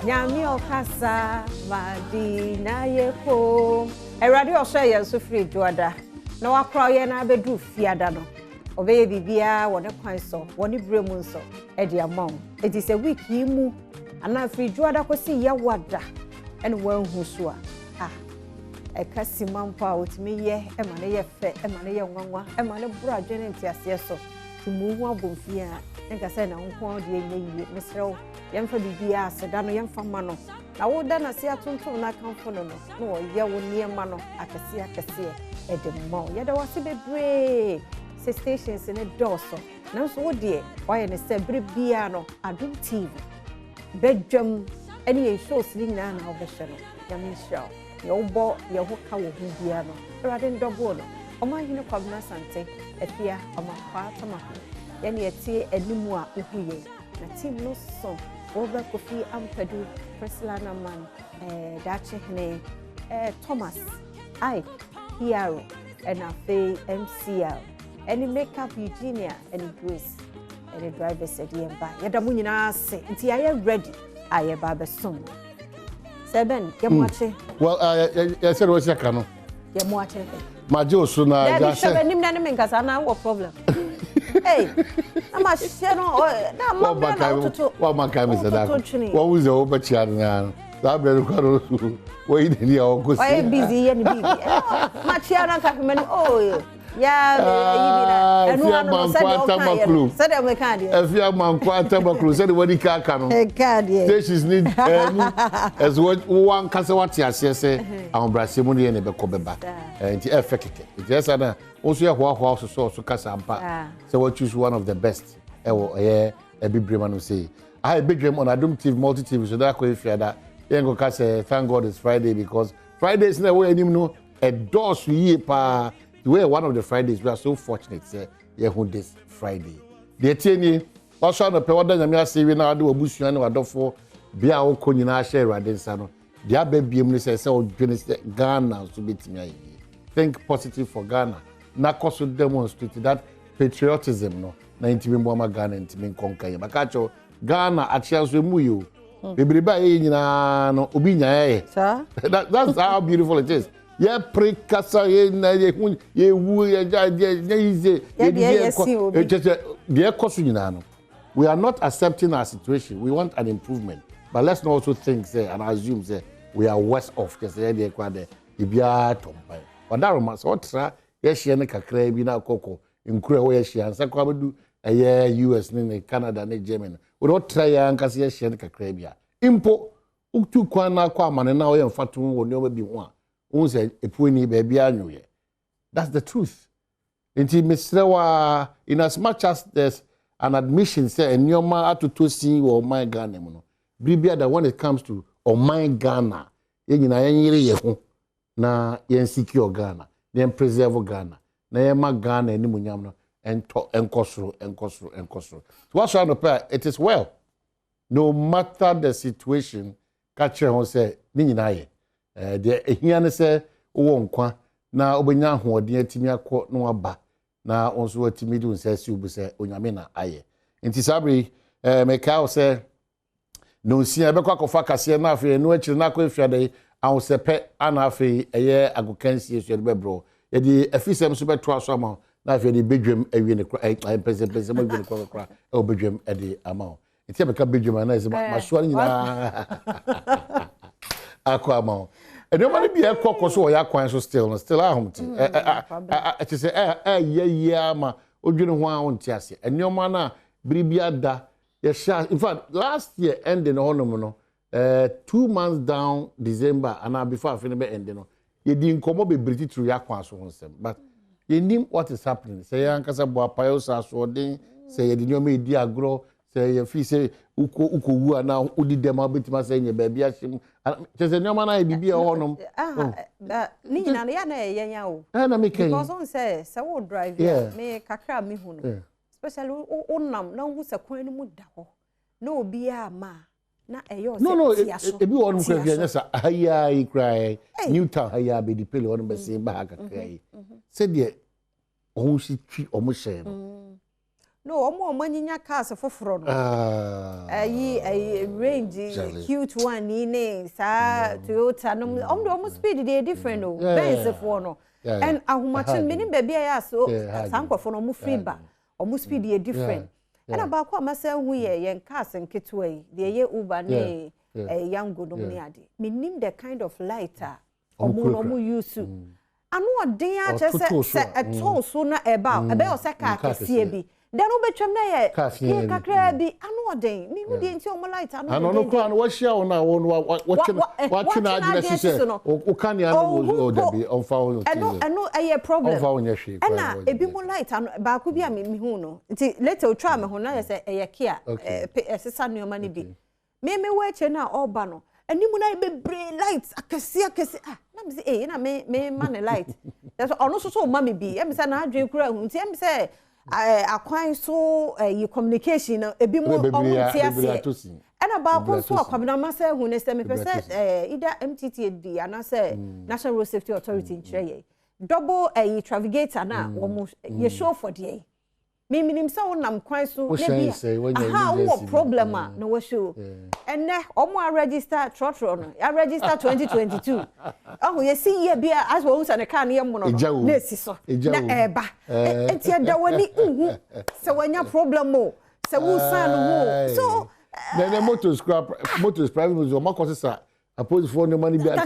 Nyami okasa madina yeko. Erade osho ye so free juada. Na wakra ye na abedu fiada no. Obeye bibia wone kwan so, wone bremu nso. E de amon. It is a week yimu. Ana free juada kosi ye wada. Ene wanhu so a. E kasi mampa otimi ye e ma ne ye fe, e ma ne ye nwanwa, e ma ne bura adwene ntiase so. Timu hu abomfia. Nka say na nko de ye mesrew. Yemfa bibia aseda no yemfa ma no na wo da na se atontom na kanfo no no ye wo niema no akese e de mo ye da wase bebre se stations ne doso na so wo de why ne se bibia no Adom TV Badwam ene ye shows ni na na obehwe no yami show ye obo ye ho ka wo bibia no erade ndobo no oma hine kwabna sante efia amakwa tamako ye ne tie animu a ohuye na team no so over Kofi Ampadu, Preslana Man, Dachehne, Thomas, Ike, Hiaro, and Afe MCL, any makeup Eugenia, and Grace, and the driver said, "Yemba, Yadamunina say, until I am ready, I am Baba Sum." Seven, Yamuache. Well, I said, what's your canoe? Yamuache. Majo Suna, I said, "Nimnamikasana, what problem?" Hey, I'm a shadow. What my time is that? What was the overcharge? That better go wait in your good. I am busy and busy. Much younger coming. Oh, yeah, and one said, I'm a candy. If you have my quantum said, what he can't come. She's need as what one Casawati say, I'm Brasimoni and a Becobeba. And the effect. Yes, and also a house so Casampa. So what choose one of the best. A big Breman will say. I have big dream on Adom TV, multi TV, so that if you that, then say, thank God it's Friday because Friday is never any no a doors ye pa. We're one of the Fridays. We are so fortunate, say, this Friday. The Tieni, also no pay than me say we now do a bush and a for Bia Okonina share Radensano. The baby say, so Ghana to beat me. Think positive for Ghana. Na koso demonstrate that patriotism no. Na intimi Ghana intimi konka ye. Makacho Ghana achia so mu you. Bebriba e nyina no obi nya Sir? That's how beautiful it is. Yeah, precasa na ye wu ye easy. We are not accepting our situation. We want an improvement. But let's not also think say and assume say we are worse off because they dey kwa de bia tompa. Odaroma so tra ye hye ne kakra bi na kokko nkura wo ye hye ansa kwa bedu US ne Canada ne Germany. We don't try ankase ye hye ne kakra bia. Impo uktu kwa na kwa amane na wo ye mfatu wo ne oba bi ho a unse epueni baby anyoye. That's the truth. Inti misrewa in as much as there's an admission say enyoma atuto si or my Ghana no. Bibia that when it comes to my Ghana, ye nyina yire ye ho na ye secure Ghana, ye preserve Ghana. Na ye ma Ghana eni munyam no enkosro. So what's on the pair? It is well. No matter the situation, catch her say ni nyina ye. The ehia say wo nkwa na obenya hoɔden atimi akɔ no aba na onso atimi du nsɛ ubu say onyame na aye nti sabri meka say no sia be kwakofa kase na afi no akiri na akɔ efiade ahosepe ana afi eye agokansie so de bebro ye di afisem so beto aso ma na afi de Badwam awie ne pese ma awie ne kra e Badwam e de ama nti be ka Badwam na ese ma so nyina akɔ ama and nobody be a cock so ya kwan so still ahom ti it is ye ma odwene ho a wonti ase and your man na biribia da ye sha in fact last year ending honom no 2 months down December and before I finish be ending no ye di nkomo be briti through ya kwan so honsem but ye nim what is happening say ya nkasa bo apayo sa so den say ye di nyoma edi agro say ye fi say uko wu ana udi dem abetima say nye ba bia him say nyoma na bibia honom ni nyina na ya na ye nya o na me kan because on say wo drive me kakra me hu no especially onam na hu se kwan no mu da ho na obi a ma na eyo say ebi won kwa bia nya sa aya I cry Newtown aya be di pele won be say ba kakra yi say de ohun si twi omo hye no no omo manyinya cars foforo no range cute one ni sa Toyota no omo speed dey different no Benz for no and ahumachin mini baby ya so sankofo no omo free ba omo speed dey different and about kwa masa hu ye cars nketo yi dey ye Uber ni yango no ni ade minim the kind of lighter omo use anu odin a se eto so na eba o se car kese bi then obetwam na ye kakra bi anu odin mi hu die nti omo light anu no kra no wo hia wo na wo na agina sise o kan ya no da bi on fa wo eno eye problem on fa wo nya hwe na ebi mo light anu ba ko bi a mi hu no nti later o twa me ho na ye se eye kia sisa nneoma ni bi me wo eche na oba no animu na bebre lights akese na me say na me man light that's ono so ma me bi em say na adwen kura hu nti em say akwan so you communication ebi mo omo ti ase ana ba ko so akwabena ma say hu ne say me pese either MTTD ana say National Road Safety Authority nchire double navigator na wo ye show for there me minim say wonam kwan so na bi aha wo problem na wo show enne omo register trotro no ya register 2022 oh ye see here bia as wo say na car na yem no na esiso na eba etia da wani uhu se wanya problem o se wo san no so the motor private was o makosa sa Appose for no money be at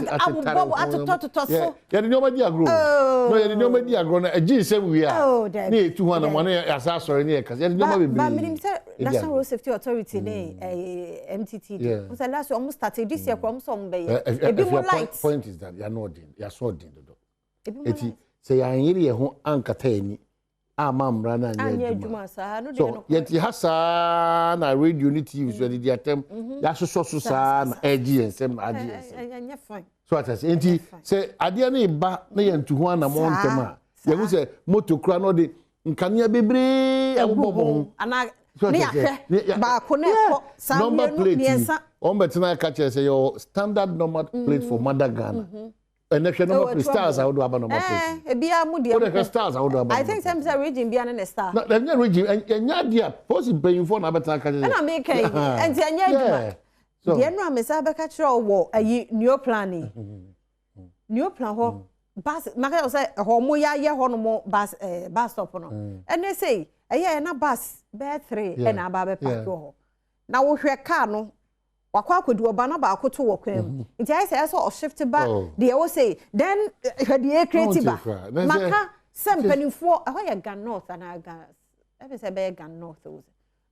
so yeah the nobody agro no yeah the nobody agro na agi say we are na 200 money asa sorry na cause yeah the nobody be but me say National Road Safety Authority MTTD we say last almost started this year from some be e be more light point is that you are not in you are so din do eti say ya yiri ho ankata ani amamra na anya adwuma sa no de no yeti hasa na radio unity use the atem ya so sa na agensem na anya fine so atase enti say ade na iba na ye ntuhu ana mo ntem a ye hu say motor kura no de nkania bebre abobo ana ne ya ba ko na ko sa number plate on betina ka che say your standard number plate for Madagascar and if you know stars how do aba no place bia mu dia what stars how do aba I think some region bia na star no the region enya dia possible paying for na beta ka na me kai and enya adwuma so dia no amesa be ka kire wo ayi new planning new plan ho bus maka say ho mo ya ye ho no mo bus stop no and they say na bus be 3 and aba be park ho na wo hwe car no wakwa akodu oba na ba akoto wo kwam nti I say so shift back they will say then the creative maka sempanifo ho ya gan north ana gas e say be gan north o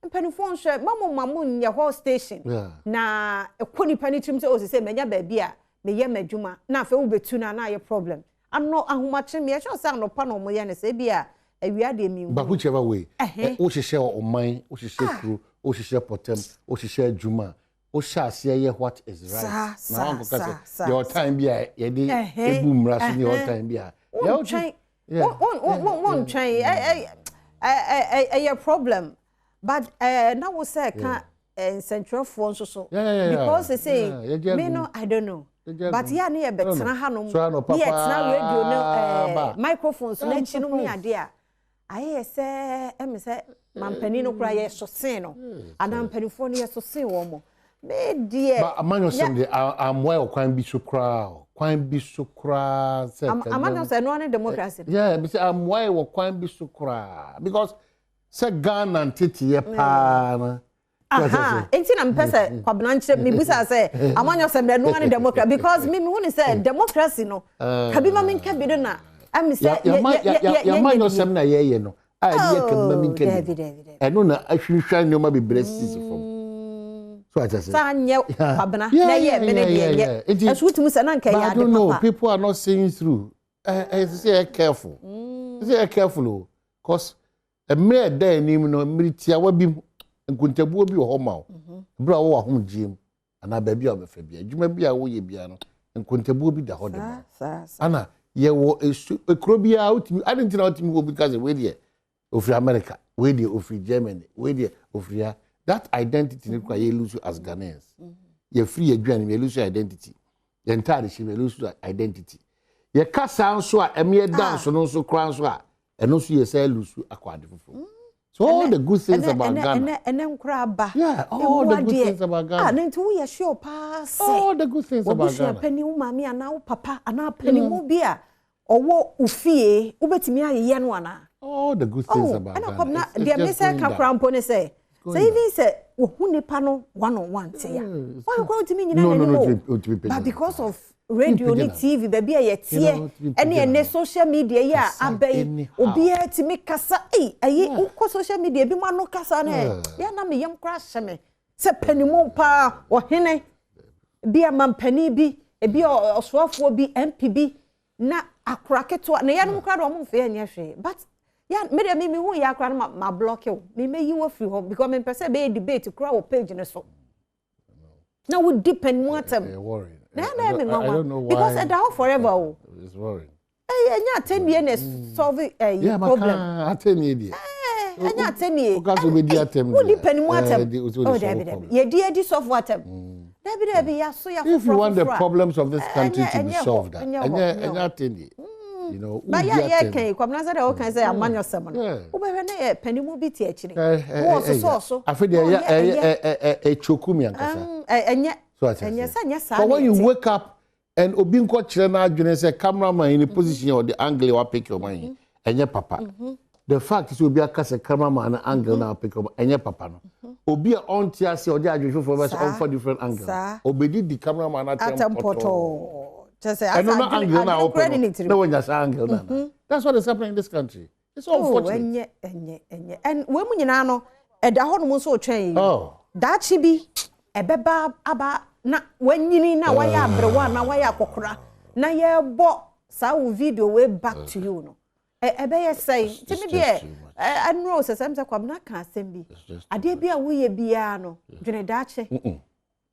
mpanifo nhwe mamu nye ho station na ekoni panitim say menya ba bia me ye madwuma na afa wo betu na ye problem ano ahomache me sure say no pa no mo ye ne say bia awia de mi ba whichever way o hihye oman o hihye kru o hihye potem o hihye adwuma o sha say what is right now because your time bia ye dey ebum raso ni your time bia one train a problem but now we say can central phone so because they say me no I don't know but ya na ye betena hanom ye tena radio no microphones na chi no me ade a aye say em say mampani no kura ye so sen no adam panifo no ye so sen wo mo me die but amanyo sem de am well kwan bi so kra say amanyo say no na democracy yeah be say am well kwan bi so kra because say Ghana ntete ye pa na aha enti na mpese kwabena nchire me busa say amanyo sem de no na democracy because me hu ni say democracy no kabima me nka bi do na am say ya manyo sem na ye no a ye kabima me nka eno na ahwihwa ne ma be blesses from so I just say sanye kwabena na ye me ne ye esutu musa na nka ya de papa people are not seeing through say careful say careful cause a mere day nim no miritia wabi nkuntabuo bi ho ma o bra wo wa hom jiem ana ba bia obefa bia adwuma bia wo ye bia no nkuntabuo bi da ho de ma ana ye wo ekro bia utimi adentina utimi wo because we dey ofri America we dey ofri Germany we dey ofri that identity ne kwa ye lose as Ghanaians ye free adwan me lose identity ye ntade shi me lose identity ye kasa nso a emye dance no nso kra nso a eno so ye say lose akwade fofo So all the good things about Ghana. Yeah, all the good things about Ghana. Ah, then we are sure pass. All the good things about Ghana. Penny umami and now papa and now penny mobia or what ufie ubetimi aye wana. All the good things about Ghana. And the Mesa Crown Pony say. Say even say who panel 1-on-1 say. Why you going to me? No. But because of radio ni TV baby aye tie any social media ya abey obi a ti me kasa ayi uko social media bi ma no kasa na ya na me yam crash me se panimo pa ohene bi amampani bi ebi oswafo bi MPB na akraketo na ya no kra do mo fe anya hwe but ya me hu ya kra na ma block you me yi wo free home because me pese be debate kra wo page ne so na we depend more time I don't know why. Because it's down forever. It's worrying. Enya 10 years solve problem. I 10 years. Enya 10 years. Because we be at them. Who depend more time? Oh, David. Ye dear solve what time? David, ya so ya. If you want the problems of this country to be solved, enya 10 years. You know, but yeah, can come na say the can say amanyo semon. Wo be na penny mu bi ti akire. Wo so. I feel there chokumi ankasa. Enya but when you wake up and obinko chere na adwene say cameraman in the position or the angle wa pick your mind enye papa the fact is obi aka say cameraman na angle na pick your enye papa no obi on tia say odi adwene for us on for different angle obedi the cameraman at tempoto just say I don't know angle na open no when you say angle na that's what is happening in this country. It's so unfortunate enye and we mu nyina no e da ho no so twen da chi bi ebeba aba na wanyini na waya abrewa na waya akokora na ye bo sa wo video way back to you no ebe ye say timi de anro se sem se kwabna ka asem bi ade bia wo ye bia no dwene dache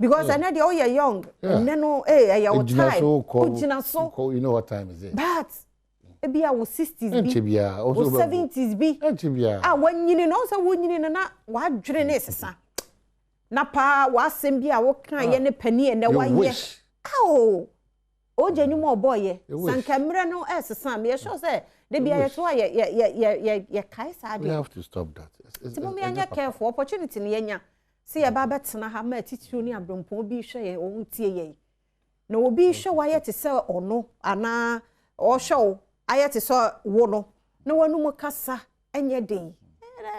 because I know they all are young and no your time ujina so you know what time is it but ebia wo 60s bi wo 70s bi wanyini no so wanyini na wa dwene ne sesa na pa wasem bi a wo kan ye ne pani na wa ye o jenyumo boye sanka mre no esesa me sure say de bia ye so ye kai sa de we have to stop that it's mo me anya careful opportunity ne yenya see ye ba betena ha ma titiri ni abrompo bi hwe ye o tie ye na obi hwe wa ye te se ono ana o hwe aye te so wo no na wanu mu kasa enye den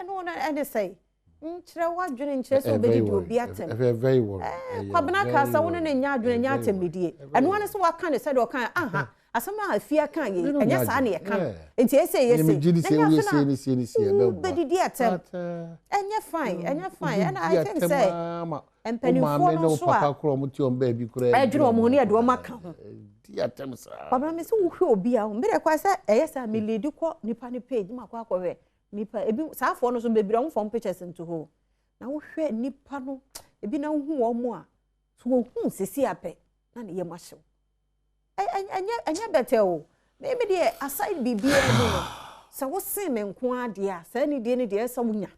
no na ene say nchire wadwene nchire so obedi di obi atem very well kwabna kasa wona na nya adwene nya atem medie eno ane so waka ne se de okan aha asama afia kan ye enya sa na ye kan enti ese yese nya obedi di atem enya fine and I think say empeni for no so papa kro mo ti on ba bi kura adwene o mo ne ade o maka ho di atem sa kwabna me se wo hwe obi a me de kwa se eyesa me lead ko nipa ne page makwa akwa nipa ebi saafo no so bebira wo form pictures into ho na wo hwe nipa no ebi na hu wo mo a so wo hu sesi ape na ne ye mahyew anya better o maybe dey aside bibia no so wo sen me nko ade a sa ni de sa munya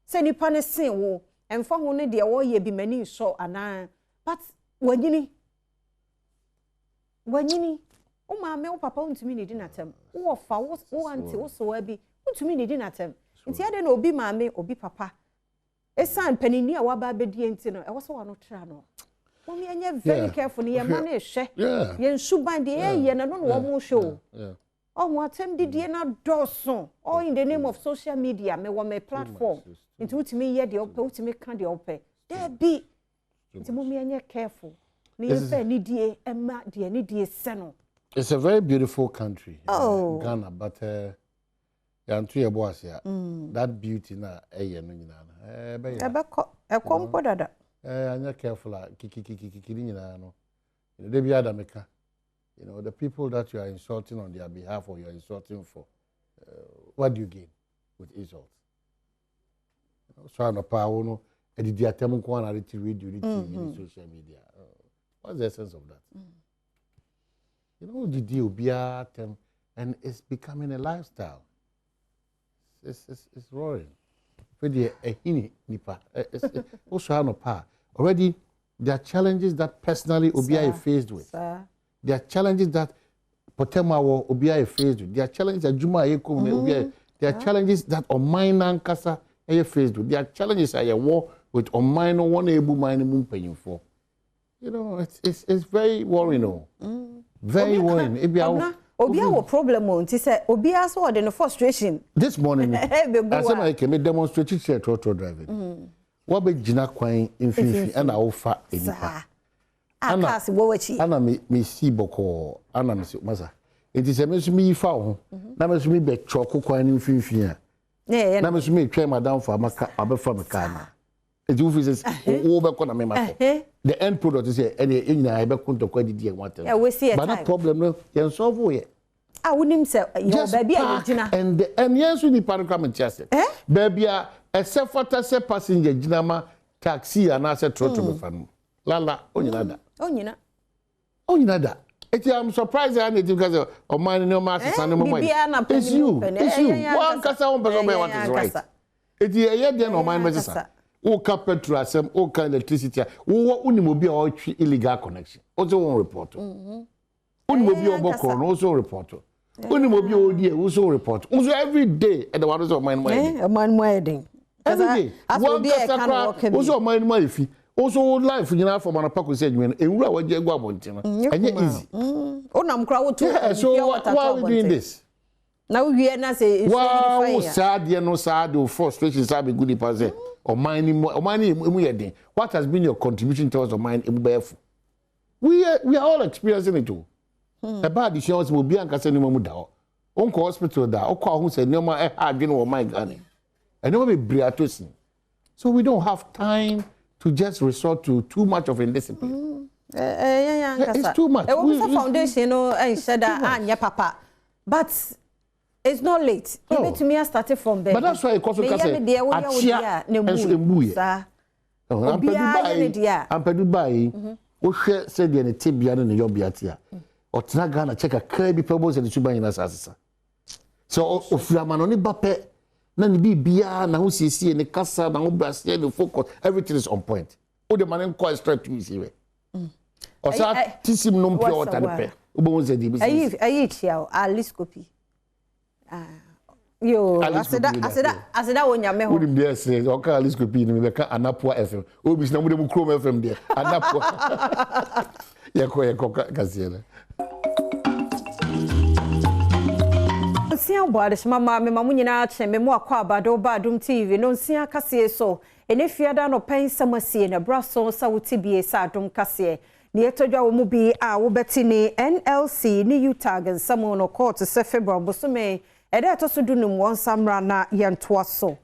se nipa ne sen wo emfa ho ne de wo ye bi mani so ana but wanyini o ma me o papa untumi ne di natem wo fa wo anti wo so wa bi untumi ne di natem nti ade na obi maame obi papa esan panini a waba abedi enti no e wo so wa no tra no wo me anya very careful ne ye ma na ehwe ye nsuban de ye na no wo mo show o mo atem didie na doso all in the name of social media me wo me platform nti utumi ye de ope utumi kan de ope there be nti mo me anya careful ne ye fa ni die ema de ni die se no. It's a very beautiful country, Ghana, but that beauty na no nyina anya careful nyina no they be adameka the people that you are insulting on their behalf or you are insulting for what do you gain with insults so no power no edidi atem ko na radio TV social media what's the essence of that the deal be and it's becoming a lifestyle. It's roaring. Already there are challenges that personally Obia is faced with. There are challenges that Potema or Obia is faced with. There are challenges that Juma Obia There are challenges that Omain and Kasa are faced with. There are challenges that you war with Omain one able minimum paying for. You know, it's very worrying. Very worrying. Obia wo problem on. Ti say Obia so the frustration. This morning, I said I came demonstrating here to driving. What be Gina Quine in Fifi and our fat in the Anna me see boko, Anna Miss Massa. It is a miss me found. Now, me be choco quine in Fifi. Nay, now, me try madame for a from a car. It uses over Conamema. The end product is here, and in I be to quite dear water. We see but no problem, no, you solve it. I wouldn't say your baby and yes, we need paragraph and chassis. Baby, except for the passenger, Jinama, taxi, and I said, Trotro fan. Lala, Onina. Onina. I'm surprised I need because of my no master's and no money. It's you. One cassa on what is right. It's a year then or mine, Mrs. O petrol, some all kind of electricity. O unimobile or illegal connection. Also one report. Unimobile Boko, also report. Unimobile dear, also report. Also every day at the waters of mine wedding. Every day. One cassa also mine my fee. Also life you know for Manapaco said when a raw Jaguar and yet easy. Oh, I'm crowd too. So why are we doing this? Now we are not saying wow, sad, you know, sad or frustration, sad, be good deposit. Or money, what has been your contribution towards of mine? We are all experiencing it too. About the shows will be Ancasanimo. Uncle hospital that Oka who said no more I didn't want my gunning. And no be briatosin. So we don't have time to just resort to too much of indiscipline. It's too much. It was a foundation, you know, I said that and papa. But it's not late. Even to me, I started from there. But that's why I call it I'm Dubai. We share said the Tibia and the Yobiatia. Or Tnagana check a crabby pebbles and the Suban as so if you are only Bape, then be Bia, now see and the Casa, now Brasia, the focus, everything is on point. Oh, the man quite straight to easy way. Or that Tissim no pure water. I eat here, at least copy. Yo, I said that when you met him there says, okay, at least could be in the Anapua FM. Oh, Miss Namu Chrome FM there. Anapua. Yakoya Casiana. Sian Badish, Mamma, Mamunina, and Memoir Badwam TV, no Sia Cassie so. And if you are done or paying summer sea in a Brussels, Sautibi, Sadum Cassie. Near to your mubi, our Bettini, NLC, New Tag, and someone or court to February, Bosume. And that also do one samra na yantwaso.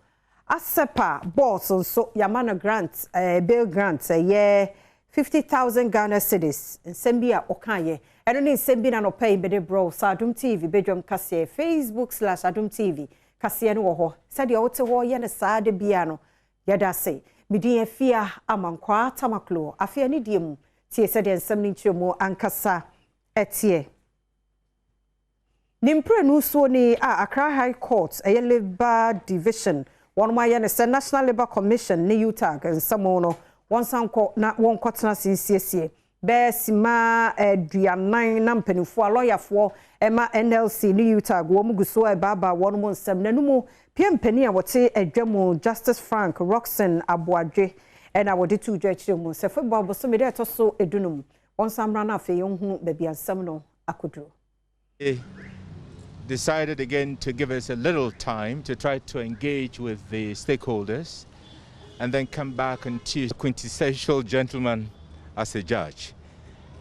Asepa boss so Yamana grant, bill grant, yeah, 50,000 Ghana cedis. And Sembia Okaye. I don't need Sembina no pay bede bro. Adom TV, Badwam Cassie, Facebook/Adom TV. Cassie no ho. Said you ought to war yen a side biano. Yada say, Midia fear amankwa tamaklo. Afia nidium. Tie said and something to more ankasa etie. Nimpre no so ni Accra High Court a Labour Division one my National Labour Commission ni Utah and Samono one sanko na one kwatena sinsie be sima aduanan na mpanifo lawyer for Emma NLC ni Utah go mu guso e baba one mo nsem nanumu piempani a wote adwamo Justice Frank Roxanne Aboadwe and I would do judge mu se football bo so me dey to so edunum one samra na fe hu baby ansam no akodro decided again to give us a little time to try to engage with the stakeholders and then come back and choose a quintessential gentleman as a judge.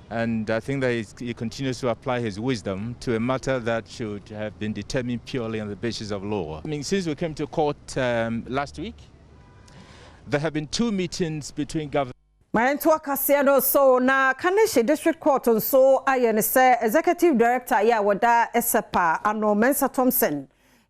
And I think that he continues to apply his wisdom to a matter that should have been determined purely on the basis of law. I mean, since we came to court last week, there have been 2 meetings between government. Marentua Casiano so na Kaneshe District Court on so ayen say Executive Director ya wada Esepa ano Mensa Thompson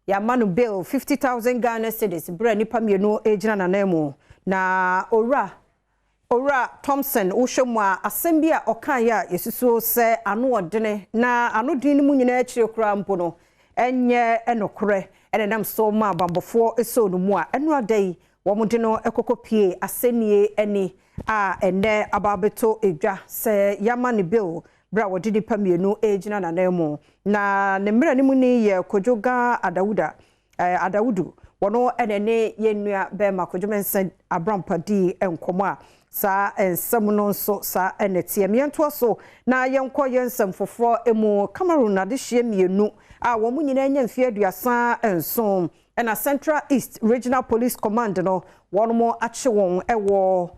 ya manu bill 50,000 Ghana cedis bre nipa mienu ejina na nemu na ora Thompson ushomwa asembia okanya yesusu se anu odene na anu din mu nyina akire kura mpo no enye enokore enenam so ma bambofo eso no mu a enu adai wo mude no ekokopie asenie eni ene ababeto edwa se yamani bill bra wodi nipa mienu ejina na nemu na ne mra ni mu ni ye kojoga adawuda Adawudu wono enene yenua be makodwomensen abrampadi enkomo a sa ensem no nso sa enete miento so na yenko yensem foforo emu Cameroon na de hye mienu a wo munyina nya mfie aduasa ensom na Central East Regional Police Command no wono mo ache won ewo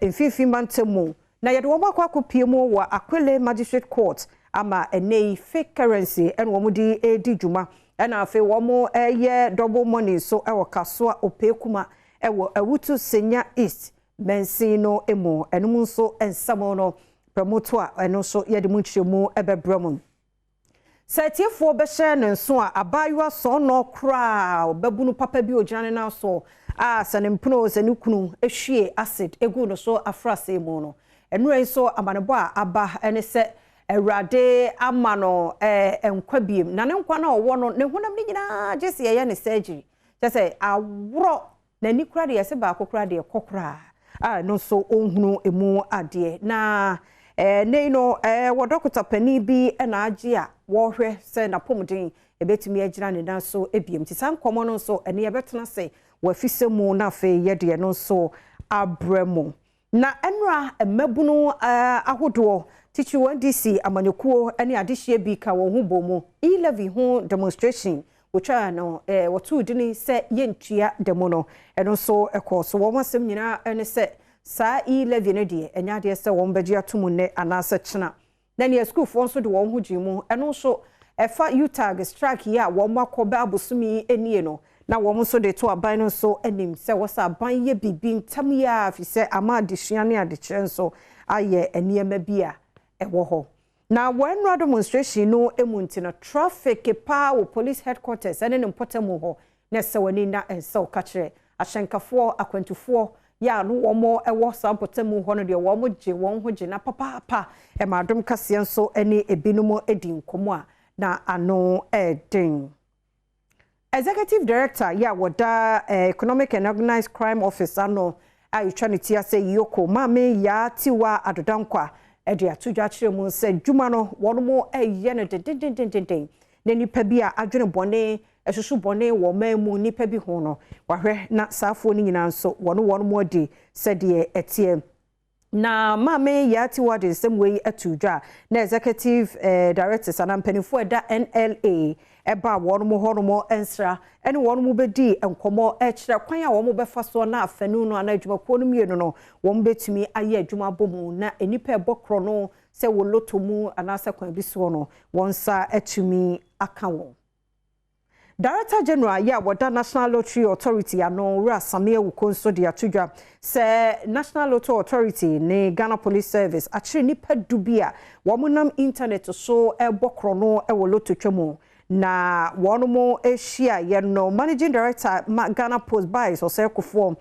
mfifi mantemu na yede wo makwa kopie mu wa Akwele Magistrate Court ama enei fake currency en wo mudi edi djuma ena afi wo mo ye double money so ewo kasoa opekuma ewo awutu Senya East mensino emu enum nso ensamo no promoto a eno so yede mu nkyeremu ebebremu Setiefo be hye ne nso a abaywa so no kra babunu papa bi ogyane na so a sanempno sanukunu ehwie acid egu no so afrase mu no enura nso amanebo a aba ene se Erade amano enkwabiem na ne nkwa na owo no ne honam ni nyina jese ye ne surgery jese awro na ni kura de yese ba kokura de kokura no so onhunu emu ade na nei no wo dokota pani bi na age a wo hwe se na pomden ebetumi agira ne dan so ebiem ti san komo no so ene ye betena se wo afisemu na fe ye de no so abremu na enra emabunu ahodo Tichi DC amanyekuo ene adehye bi ka wo hu bomu e-levy hu demonstration which are no watu dini se yentua demo no eno so ekoso wo masem nyina ene se sa e-levy ne de enya de se wo mbagi atomu ne anasa chena na ne school fo so de wo hu gimu eno so efa utag strike ya wo makoba abosumi enie no na wo so de to aban no so enim se wo sa aban ye bibi ntam ya fi se ama adehia ne adekye so aye eniema bia ewo na when demonstration no emunti na traffic pa wo police headquarters ene ne mpotemu ho na sewani na enso kachre ahyenkafo akwantufo ya no wo mo ewo sa mpotemu ho no de wo mo je won ho je na papa e madom kase enso ene ebinumo edi nkomo a na ano edin Executive Director ya woda Economic and Organized Crime Officer no ayutwaniti ase yoko mame ya tiwa adodankwa ede atudwa kiremu se djuma no wono eye ne den ne nipa bi a adwene bone ehsusu bone wo mamu nipa bi ho no wahwe na saafo ni nyina nso wono mo di se de etie na mame yati wade semwe atudwa na executive directors anampanifo eda NLA eba wono mo hono mo ensra ene wono mo bedi enkomo ekira kwan a wono befa so na afanu no ana adwumakuo no mienu no wono betumi aye adwuma bomu na enipa ebokro no se wo lotomu anasa kwan bi so no wonsa atumi aka won Director General ya wada National Lottery Authority ano ra Samia Wukonso de atudwa se National Lottery Authority ne Ghana Police Service achiri nipa dubia womunam internet so ebokro no ewo lotto twemu na wonomo ehia ye no Managing Director Ghana Post Buys so se kofo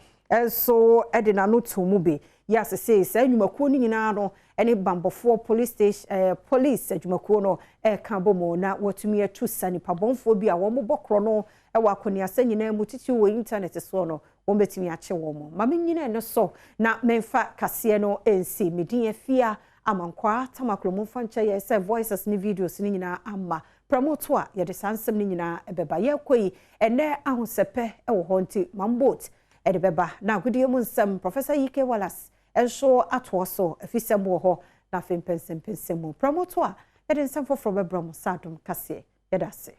so edina no tomu bi ya se anyumakuo ni nyina no ene bambofo police station police adwumakuo no ka bomo na watumi atu sanipa bonfo bi a wo mobokro no ewa akoni asa nyina mu titi wo internet so no wo betumi ache wo mo ma menyina no so na memfa kase no ensi medin afia amankwa tamakromu fancha ye se voices ni videos ni nyina amma promoto a ye de sansem ni nyina ebeba ye koi ene ahosepe ewo honti mambot edebeba na agudie mu nsem Professor Yike Wallace enso atoso afisemo ho na fempensempensemo promoto a eden sanfo from Badwam Sadom kase yedase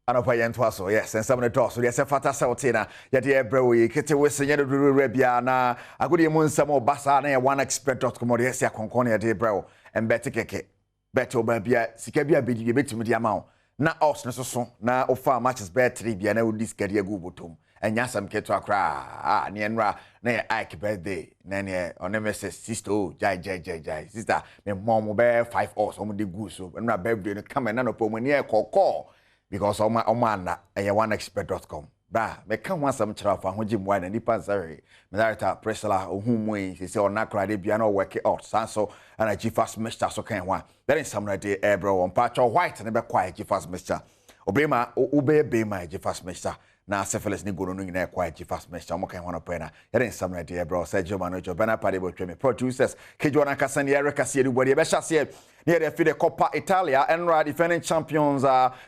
Anopa yentwaso yes ensam ne toso yes fata sautina yede ebrewe kete wesenye do rure bia na agudie mu nsam obasa na ye oneexpert.com yes ya konkon yede ebrewo embete keke beto ba bia sika bia bedi betumi dia ma na os ne soso na ofa matches bet 3 bia na odi sika dia gu botom enya sam keto akra ne enra na ye Ike birthday na ne onemese sister jai sister me mom be 5 os omo de gu so enra birthday no come na no pomani e kokko because omana oneexpert.com bra me kan ho asam kira fa ho gimwa na nipa nsare me director Priscilla ohumwe se onakra de bia na work out sanso na G-Fast Mixture so kan ho that is some day ebro on patch white na be kwa G-Fast Mixture obema ube be my G-Fast Mixture na syphilis ni go no nyina kwa ji fast mesh omo kan hono pena yɛde nsam na de bro sɛ German no jo bana pade bo tweme producers Kejwana Kasani Erica Siedu body be hyase near the FIDE Coppa Italia and defending champions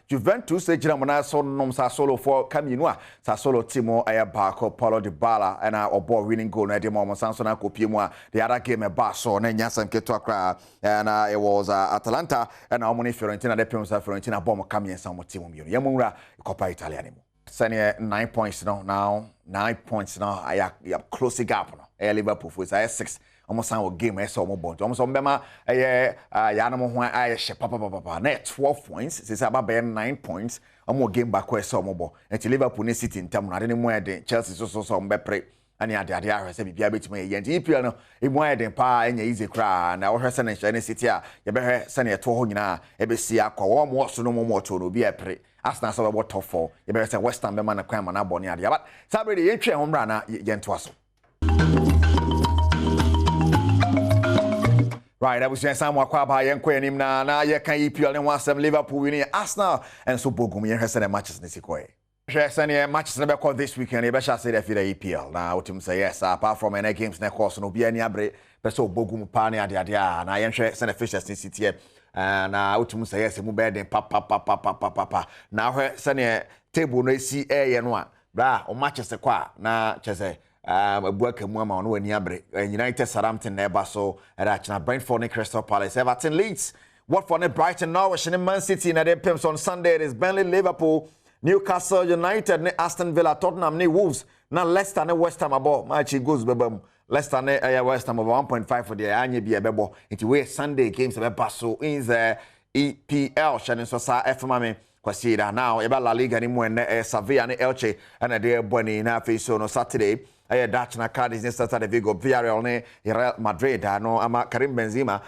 Juventus ejira so nom sa solo for Caminoa sa solo timo aya baako Paulo Dybala and obo winning goal na de mo sanso na kopie mu a the other game e ba so na nyasam keto akra and it was Atalanta and Omoni Fiorentina de Pimsa Fiorentina bom kamien sa mo timo mi yamura Coppa Italia ni mo senior 9 points now 9 points now aya close gap no Liverpool for 6 almost our game I saw more bond almost on bema yanamo ho I she papa na 12 points since about 9 points more game back where saw more until Liverpool ne city in term na de mo eden Chelsea so mbe pre ani ade ahwe se bibia betima ye nti EPL no e mo eden pa enya easy kra na wo hwese ne city a ye be hwe se ne to ho nyina e be si akwa wo mo so no mo to no bi e pre Arsenal so be top 4 ye be say West Ham be man na kwan ma na bone ade but sabre ye twe ho mra na ye nto aso. Right, I was saying some Wakwaba and Quenim na ye can EPL and one some Liverpool winning Arsenal and so Bogum and her matches in Sequoia. Share matches never called this weekend, you better say that for the EPL. Now to say yes, apart from any games na course no be any abre, but so Bogum Pani and I am sure send officials in City and to say yes, move bed and papa. Now her send table no see a and one. Bra or matches the qua na chese. Work mu ama no ani abre United Southampton neba so at Brentford and Crystal Palace Everton Leeds Watford and Brighton Norwich and Man City na the Pims on Sunday it is Burnley Liverpool Newcastle United and Aston Villa Tottenham and Wolves na Leicester and West Ham about match goes bebam Leicester and West Ham over 1.5 for the anye bi ebebo into way Sunday games be so in the EPL Shannon so sa FMame kwasida now eba La Liga ni mu en Sevilla and Elche and de boni na face on Saturday Dutch na Cadiz ne Saturday Vigo Villarreal ne Real Madrid no ama Karim Benzema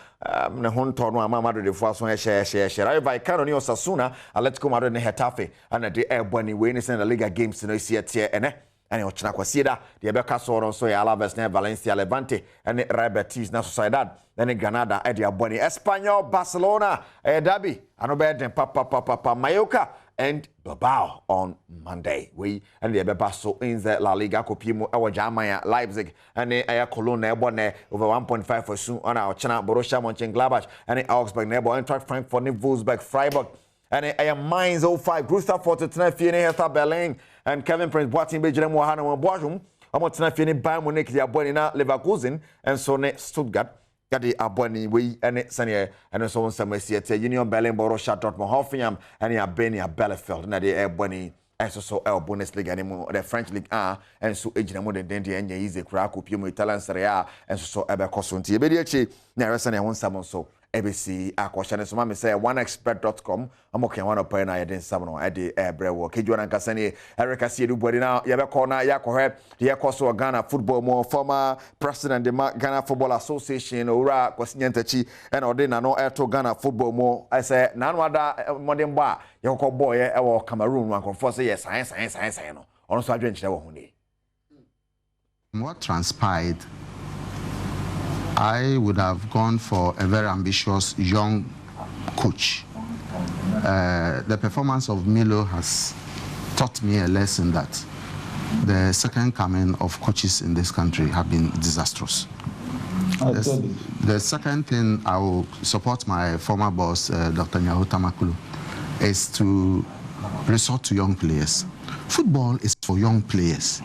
ne honto no ama Madrid fo so share Rayo Vallecano ne Osasuna Atletico Madrid ne Getafe and de boni we ne La Liga games no isi tie ene ane ochina kwasida de be ka so so ya Alaves ne Valencia Levante and Real Betis na Sociedad then Granada e de boni Espanyol Barcelona derby anobe den papa Mallorca and Bilbao on Monday. We and the Bebaso in the La Liga Copimu, our Jamaya, Leipzig, and the Cologne Nebone over 1.5 for soon on our China, Borussia Mönchengladbach, and the Augsburg Nebo, and Frankfurt, Wolfsburg, Freiburg, and a Mainz 05, Gustav Fortuna, Fiene, Hertha Berlin, and Kevin Prince Boateng, Benjamin Mohana, and Bochum, Amotna Fiene, Bayern Munich, the Abonina, Leverkusen, and so Stuttgart. Gadi aboni we and senior and so on some Union Berlin Borussia Dortmund Hoffenheim and Albania Bielefeld na the aboni and so Bundesliga anymore the French League and so ejina mo den and easy kra ko pio Italian Serie A and so ebe kosonti ebe di echi na resa na won sam so ABC akwahye so ma me say oneexpert.com amoke one up na yeden sam no e de ebrewo Kejwana Kasani Erica Siedu body now ye be call na yakohwe de yakoso Ghana football mo former president the Ghana Football Association ora kwasinyentachi and odina no eto Ghana football mo I say nanu ada modern ba ye kokko boy e wo Cameroon wan confess say yes science no ono so adwen kire wo hu ni. What transpired, I would have gone for a very ambitious young coach. The performance of Milo has taught me a lesson that the second coming of coaches in this country have been disastrous. The second thing I will support my former boss, Dr. Nyaho Tamakulu, is to resort to young players. Football is for young players.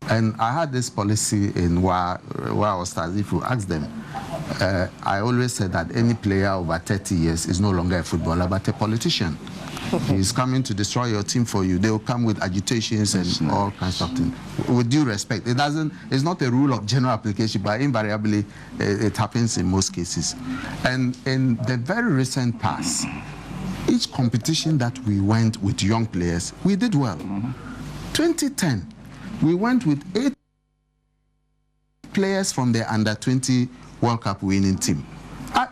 And I had this policy in where I was starting. If you ask them, I always said that any player over 30 years is no longer a footballer, but a politician. He's coming to destroy your team for you. They will come with agitations and all kinds of things. With due respect, it's not a rule of general application, but invariably it happens in most cases. And in the very recent past, each competition that we went with young players, we did well. 2010. We went with 8 players from the Under-20 World Cup winning team.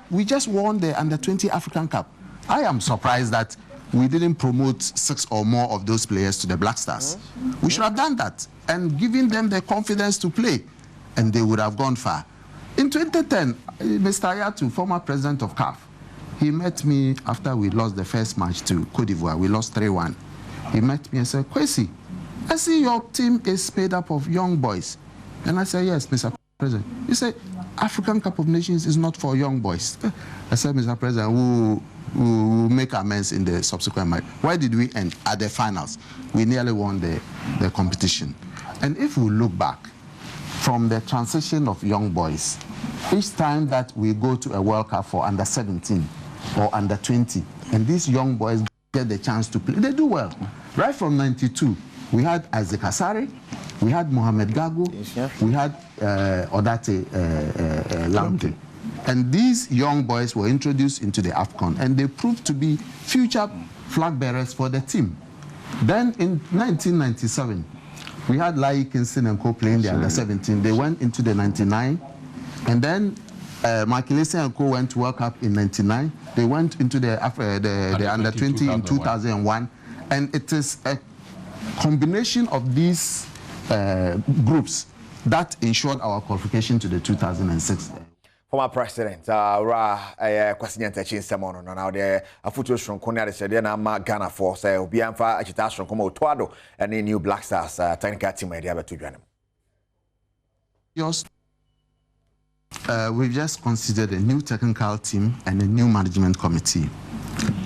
We just won the Under-20 African Cup. I am surprised that we didn't promote 6 or more of those players to the Black Stars. We should have done that and given them the confidence to play, and they would have gone far. In 2010, Mr. Ayatu, former president of CAF, he met me after we lost the first match to Cote d'Ivoire. We lost 3-1. He met me and said, Kwesi, I see your team is made up of young boys. And I say, yes, Mr. President. He said, African Cup of Nations is not for young boys. I said, Mr. President, we will make amends in the subsequent match. Why did we end at the finals? We nearly won the competition. And if we look back from the transition of young boys, each time that we go to a World Cup for under 17 or under 20, and these young boys get the chance to play, they do well. Right from 92, we had Isaac Asare, we had Mohamed Gago, we had Odate Lamte. And these young boys were introduced into the AFCON, and they proved to be future flag bearers for the team. Then in 1997, we had Lai Kingston and co playing the under 17. They went into the 99, and then Makilese and co went to World Cup in 99. They went into the under 20 in 2001, and it is a combination of these groups that ensured our qualification to the 2006. Former President, Kwasinya Ntachi Nsemono, now the Afuto Shronkoni at the Sediana Ma Ghana Force, Obianfa, Achita Shronkomo Tuado, and the new Black Stars technical team at the other two. Yes, we've just considered a new technical team and a new management committee.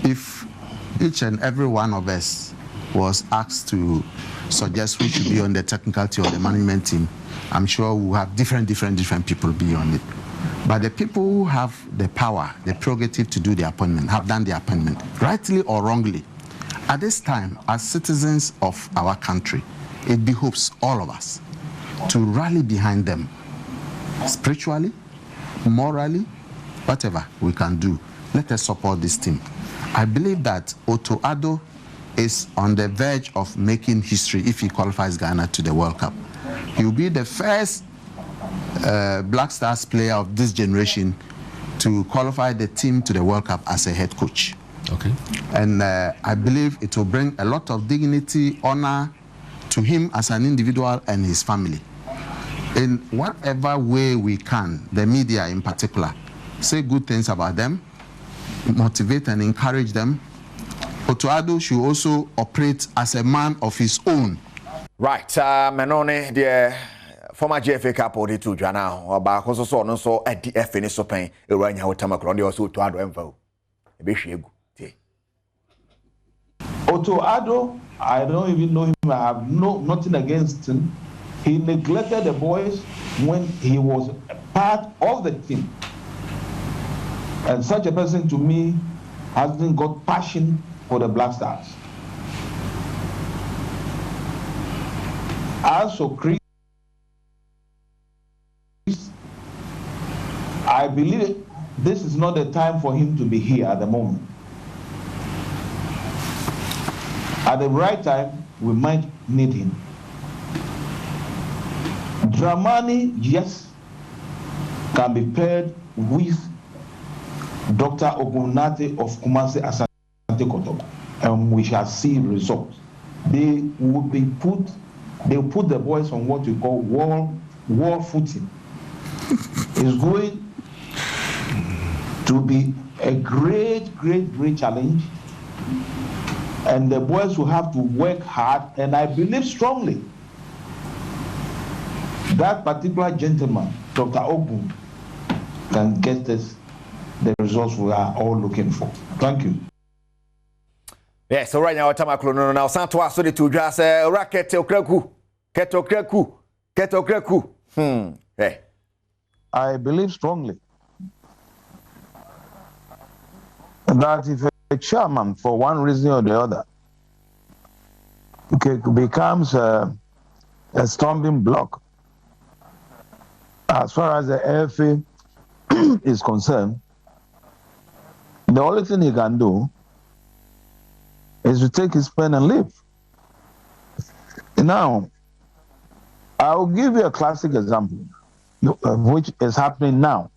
If each and every one of us was asked to suggest who should be on the technical team or the management team, I'm sure we'll have different people be on it. But the people who have the power, the prerogative to do the appointment, have done the appointment, rightly or wrongly. At this time, as citizens of our country, it behooves all of us to rally behind them, spiritually, morally, whatever we can do. Let us support this team. I believe that Otto Addo is on the verge of making history if he qualifies Ghana to the World Cup. He will be the first Black Stars player of this generation to qualify the team to the World Cup as a head coach. Okay. And I believe it will bring a lot of dignity, honor to him as an individual and his family. In whatever way we can, the media in particular, say good things about them, motivate and encourage them. Otto Addo should also operate as a man of his own. Right, Menone, the former GFA Cup or the two Jana, or Bacoso, so at the FNS so pain, a run out Tamacron, also to Addo Envo. A bishop. Otto Addo, I don't even know him. I have nothing against him. He neglected the boys when he was part of the team. And such a person to me hasn't got passion for the Black Stars. As for Chris, I believe this is not the time for him to be here at the moment. At the right time, we might need him. Dramani, yes, can be paired with Dr. Ogunate of Kumasi Asante Kotoko, and we shall see results. They will put the boys on what we call wall footing. It's going to be a great challenge, and the boys will have to work hard, and I believe strongly that particular gentleman, Dr. Ogun, can get us the results we are all looking for. Thank you. Yes, so right now, Tamaklo, now Santo Asodi to just racket Ketokreku. Hey. I believe strongly that if a chairman, for one reason or the other, becomes a stumbling block as far as the AFA is concerned, the only thing he can do is to take his pen and leave. Now, I'll give you a classic example, which is happening now.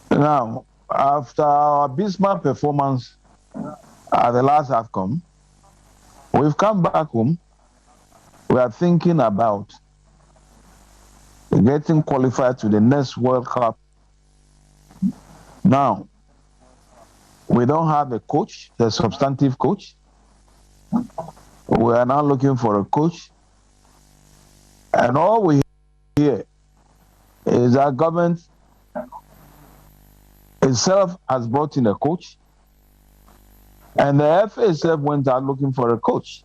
Now, after our abysmal performance at the last AFCON, we've come back home. We are thinking about getting qualified to the next World Cup. Now, we don't have a coach, the substantive coach. We are now looking for a coach. And all we hear is our government itself has brought in a coach, and the FA itself went out looking for a coach.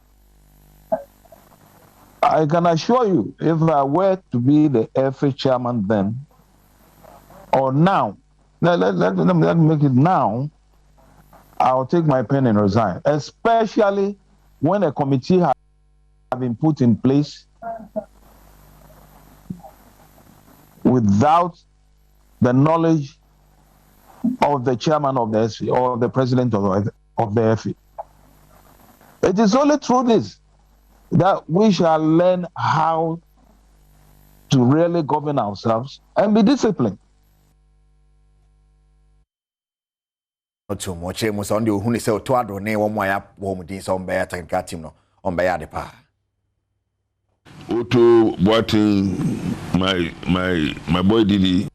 I can assure you, if I were to be the FA chairman then, or now, let me make it now, I'll take my pen and resign, especially when a committee has been put in place without the knowledge of the chairman of the FA or the president of the FA. It is only through this that we shall learn how to really govern ourselves and be disciplined. To moche musa ndi ohuni se otoado ne wo moya wo mudin so mbe ya technical team no on be ya de pa. Otto Boateng, my boy Didi,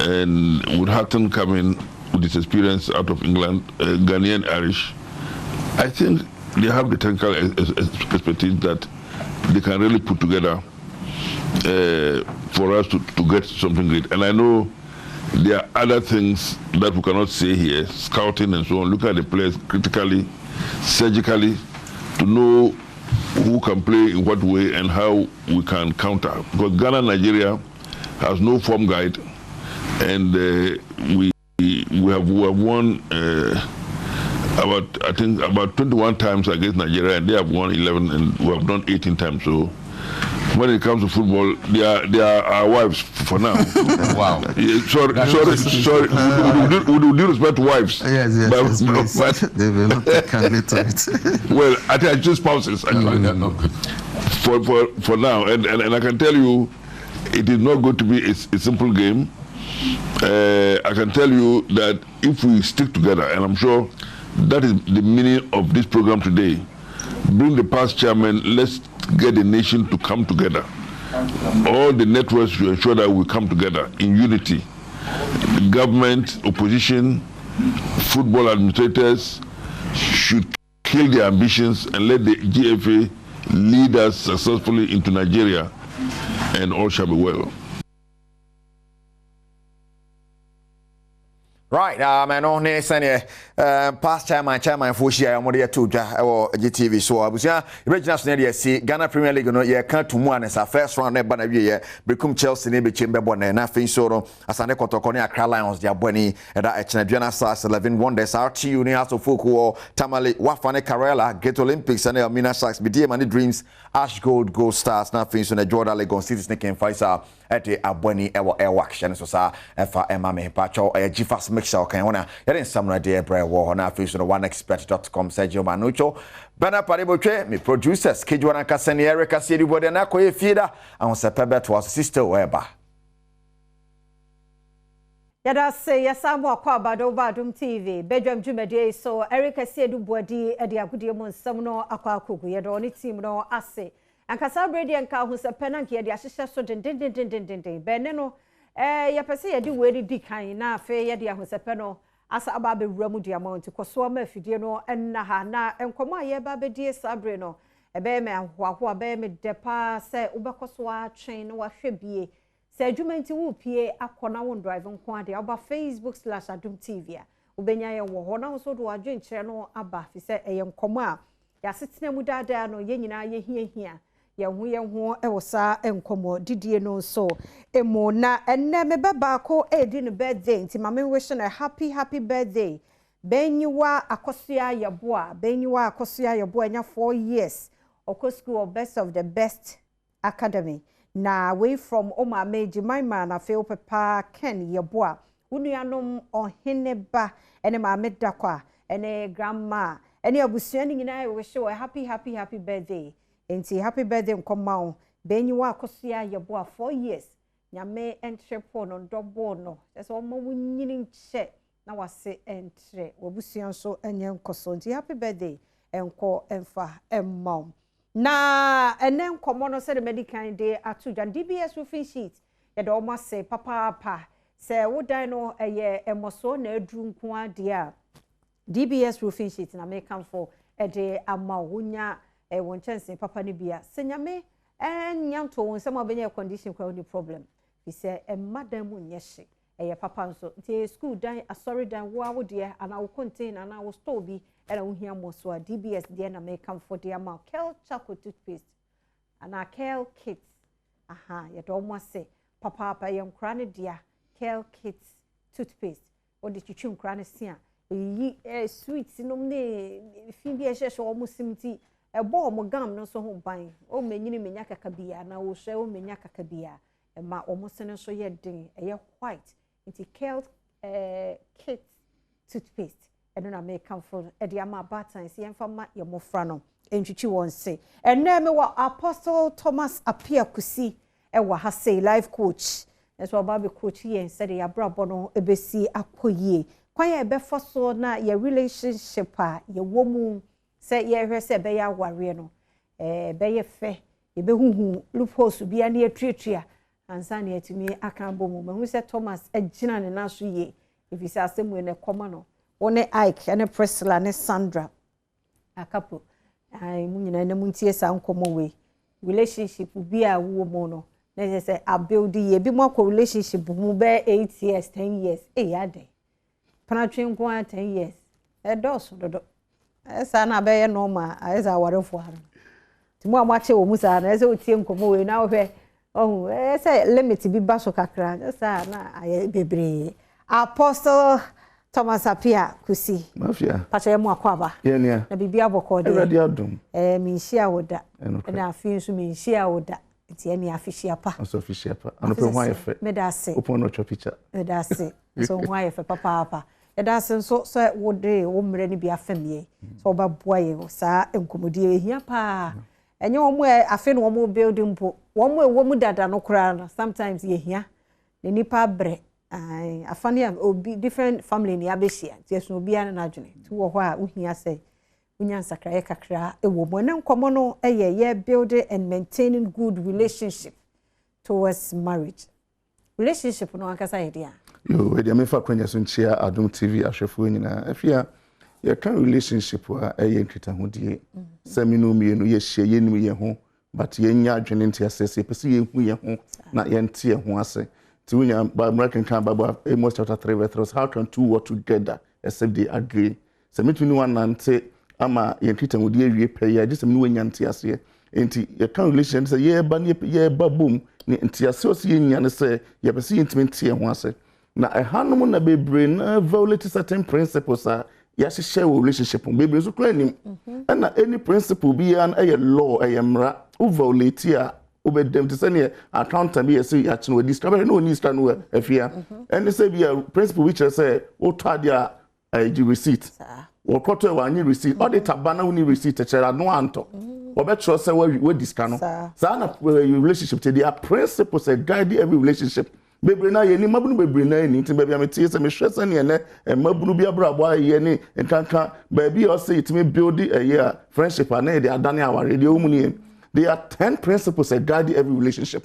and would Hatton coming with his experience out of England, Ghanaian Irish. I think they have the technical expertise that they can really put together for us to get something great. And I know there are other things that we cannot say here, scouting and so on. Look at the players critically, surgically, to know who can play in what way and how we can counter. Because Ghana, Nigeria has no form guide, and we have won about 21 times against Nigeria, and they have won 11, and we have done 18 times. So when it comes to football, they are our wives for now. Wow. Sorry. With due respect to wives. Yes, but they will not take it. Well, I think I choose spouses. Okay. For now, and I can tell you, it is not going to be a simple game. I can tell you that if we stick together, and I'm sure that is the meaning of this program today, bring the past chairman, let's get the nation to come together. All the networks should ensure that we come together in unity. Government, opposition, football administrators should kill their ambitions and let the GFA lead us successfully into Nigeria, and all shall be well. Right, man, on here, senior past chairman for share, I'm going to GTV. So, I was here, original scenario, see Ghana Premier League, no, yeah, can't to one as a first round, but a year, become Chelsea, neighbor chamber, one, and nothing so, as an ecotoconia, Accra Lions, their Bonnie, and that Chinagiana Stars 11 wonders, RTU, Niaso Fuku, Tamale, Wafane Karela, Get Olympics, and Elmina Sharks, BDM Money Dreams, Ash Gold, Gold Stars, nothing so, the Jordan Legon City Snake and Faisal. Ete abweni ewo action so sa efa emame pacho gifas mixer kan wona yare samra de ebre wo na afiso no oneexpert.com Sergio Manucho bana parebotwe me producers kejwana kasani Erica Sedi bode na koye fieda ahon se pebet was sister weba Yada say yasamo akwa Badwam TV Badwam Jumede so Erica Sedi bode e de agudie mo nsam no akwa akogu ye do ni team no ase Ankasa bredi anka hu se penanke ye de ahyehye so den benne no ye pese ye de weri di kan na afa ye de ahosepɛ no asa aba be wura mu di amount koso ma afidie no enna ha na enkomo aye ba be die sabre no ebe me ahoaho aba me depa se ubekoso a twen no wa hwebie se adwumenti wo pie akona won drive nko ade oba Facebook/Adom TV a ubenya ye wo ho na so do adwen kire no aba fi se eye nkomo a ya setena mu dada no ye nyina ye hia yehu ewosa enkomo didie no so emo na enne me baba ko edi ne birthday nti mama wish na happy birthday benyiwa akosua yebo anya 4 years oko school of best of the best academy na away from oma meji my man afeo papa Ken yebo unuanom ohene ba ene mama dakwa ene grandma ene abusua ni nyina wish you a happy birthday. Enti happy birthday nkomma benyiwa akosua yebo 4 years nyame entrepo no ndobo no so omo wunyini nche na wase entre obusua so enye nkoso nti happy birthday enko emfa emmom na ene nkomo no se the medical day atuja DBS roofing sheet ye do omo se papa se wodan no eye emoso na aduru nko ade a DBS roofing sheet na me come for de ama wonya won chance papa ne bia senyame nyanto won se ma benye condition kwa any problem he say madam mu nyehye papa nso nti school dan asori dan wo awode ana wo contain ana wo store bi era wo hia mo so DBS de na me come for de ama Kel chocolate toothpaste ana Kel kit aha ye do mo say papa yam kra ne dia Kel kit toothpaste o de twitwi kra ne sia yi sweet nom ne fi bi ehye o mo simti ebo mo gam no so ho ban o menyini menya kakabia na wo hwe o menya kakabia ma o mo sene so ye den white nti Kel kit toothpaste eno na me come for e de ama batan se yemfa ma ye mofra no entwitwi won se enne me wa Apostle Thomas Apia Kusi e wa ha say life coach eso ba be coach yen se de abrabo no ebesi akoyie kwan ye be foso na ye relationship a ye womu se ye hwe se be ya ware no be ye fe ye be huhu loopholes bia na ye tuatua ansa na yatimi akambo mu mahu se Thomas agina ne na so ye efisi asemu ne koma no wone Ike ene Priscilla ne Sandra akapo ai mu nyina na mu ntie sa nkomo we relationship bi a wo mu no na se a build ye bi mo ko relationship mu be 8 years 10 years ya de panatwe nko 10 years dos dodo esa na be ye normal esa warefo ha ti mo amache wo mu sa na ese otie nkomo we na wo hwe oh ese limit bi baso kakra esa na aye bebre Apostle Thomas Apia Kusi mafia pacha ye mu akwaba ye ne na bibia bokode ready adom mi nhia woda na afi nso mi nhia woda ti eni afishia pa so afishia pa anope ho ayefe medase open no picture medase so ho ayefe papa edase nso so wode wo mre ni bia famie so ba boa ye sa enkomodie ehia pa enye wo mu afi no wo mu building po wo mu dada no kura no sometimes ye hia ne nipa bre afani obi different family ni abehia yesu obi an na adwene ti wo ho a uhia say unya nsakra kakra ewo mo na nkomo no ye building and maintaining good relationship towards marriage relationship no ankasa ye dia yo we dia me fa kwanya so nchia Adom TV ahwefo nyina afia ye kan relationship a ye ntwita hodie semino mienu ye hye ye nim ye ho but ye nya adwene ntia sese pese ye hu ye ho na ye ntie ho ase ti unya by American kan Bible Amos chapter 3 verse 3 how can two work together except they agree semituni one nante ama ye ntwita hodie awie pe ye just semino nya ntia ase enti ye kan relation say ye ba bom ni ntia ase o se ye nya ne say ye pese ye ntime ntie ho ase na ehanom na bebre na violate certain principles a ya share relationship bebre so kra nim na any principle bi an law mra o violate a obedem to say accountant bi say ya chino discover no ni sta no afia and say bi principle which say o twadia receipt o koto wa any receipt auditor bana uni receipt chera no anto obetro say we discount no sa na relationship te dia principles that guide every relationship bebre na ye ni mabunu bebre na ni nti bebre ameti se me hwese ne ne mabunu bi abrabo aye ni nkanka baby o say itime build a year friendship and they adane aware de omuni there are 10 principles that guide every relationship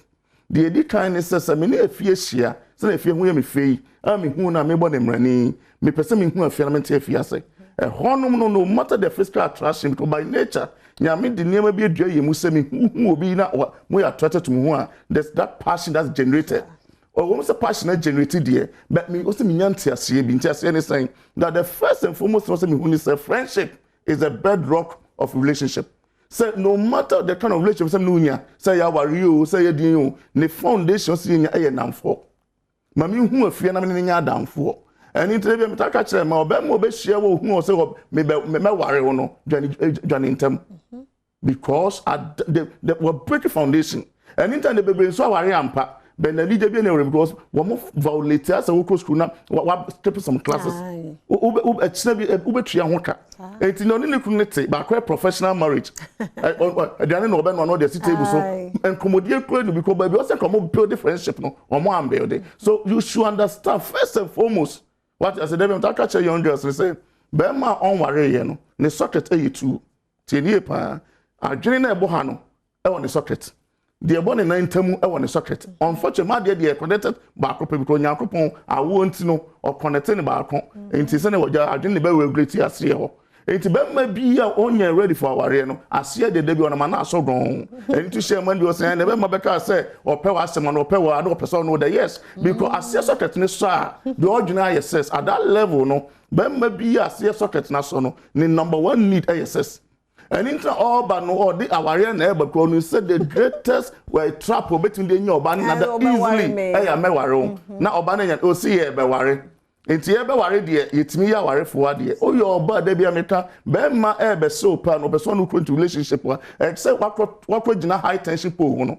the edi kind is say me na afie hia se na afie hu ye me fei a me hu na me bo ne mrani me pese me hu afie na me te afie ase honum no matter the physical attraction to by nature nyame de niam bi adua ye mu se me hu obi na mo ya attracted to me hu a there's that passion that's generated or when the passion generated there, but me also me nyantiase bi ntiase ne saying that the first and foremost also me who say friendship is a bedrock of relationship. Say no matter the kind of relationship say no nya, say ya wari o, say ya din o, the foundation say nya e namfo. Ma me hu afia na me nya damfo. Eni tebe me taka kire ma oba mo be hia wo hu o say me ware wo no dwane ntem. Because at the break foundation. Anytime the baby so ware ampa ben na leader be na because we violate as we go school na we skip some classes achina bi ubetua ho ka enti no ne kunete ba kwa professional marriage adane no obe no the table so and commodie kro no because baby also come build friendship no omo am build so you should understand first and foremost what as the them catch young girls say be ma on ware ye no ne socket ayi tu tie nie pa adwene na ebo ha no e won ne socket the bone nine temu e won socket unfortunately ma de connected back up because Nyankopon awo ntino or connecting back enti se ne woja adwene be we great ase ho enti be ma bi a onye ready for aware no ase de bi on ma na so gon enti share man bi o say ne be ma be ka say ope wa asema no ope wa ado person no the yes because ase socket ne so a the ordinary yes at that level no be ma bi ase socket na so no ni number 1 need ISS. And into all but no or the aware na ebe ko no said the greatest were trap between the new oba na easily eh ya meware na oba na o see e be ware enti e be ware de yetimi ya ware fo de o yo oba da bia meka be ma e be so pa no be so no into relationship wa except wakwa gina high tension pole no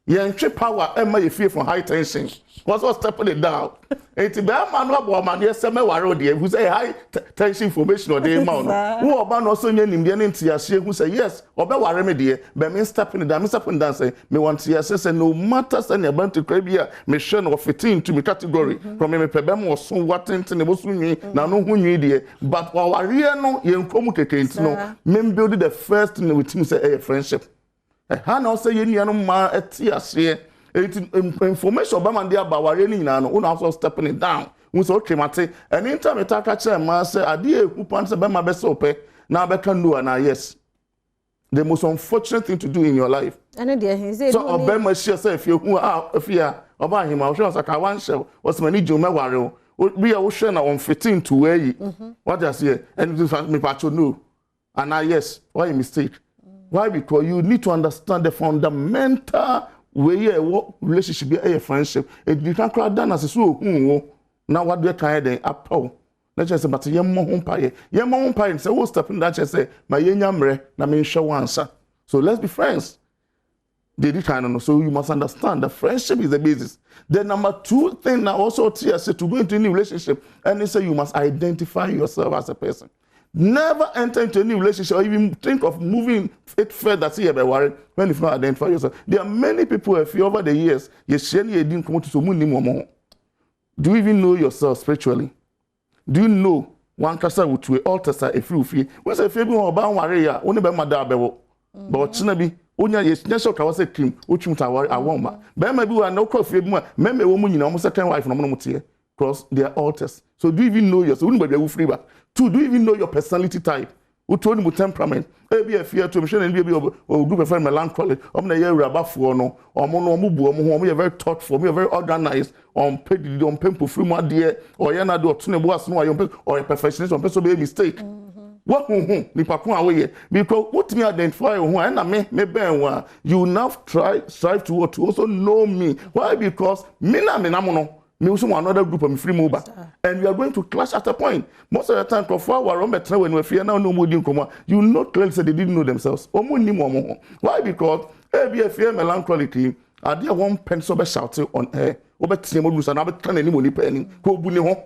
yentwe power e ma ye fie from high tension was stepping it down enti be ma no oba ma de se meware de who say high tension information or the amount who oba no so nya nimde ne ntiase who say yes oba ware me de be me stepping it down me stepping down say me want to say no matter say ne ban to crabia me share no fitting to me category from me pebe mo so watente ne bo so nwi na no hu nwi de but ware no ye nkomu keke enti no me build the first thing with him say friendship ha na say ye nua no ma etiase information about man there about ware ni na no una also stepping it down we so tremate and in time attack catch man say ade eku pan say be ma be so pe na be can do na yes the most unfortunate thing to do in your life and there he say so obema share say if you if you oba him I was like I wan share was many joma ware we are share na on 15 to where what just here and me pacho no and yes why mistake why because you need to understand the fundamental way your relationship be a friendship it you can cry down as so now what do you kind then apple let's just say but yem ho mpaye say who step in that say my yenyamre na me show answer so let's be friends they did kind of so you must understand that friendship is the basis. The number 2 thing now also say to go into any relationship and they say you must identify yourself as a person. Never enter into any relationship or even think of moving it further. See about worry when you not identify yourself. There are many people if you over the years you share didn't come to so many. Do you even know yourself spiritually? Do you know one kasa with we altar if you feel when say febi won ba worry ya oni be mada abewo but china bi onya yes so ka wase kim ochum ta worry awon ma be ma bi wa no kwa febi mu meme wo mu nyina mo second wife no mo tie because they are altars. So do you even know yourself? Who free back? 2, do you even know your personality type? Who told you temperament? Be a fear to me, and be a group of friends melancholy. I'm not here about for no, or mono, we are very thoughtful, we are very organized, on paid on pimple free my dear, or yana do to was no, or a perfectionist on person be a mistake. What Nipakun away because what me identify who and I may ben you now strive to also know me. Why? Because me na me namono. Me also another group of free mobile and we are going to clash at a point. Most of the time when we fear now no more you know clearly say they didn't know themselves. Why? Because be fear melancholy are there one pencil be shouting on air over timo and about can any money penny go bully home.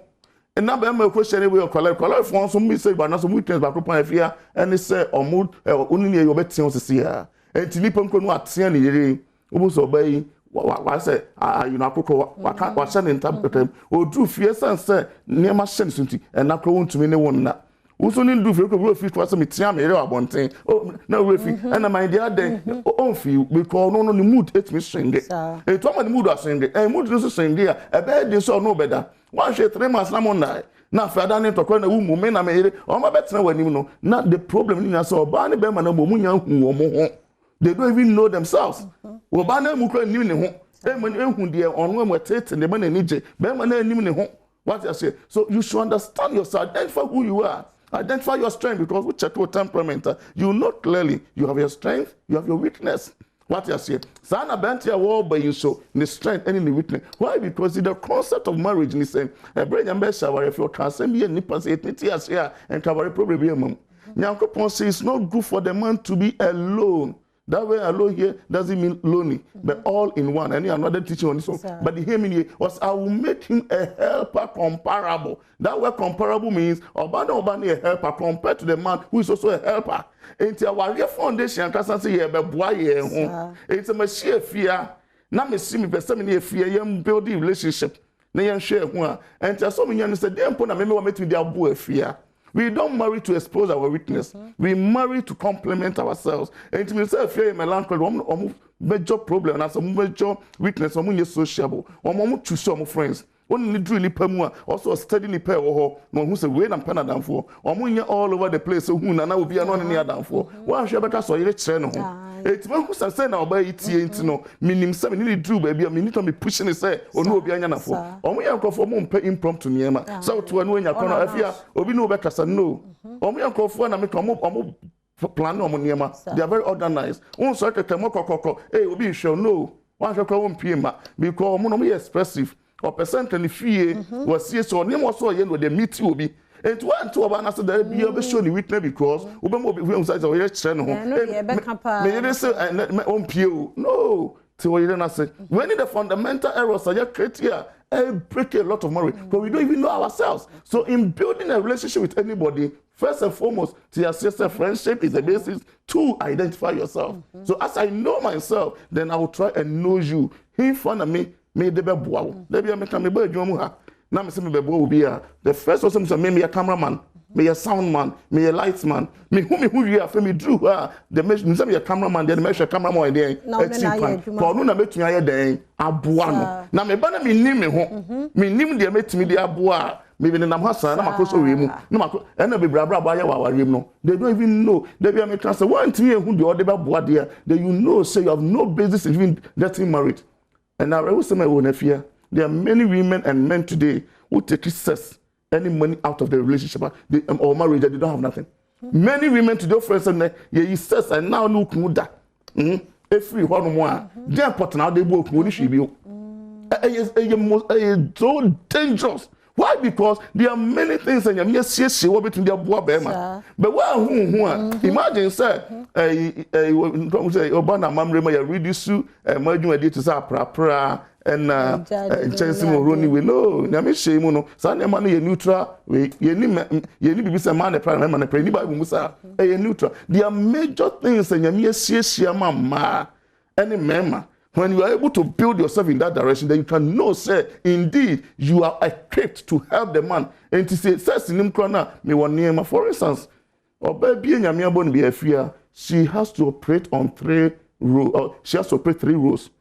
And now be my question we collect for some say but not some weekends back up fear and they say or mood only your betin to see her. And tilipon ko no atia ni yere obo so bay wa say you know akoko wa sha ne interpret o do fear say niam shen sunti and akro wontumi ne won na uso ni do fear ko fit was me tia me yere abonten oh na we fit and my dear den on feel because no the mood it me swing it to am the mood swing it and mood no swing there e be dey so no better one share 3 months na mon na fada ne tokọ na wu mu me na me yere o ma betra wani no na the problem ni na so ba ne be ma na mo munya hu wo mo ho. They don't even know themselves. Obana mukra nim ne ho. Ehun de onu amwetete ne man anije. Be man anim ne ho. What I say? So you should understand yourself, identify who you are. Identify your strength because we check your temperament. You know clearly you have your strength, you have your weakness. What I say? Sana bentia war by you so the strength and in the weakness. Why? Because the concept of marriage is saying a brain and best shower if you can send me a nippers 8 years here and cover probably a mom. Nyankopon says it's not good for the man to be alone. That way alone here doesn't mean lonely, but all in one. And another teaching on this one. But the hear me was I will make him a helper comparable. That word comparable means Obani a helper compared to the man who is also a helper. It's a warrior foundation. Can't say it's a machine fear. Now me see me person me fear. You build the relationship. Na yen share ho and tell so many say dem po na me wa metu dia bo afia We don't marry to expose our weakness. We marry to complement ourselves. And it means if you're in my land, major problem and some major weakness, some sociable, or choose some friends. Only drew nipa mua, also a steady nipa or no who's a way and panadam for, or munya all over the place, who nana will be an near down for. Why should I better your channel? It's one who's a saying, I'll buy it, no, meaning 7 really drew, baby, I mean, to be pushing his say, or no be an for. Or we are for more pay impromptu Niema. So to one when you're corner, if you or we know better, so no. Or we are called for and I make a more plan on Niema. They are very organized. One sort of Tamoko, hey, will be sure no. One shall call one PM because Monomy expressive. Or percent and fear was yes or name also again with the meet will be. And one to about answer that be able to show the witness because we will size of your channel. May say and my own pew. No, to what you don't say. When the fundamental errors are just create here, break a lot of money, but we don't even know ourselves. So in building a relationship with anybody, first and foremost, to assess a friendship is the basis to identify yourself. So as I know myself, then I will try and know you. In front of me. Me de be boa. There be make me be adwuma ha. Na me say me be boa obi a. The first person say me a cameraman, me a sound man, me a lights man. Me who you are me drew ha. The me say me a cameraman, then me cameraman dey. Ko no na metumi aye den aboa no. Na me ba na me nim me ho. Me nim de metumi de aboa. Me be nam hasa na makoso we mu. Na mako e na be brabra ba ye wa warem no. They don't even know. They be make say one thing who the other be boa there. Then you know say you have no basis in even getting married. And now I will say my own fear. There are many women and men today who take excess any money out of the relationship or marriage that they don't have nothing. Many women today, friends, and you says and now look muda. Every one more. They are important now. They work money should be. It's so dangerous. Why? Because there are many things and you see what between their boy bema. But who imagine say Obana mamre ya reduce maju edit to say pra and chance mo roni we no na me shame no sa na ma no ye neutral we ye ni bibi say man the pra man the pra ni Bible musa ye neutral. There are major things and you see mama any mema. When you are able to build yourself in that direction, then you can know, say, indeed, you are equipped to help the man. And to say, says in him, for instance, she has to operate on 3 roles. She has to operate 3 roles.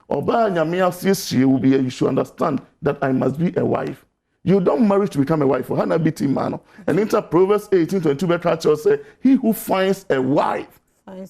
She will be. You should understand that I must be a wife. You don't marry to become a wife. And in Proverbs 18:22, say, he who finds a wife.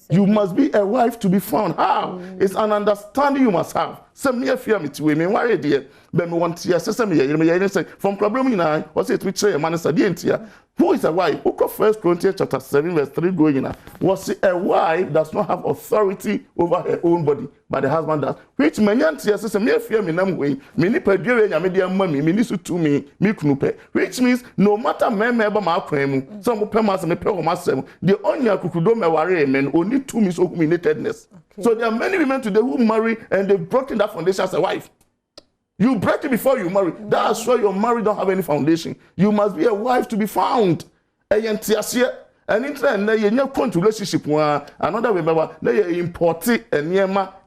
You must be a wife to be found. How? It's an understanding you must have. Some me fear me to women. Why dear? But me want to say from problem in I was it which say a man is a dear. Who is a wife? Book of 1 Corinthians chapter 7 verse 3 going in. Was a wife does not have authority over her own body, but the husband does. Which many says me fear me nam way. Me ni pedre ya me dear mommy. Me ni su to me kunupe. Which means no matter me eba ma kwemu. Some pe mas me pe o masem. The only akukudo me ware men only 2 means of minatedness. So there are many women today who marry and they've broken that foundation as a wife. You break it before you marry. That's why your marriage don't have any foundation. You must be a wife to be found. And in your relationship, another remember, they import it and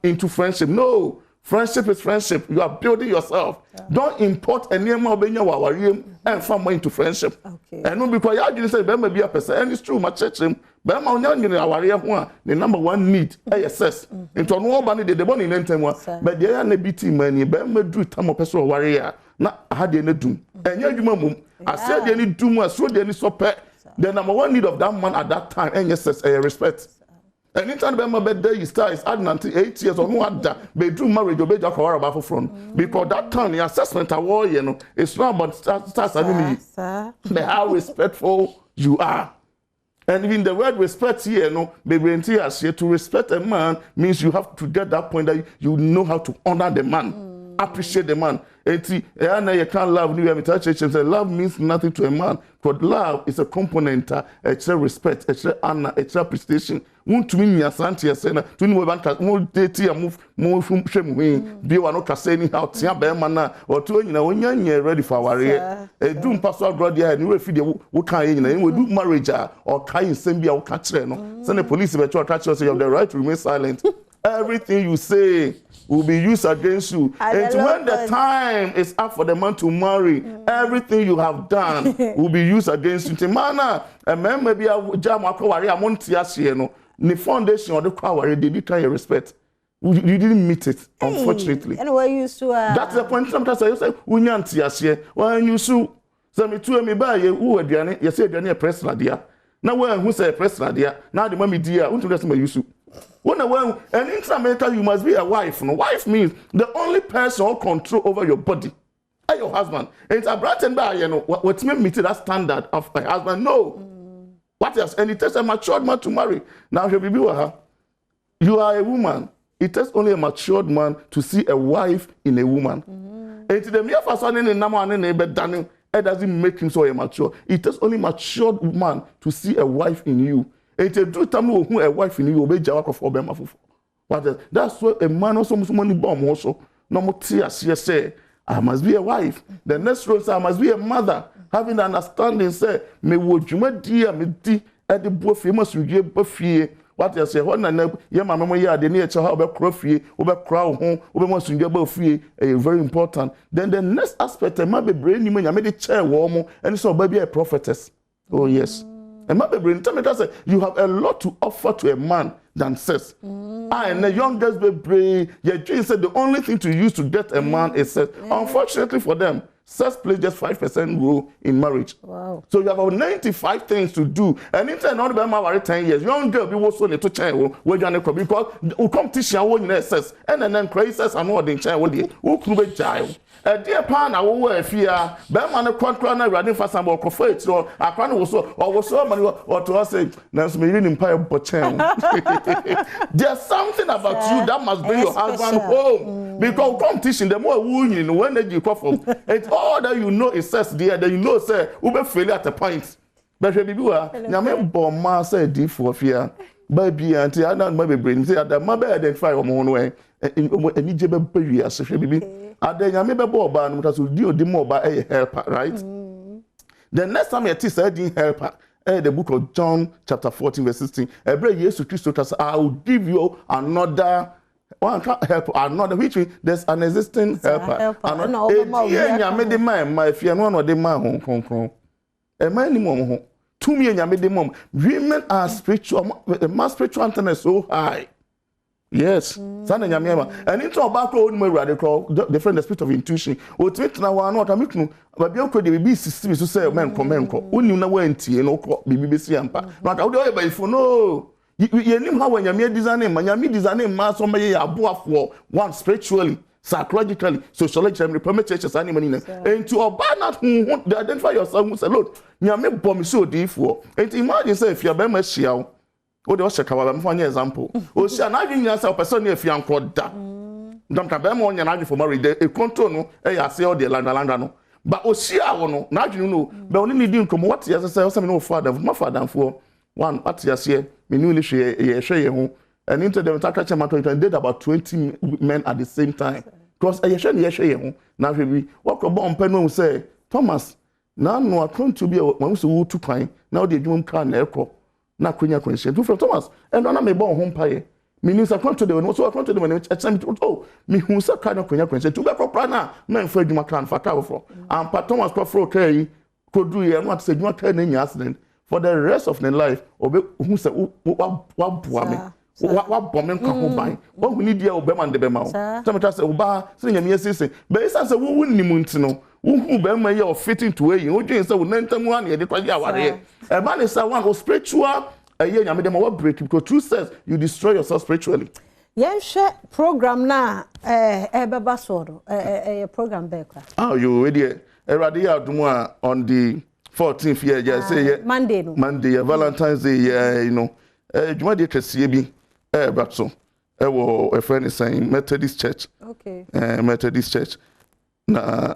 into friendship. No. Friendship is friendship. You are building yourself. Don't import any more and find more into friendship. And no, because you didn't say, "Be a person," and it's true. My church, the number 1 need assess. Into no one the money in time, but they are not beating money. But me do time of person warrior. Not had any doom. And you I said any doom was so any support. The number 1 need of that man at that time, and yes, respect. Anytime my birthday you start is adding until 8 years or more that bedroom marriage obey just for about front because that time the assessment award it's not about stars and how respectful you are. And even the word respect here, baby, as here to respect a man means you have to get that point that you know how to honor the man, appreciate the man. And you can't love. Love means nothing to a man, but love is a component, extra respect, extra honor, extra appreciation. Won't mean your santi sena to no bank won't date move from shame be one of saying how tia bear or to ready for our a doom pastor God there and you feed what can we do marriage or kind send be our catcher no send the police catch us you have the right to remain silent. Everything you say will be used against you. And when the time is up for the man to marry, everything you have done will be used against you. Timana, and maybe I jam a monte no. The foundation of the choir, they did try to respect. You didn't meet it, unfortunately. And we're used to. That's the point. Sometimes I say, "We can't see us here." When you sue, so me too, me buy you. Who are the? You say the press radio. Now when who say press radio? Now the mommy dear, who to me you sue? When an intramarriage, you must be a wife. No, wife means the only person who control over your body. Your husband. And it's a brand by you know what me meet that standard of my husband. No. What else? And it takes a matured man to marry. Now you are a woman. It takes only a matured man to see a wife in a woman. And to the mere person in the number and neighbor it doesn't make him so immature. It takes only matured man to see a wife in you. And to do time who a wife in you obey Jawako for Bema. What else? That's what a man also must money bomb also. No more tears say I must be a wife. The next role I must be a mother. Having an understanding, say, me would you my dear me di at the boy famous you give buffy. What you say, when I know, yeah, my mama, yeah, the near child about crofty, over crown home, over most in your buffy, very important. Then the next aspect, I might be brain, you mean I made a chair warm, and so baby a prophetess. Oh, yes. And my brain, tell me that you have a lot to offer to a man than sex. And the youngest baby, your dream said the only thing to use to get a man is sex. Unfortunately for them, sex plays just 5% role in marriage. Wow. So you have about 95 things to do. And in turn, not about 10 years, young girl be also need to change where you are because we competition won't sex. And then crisis and what they change who could child. A dear pan, I will wear fear. Berman a quadrant running for some more coffee. So I can't also or so many or to us say, there's me in Empire Bochem. There's something about you that must bring your husband home. Because competition, the more wounding when they you come from. It's all that you know is sex there, that you know, say, we will fail at a point. But baby, you are bomb master deep for fear. Baby, auntie, I don't maybe bring say that my bed identify on my own way. And you just baby as a baby. And then you may be born because you deal the more by a helper, right? The next time you said helper, the book of John, chapter 14, verse 16. Every year, Jesus, I will give you another one helper, another which there's an existing helper. Another my fear one or the man home. A man anymore. 2 million women are spiritual, my spiritual antenna is so high. Yes, son and Yamma. And into a back road, radical, different the spirit of intuition. Or to now, I'm not a micro, but you could be system to say, man, Comenco, only no wenti, no BBC and pa. Not out there, but for no. You knew how when you're designing, when you're designing, mass on my above for one spiritually, psychologically, sociologically, permit churches, animal. And to a banner who want to identify yourself who say, look, you may bomb so deep for. And imagine, say, if you're Bema Shiao. O de o check our for example. O see na adwin nyasa person na afia nkoda. Ndam ka be mo nya na adwin for marriage e control no e ya se o de landa no. But o see awo no na adwin no be oni ni di nkomo what ya say o say me no father my father for one what ya say me no ni hwe ye ho. And into them talk catch matter and did about 20 men at the same time. Because ye hwe ye ho na hwe bi what ko bon pe no say Thomas na no akon to be when so wo tu kwan na o de adwum kan na ekọ. Na kwenya consent to Thomas and on me born home pie means I come to the one so I come to the one oh me who sa kind of kwenya consent to be proper na men for adwuma kan fa ka for and pa Thomas ko for okay could do here what say adwuma kan na accident for the rest of their life obe who say wa boa me wa bomb nka ho ban wo hu ni dia obe man de be ma wo so me say oba so nyame asese be isa say wo nimu ntino who be ma ye fitting to way wo dwen say wo nantamu an ye de kwaje aware e man is one spiritual nyame dem wa break because truth says you destroy yourself spiritually. Yen share program na beba so do program be kwa. Ah you we there Erade Adom on the 14th year just say Monday no. Monday Valentine's Day you know djuma de kese bi but so wo a friend is saying Methodist Church. Okay. Methodist Church. Na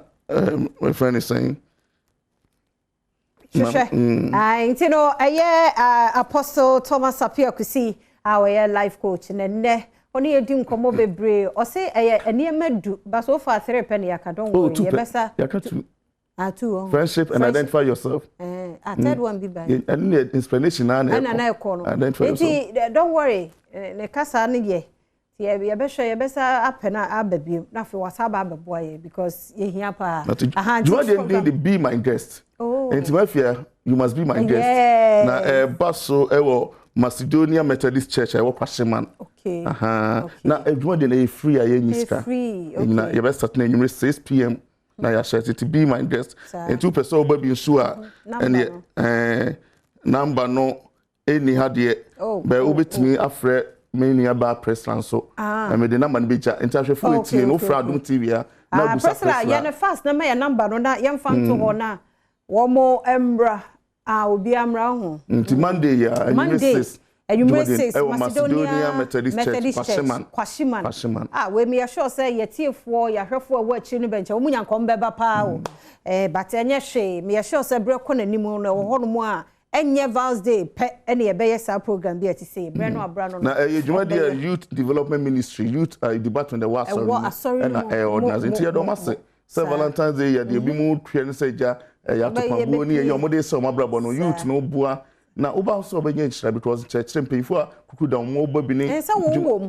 my friend is saying you know Apostle Thomas Apia Kusi our life coach ne oni edim komo bebre o say ene madu but so far 3 penny yaka don worry you better two friendship and identify yourself third one be by and explanation na identify yourself don't worry ne kasa ne ye Yeah, be besa apena ababiem na fe wasaba abeboye because ye hia pa you want to be my guest. Oh. And Timothy, you must be my guest. Na baso ewo Macedonia Methodist Church ewo Pasheman. Okay. Na edwuma de na free aye niska. Free. Okay. Na ye best start na 6 p.m. na ya share to be my guest. And 2 person oba bi nso a and number no any hade be obetimi afre me nearby press so I made the number be ja interest full it no fra Adom TV na press ya na fast na me ya number no na yem fam to ho na wo mo embra obi amra ho Monday ya Monday 6 Macedonia Methodist Church Kwashiman we me sure say ye tiefo ya hwefo wa chi no bencha wo munyankom beba pa o but enye hwe me sure say bre ko na nimu no wo ho no mu a enye Val's Day pe ene ye sa program bi ati say bre no abra no na ejuma dia Youth Development Ministry youth debate on the sorry na organize ntia do mase say Valentine's Day ya de bi mu twe no say ja ya to pabo ni ye omode say omabrabo no youth no bua na oba so obenye nchira because church mpefo a kuku da mo oba bi ni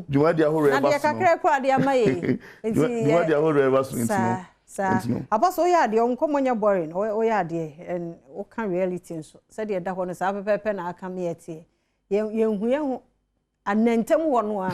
juma dia hore eba so na dia kakra kwa dia maye juma dia hore eba so ntino Apostle ya de onkomonya boring o ya de and o kan reality so said the da ho no sa pepepe na aka me etie yehu anentem wo no a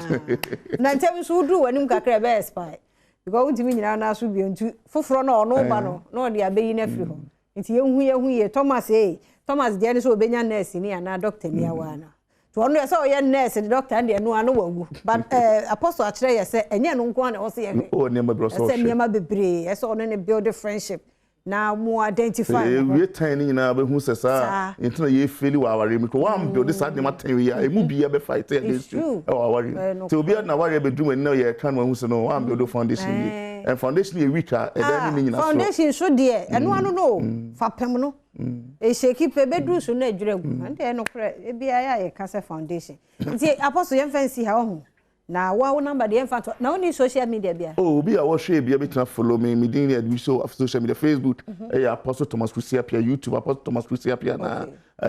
nantem so du wanim kakra be spy because utimi nyina na so bi ntu foforo na ono ba no na ode abeyi na firi ho nti yehu ye Thomas de ani so obenya nurse ni ana doctor ni awana to ono say oye nurse the doctor and no anu wagu but apostle akire ye say enye no nko na o say ye o ne ma bro so say niam bebre ye say ono ne build a friendship na mo identify we tiny na be hu se sa into ye feel wa aware mi ko wan build this ad ma ten we ya e mu bia be fight against you e wa aware te obi na aware be drum na ye kan hu se no wan build foundation and foundation ye weak e da ni nyina so foundation so de eno anu no fa pem no e sheki pe bedru so na adwiragu ande no kra e bia ya ye kase foundation nti apostle ye fancy ha ho na wa number de emfa na oni social media bia bi a wo hwe bia betina follow me din the show of social media Facebook Apostle Thomas Christy Apia, YouTube Apostle Thomas Christy Apia na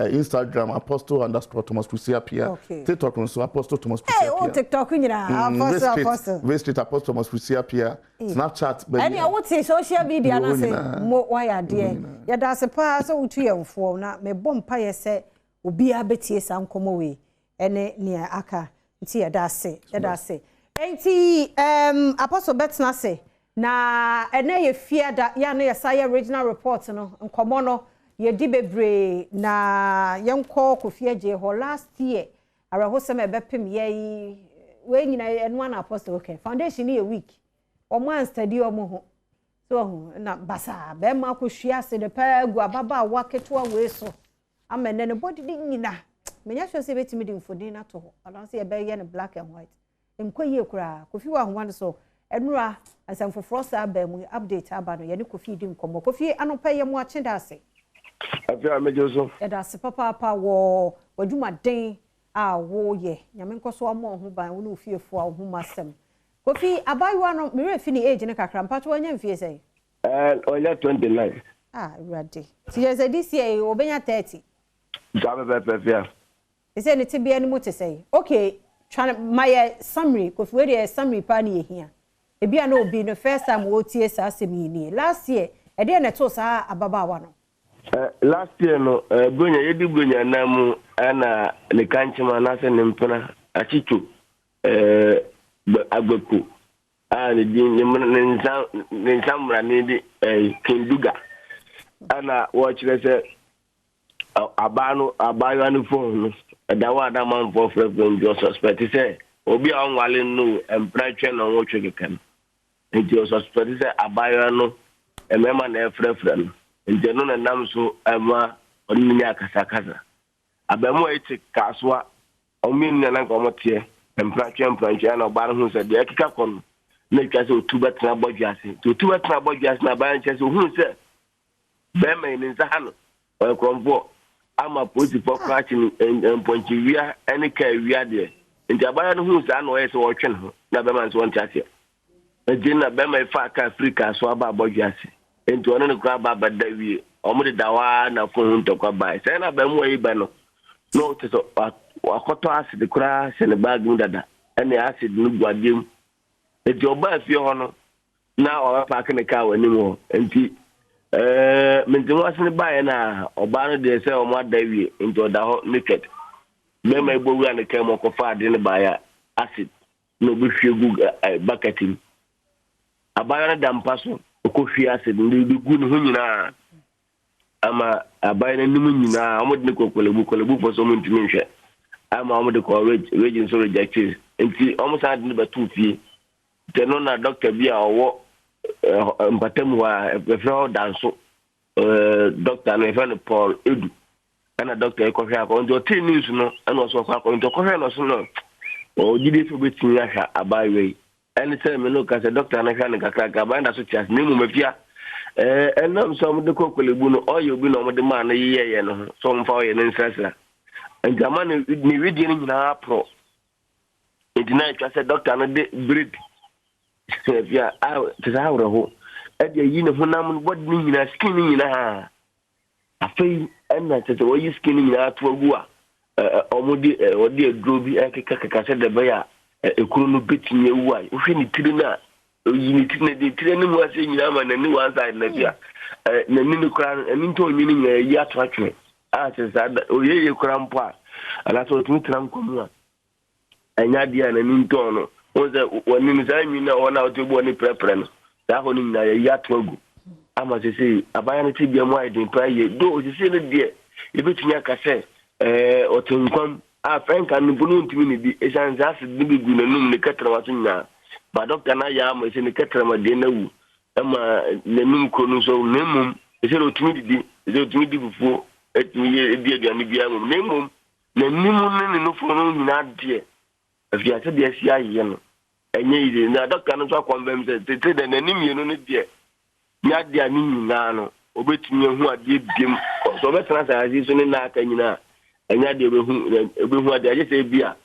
Instagram Apostle_Thomas Christy Apia, TikTok so Apostle Thomas Christy Apia TikTok nyina Apostle Visit Apostle Thomas Christy Apia, Snapchat baby any what say social media na say mo why ade ya da se pa so utu yemfo na me bompa ye se obi abetie sam komo we ene ne aka nti ya da se enti Apostle Betna say na ene ye fiada ya na ye say original report no nkomo no ye di bebre na yenko kofia je ho last year ara ho se me bepem ye we nyina eno na Apostle okay foundation ye week o man study o mo ho so na basa be ma ko hwia se de pa gu ababa wa ketewa we so amene ne body di nyina menya hwe se betimi di mfodin na to ho alanse ye be ye ne black and white enkoye kura kofi wa ho so enura asamfoforo sa ba mu update aba no ye ne kofi di nkomo kofi anopa ye mu ache da ase afia mejoso e da se papa wo waduma den a wo ye nyame nkoso amo ho ban wo no fiefo a ho masem kofi abayiwa no me refi ni age ne kakra mpato wanya mfie sei onya 29 ready ti ye say this year obenya 30 jabe pepia ise ne tibia ni mote sei okay try my summary kofi we dey summary pa ni ehia e bia na obi no first time wo tie sa asemi ni last year e dey na to sa ababawa no last year no bronya yedi bronya na mu ana le kanchima na se ne mpena achichu agbeku ani di ne nsamra ne di kinduga ana wo chire se abanu phone dawa da man for frequent jo suspect say obi a nwale no empratwe no wo twekeka nti suspect say abanu emema na efrefre no nti no na nam so ema onni akasakasa abamu eti kaswa ominna na nko motie empratwe na obar hu se de ekika kon na twase otuba tena bodwase to otuba tena bodwase na ban chese hu se be me ni nzahano o kromfo ama polisi for catching emponchi wia any ka wia de nti abaya no hu sa na o yese wo twen ho na be man so won chase e na be me fa ka Africa so aba bodwase nti ono ne kra ba bada wie o mu de dawa na fo hu ntokwa bai se na be mu yi be no no te so akoto ase de kra se ne bag mu dada ene acid no guadem enti oba afie ho no na o pa ka ne ka wani mo enti menti mo asene bae na oba no de se o mo adawie enti oda ho naked me ma ebowu an ka mo ko fa de ne bae acid no be hwe gu bucketing abaya na dampa so ko hwe acid ndi gu ne ho nyina ama abaya na nimu nyina o mo de ko kolebu fo so mo ntimi nhwe ama o mo de ko rage so rejected enti o mo sa de ne batu fie teno na doctor bia owo mpatam wa efro danso doctor na efro Paul Edu ana doctor ko hwe akọ njo tin news no ana so kwa akọ njo ko hwe no so no o jide fo betin ahwa abawe ene se me no ka se doctor na hwa ne kakaka ba nda so tias ne mu mafia enam so mo de ko kolebu no oyo bi no mo de ma na yeye no so mfa oye ne nsasa njama ni video ni nyina pro edina ka se doctor no de breed ya tazawra ho ade yi ne honam bod ni nyina skin ni nyina ha afei enna tete wo yi skin ni nyina to agu a omodi odi adro bi akeka se de be ya ekuru no betinye wu ai wo hwe ni tiri na yi ni tiri na de tiri ni mu ase nyina ma na ni one side na bia na ni ni kura ni nto ni ni nyina yi atwatwe a se sa oyeye kura mpo a ala so tumi tram komu a anya dia na ni nto no oze woni ni sai mi na wona otubo ni prepare no da ho ni na ya togu ama sisi abaya ni tibia mo aidin praye do sisi ne de ebetumi aka se otunkwam a franka ni bunu ntimi ni di esanza se ni bigu na num ni katra wato nya ba doctor na ya ma se ni katra ma de na wu ama na num ko no so nemum ese otumi di ese otumi di fufu etumi di aduane bia mum nemum na nimu ne no fo no nyina de afia se de asia ye no enye ide na doctor no so akwambem se tete de nanim ye no ne de nya de ani nyina no obetumi hu ade biem so betena sa azi so ne na aka nyina enya de ebehu ade aje se bia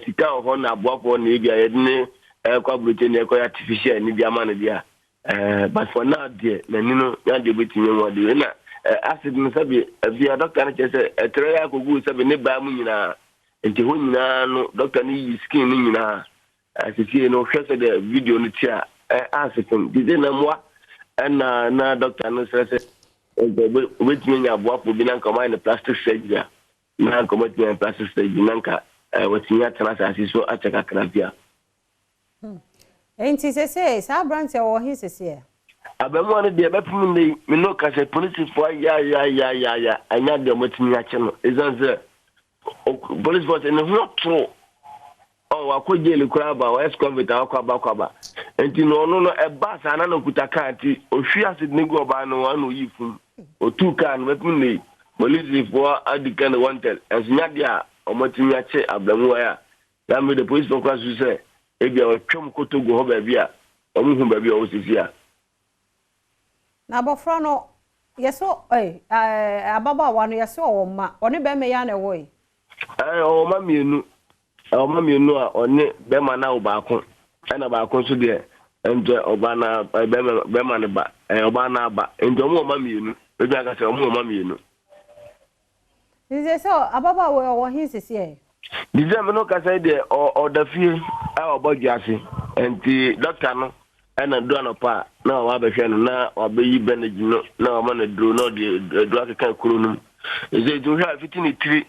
sika ho na aboafo na bia ye ne kwa protein e kwa artificial ni bia ma na bia but for now de na ni no nya de betumi hu ade na acid no sabi afia doctor na che se etre ya kogu sabi ne ba mu nyina enti ho nyina no doctor ni skin ni nyina asisi no hwese de video no tia asikum dide na mwa na doctor no sese obetumi nya aboafo bi na nka mai na plastic surgery na nka obetumi plastic surgery na nka watinya transa asiso achaka krafia enti sese sa branch e wo hin sese abemu no de bepum ni me no ka se police for ya anya de obetumi ache no ezanze police force ne ho tro wakoje le kura ba wa escovate akwaba enti no eba sa na no kutaka ati ohwi acid ne go ba no anu yifu otu kan mepum ni police for adikan wanted asunya dia omotimi ache ablamu ya ya me the police for kwasu se ebia otwom kotogo ho ba bia omuhu ba bia o sisia na bofra no yeso ababa wa no yeso o ma oni be me ya na wo o ma mienu a oni be ma na obaako na baako so de ente oba na be ma ne ba oba na ba ente o ma mienu e bia ka se o ma mienu nze so ababa wo hin sisi dize me no ka se de o da fie a obogiase ente doctor no na do anopa na wa be hwe no na obeyi benegi no na o ma na dro no de do aka kuro no nze do hwa fitini tiri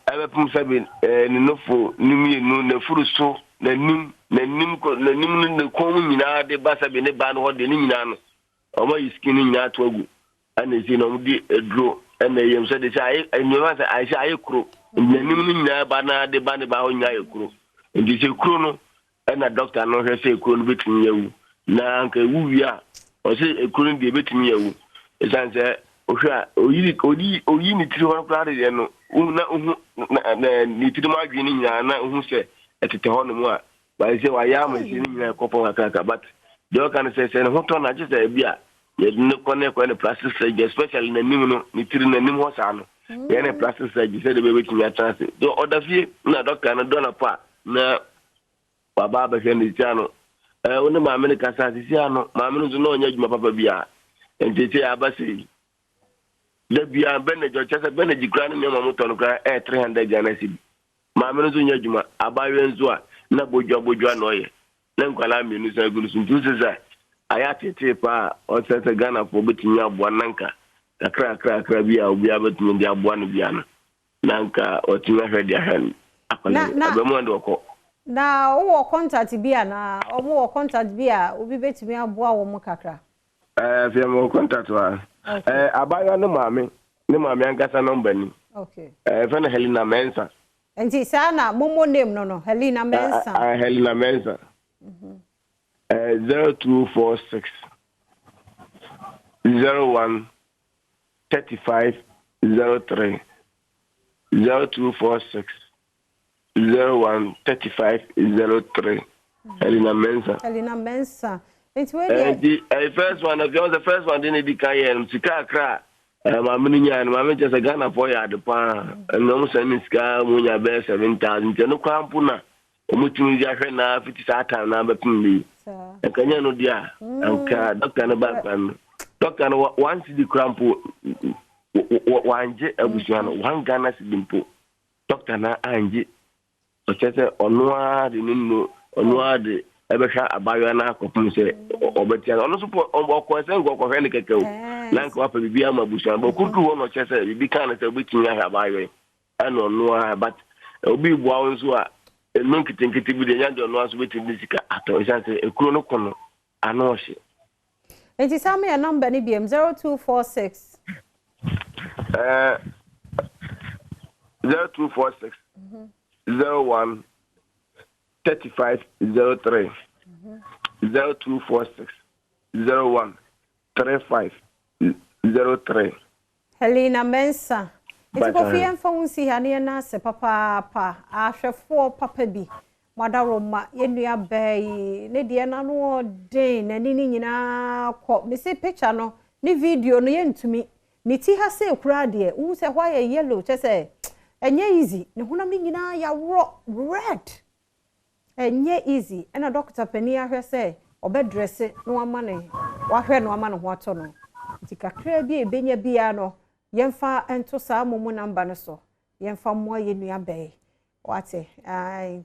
abepum sabe ni nofo nimienu na furuso na nim ne komu nyina de basa be ne ba no de nyina no o ma yiskini nyina to agu ana si no mudi edro ana yem se de sai enyewa se ai sai kuro na nim nyina ba na de ba ne ba ho nyina kuro ndi se kuro no ana doctor no hwe se kuro no betin yawu na nka wuwia o se kuro no de betin yawu esanse ohwa oyi ni tiri ho kra de no na ni tiri ma adwini nyina na hu se etete ho no mu a ba se wa ya ma se ni nyina kopo akaka but de kan se se no to na je se bia ye ne kone plastic surgery especially na nim no ni tiri na nim ho sa no ye ne plastic surgery se de be betimi atase do odafie na doctor na do na pa na baba ba se ni tiano oni ma me ka sa sisi ano ma me no onya djuma papa bia entete abase da bia benejo chese beneji kra ni ma moto no kra 300 jana si maame no so nya adwuma abawe nso a na bojua no ye na nkwala mienu sa gulu so ntu se aya tete pa o se Ghana fo betumi aboa nanka kakra bi a obi abetumi de aboa no bia no nanka o tumi hwe de ahwe akole abemu ndo ko na wo contact bia na wo contact bia obi betumi aboa wo mo kakra fi mo contact wa abayo no maame ankasa number ni okay fa na Helena Mensa enti sana momo name no Helena Mensa Helena Mensa 0246 01 35 03 0246 01 35 03 Helena Mensa it's where the first one of the first one didn't be kind sika kra mamuni nya no mama just Ghana for ya de pa no send sika munya be 7,000 no kwampu na omutumi ya hwe na 50 na be pimbi enkanya no dia anka doctor no ba kan doctor no once the crampo wanje abusuano wan Ghana sidimpo doctor na anje o chese onwa de ninu onwa de ebehwa abayo na akopum se obetia ono so okose ngoko hwe ne kekew lanka wa pa bibia mabusuano bo kutu wo no chese bibi kan se obetinya hwe abayo ana onwa but obi bua wonso a no kitinkiti bi de nya de onwa so betimi sika ato chance ekuro no kono ana ohye enti same ya number ni biem 0246 0246 01 35 03 0246 01 35 03 Helena Mensa enti ko fi emfa unsi ha ne na se papa ahwefo papa bi madaroma yenua bai ne de na no den na ni nyina kọ me se picture no ni video no yentumi ni ti ha se kura de wu se hwa ye yellow che se enye easy ne honam ni nyina ya red enye easy ena doctor pani ahwe se obedress no ama ne wahwe no ama ne ho ato no ti kakra bi ebenya bia no yemfa ento saa momu number no so yemfa mo yenua bai wate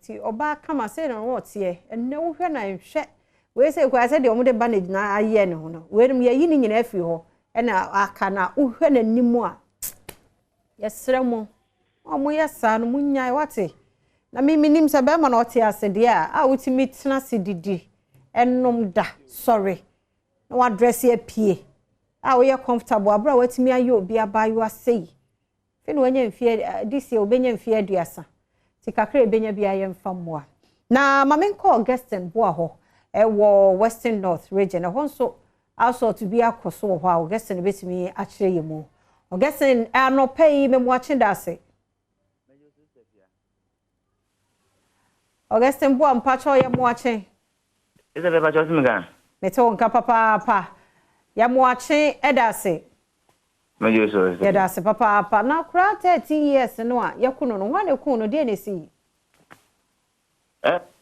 ti oba kama se no wote enne wo hwe na nhwe we se kwa se de omo de bandage na aye ne ho no we nim ye yini nyina afi ho ena aka na wo hwe na nimu a yesremo omo yesa no munyai wate na mimi nim se be ma na ote ase de a wotimi tena se didi ennom da sorry na wa dress ye pie we ye comfortable abra watimi aye obi abayo asei fe no wanya mfie this year obenya mfie aduasa tikakre benya bia yemfa mmoa na mamenko Augustine boa ho wo Western North region ho nso also to be akoso ho Augustine betimi akire yemu Augustine no pay memo achida ase Augustine boa mpacho yemu ache ise be pacho simiga meto nka papa yemu ache edase Yedase papa na kura 13 years no a yakuno no wane kuno de ne si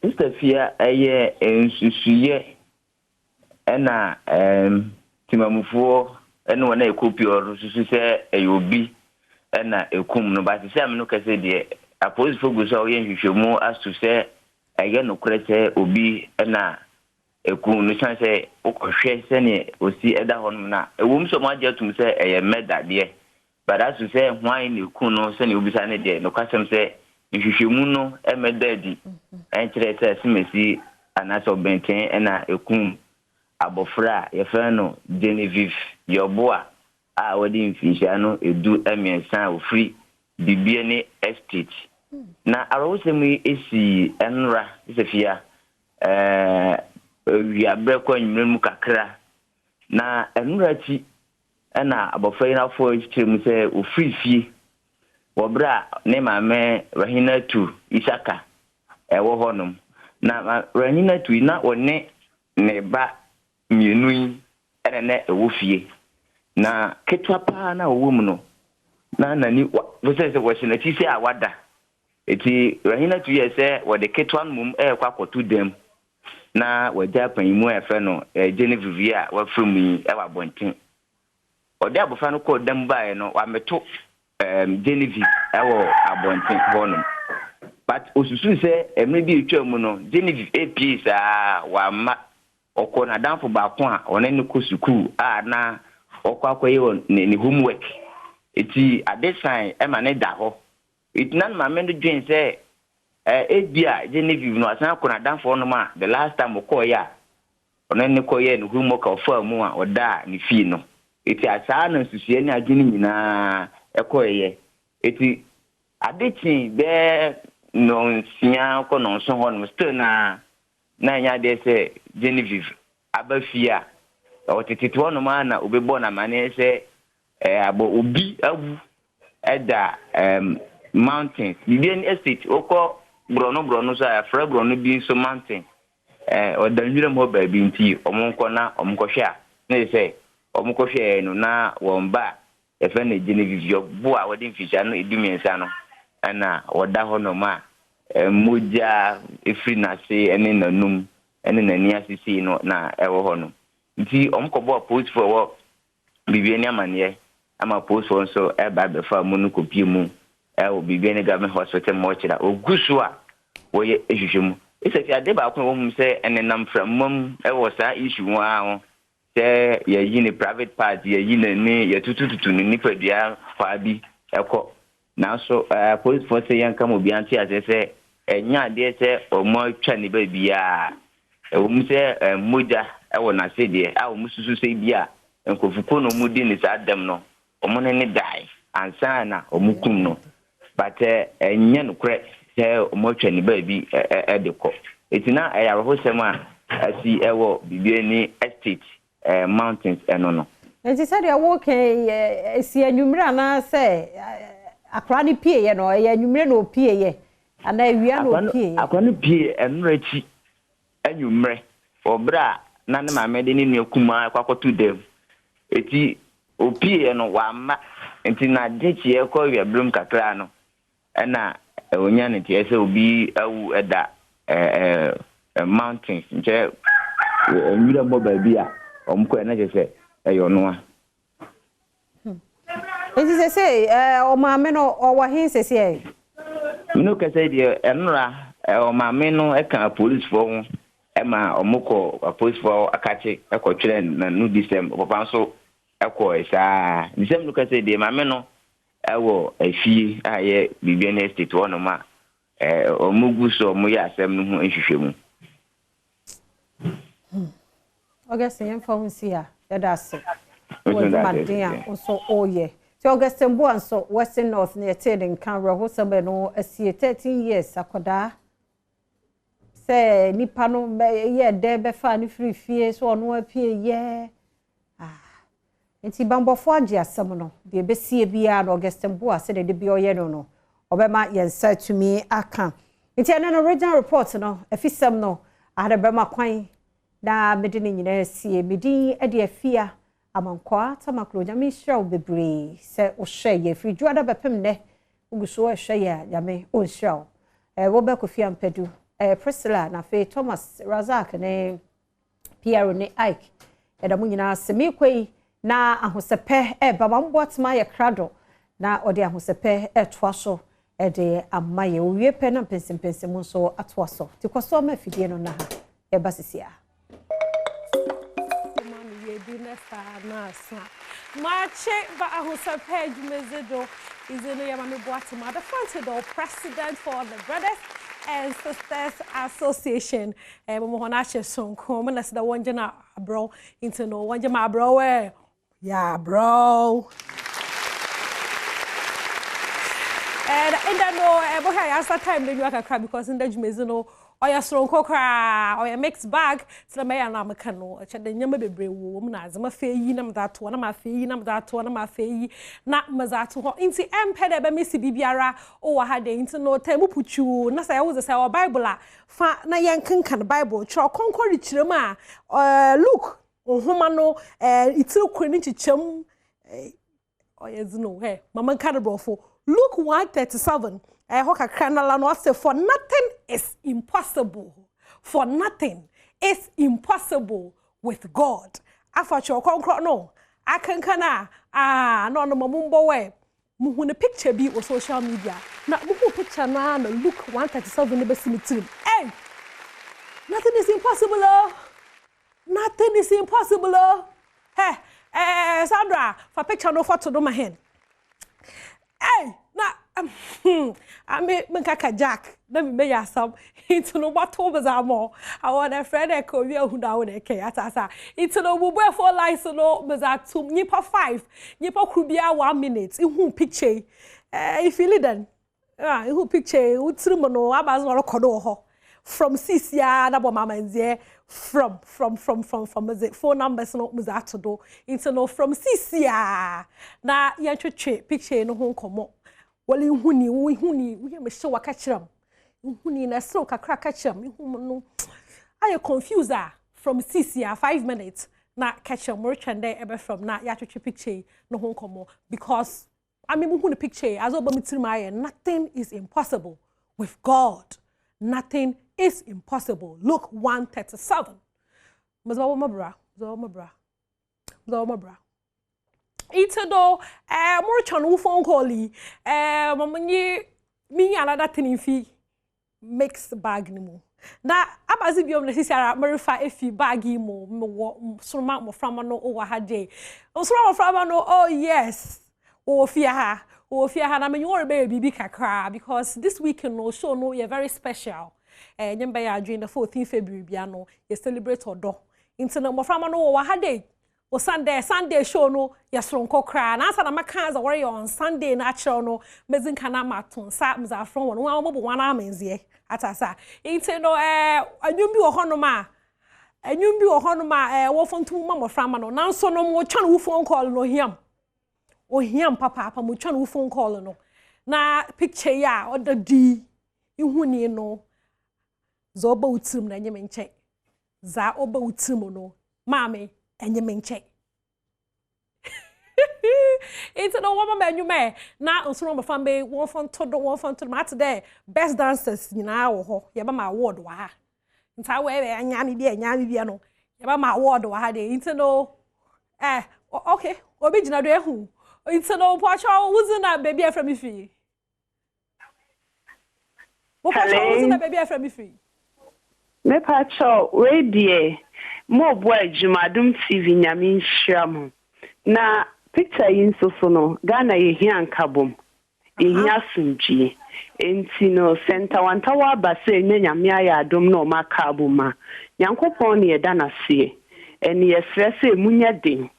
Istafia eye ensusuye ena timamufuo ena wana ekopi oru susu se eyobi ena ekum no ba se am no kase de apolice fogus o yen hwehwemu asu se eye no kure se obi ena ekum no chance okohwe se ne osi eda honum na ewum so ma ajetum se eye meda de bada su se hwan ne ekum no se ne obisa ne de no kwasem se nhwehwemu no emeda di enkire se simesi anaso benten ena ekum abofra ye fa no Genevieve yoboa a wadi mfisha no edu emiensa ofri bibie ne estate na arosemu esi enra isefia wi abrekọ nyimremu kakra na enra ti na abofra ina fo chitremu se ofrifie wobra ne maame Rahina tu Isaka ewo honum na Rahina tu na one ne ba mienu ene ewo fie na ketwa pa na owo mu no na nani wo se wo se na ti se awada eti Rahina tu ye se wo de ketwa mum kwa kotu dem na wagya panyimu efe no Genevieve a wa from yi e wa bonten ode abofra no ko dem bae no wa meto Genevieve ewo abonten honum but osusu say maybe twam no Genevieve AP sa wa ma okọ na danfo ba ko a one ne ko school na okọ akoye ne homework eti adesan e ma ne da ho itinan ma me do dwen say ebia Genevieve no asan ko na danfo no ma the last time okọ ya one ne ko ye ne homework of mu a oda ne fie no eti asa na susuye ne adwene nyina ekoye eti adechin be no sia ko no so ho no still na nya de say Genevieve abafia o titito no ma na obebo na mane say abo obi awu eda mountains bibian estate oko brono so afra brono bi so mountain o danjure mo ba bi nti omonko na omkohwe a na say omkohwe no na womba efe na Genevieve yo bo a wodi mfisha no edumiensa no ana woda ho no ma moja efri na se ene nanum ene nani asisi no na ewo ho no nti omkobo post for wo bibiani amane ama post for so eba be fa mu no kopie mu o bibiani government hospital mo chira ogusu a wo ye ehwehwemu iseti ade ba ko wo mu se ene nam framum ewo sa issue ho a se ye yi ni private part ye yi ni ye tutututu ni nipadua fa bi eko na so post for say yan kam obi anti ase enya de se omo twa ni ba bia o mu se moja e wo na se de a o mu susu se bia enkofuko no mu di ni sa dem no omo ne dai ansa na omu kum no but enya no kre se omo twa ni ba bi e de ko etina e ya ro sem a asi e wo bibia ni estate mountains eno no enti said ya wo ke si anwumra na se akra ni pie ye no ya anwumre no pie ye ana awia no pie akra ni pie enra chi anwumre obra na ne ma de ni nekuma kwakotu dem eti opie no wa ma enti na dechi e ko wi blum kakra no na onya ne tie se obi awu eda mountains nche nwira mo ba bia omko na je se eyo no a enti se o ma me no o wa hin se se no ka say de enra o ma me no e kan police for ho ema omoko police for akache e ko twere na no disem papa so e ko isa disem no ka say de ma me no e wo afie aye bibia na estate wo no ma omugu so mo ya asem no ho ehwehwemu Augustin yẹn fa hunsi a yada se wo ma dia so oye ti Augustin bo anso Western North ne te den kan ro ho sembe no asie 13 years akoda se nipa no ye de be fa ni free fie so ono apie ye enti bambofo age asem no de be sie bia no Augustin bo ase de bi oye no obema yensa tumi aka enti na original report no afisem no ahada bema kwan da medini nyina sie medi e de afia amankwa tamaklo nyame hyew bebre se o hye free juada bepem ne uguso o hye ya nyame o hyew wo be kofia mpedu Priscilla na fe Thomas Razak ne Pierre ne Ike da mu nyina semi kwei na ahosepe ba mambotma ye krado na ode ahosepe toa so de amaye owie pe na pensimpensim mu so atoa so tikwaso ma fidie no na ha e basisia Marche ba ahosepe jumezedo izeno yamame boatema the front president for the Brothers and Sisters Association mo hona che sonko mo na sida wonje na bro into no wonje ma bro we yeah bro and in that no bo ha answer time then you aka because in the jumezi no oya sonko kra oya mixed bag so me ya na meka no che de nyama bebre wo mo na azama fe yi na mdato na ma fe yi na mdato na ma fe yi na mazato ho inti empede be mesi bibiara o wa ha de inti no temu puchu na sa ya wo se Bible a fa na yankenkan Bible tro konkori kirem a look ohoma no itiri kwani chichem oya zino he mama kadbrofo Luke 1:37 hoka kanala no say for nothing is impossible. For nothing is impossible with God. Afa cho konkro no akankana no mamumbo we muhu picture bi on social media. Na muhu picture na look 137 ne besi mitim. Hey! Nothing is impossible. Oh. Nothing is impossible. Oh. Hey, Sandra, for picture no photo do my hand. Hey, na I mean kaka Jack. Let me make some into no what over more. I want a friend that could be who down there. Atasa. Into no mobile for life so no bazatu nipa 5. Nipa could be 1 minute. In who picture? If you then. Who picture? Who trumono abas no kodo from Sisia na bo mama nzie from the phone numbers no muzato do into no from Sisia na yantwetwe picture no ho komo wali huni we me show waka chiram huni na so kakra ka chiram no I confused from Sisia 5 minutes na catch a merchant there ever from na yantwetwe picture no ho komo because I mean huni picture as oba mitirima nothing is impossible with God. Nothing is impossible. Luke 1:37. Mzawo mabra. Ito do more channel phone calli mamani me another thing fi mix bag ni mo. Na abazi biom na sisiara marifa efi bag mo soma mo frama no o wa hade. O soma mo frama no oh yes. O fia ha na me you be bibi kakra because this weekend no show no you're very special. Nyemba ya during the 14th February bia no you celebrate odo. Into no mo frama no o wa hade. O Sunday show no yesronko kra na asa na maka za worry on Sunday na actual no mezin kana maton sa mza from one mo bo wana amenzie atasa inte no anwum bi wo hono ma wo fontum ma mo frama no nanso no mo twa no phone call no hiam o hiam papa mo twa no phone call no na picture ya oda di ihuni no za oba utim na nyeme nche za oba utim no mame enye menche it's no woman menu me na nsoro mo fambe won fon to ma today best dancers nyina wo ho ye ba ma award wa ha nta we anya mi bia no ye ba ma award wa ha de it's no okay obi gina do ehu it's no poacho wuzina baby from me free mo poacho wuzina baby from me free me poacho we die mo boy Adom TV nyame nhyiam na picture yin so no Ghana ye hian kabom ye hia sunji enti no center wantawa base nyame aya Adom no ma kaboma yankopon ne yeda na se eni ye stress emunya den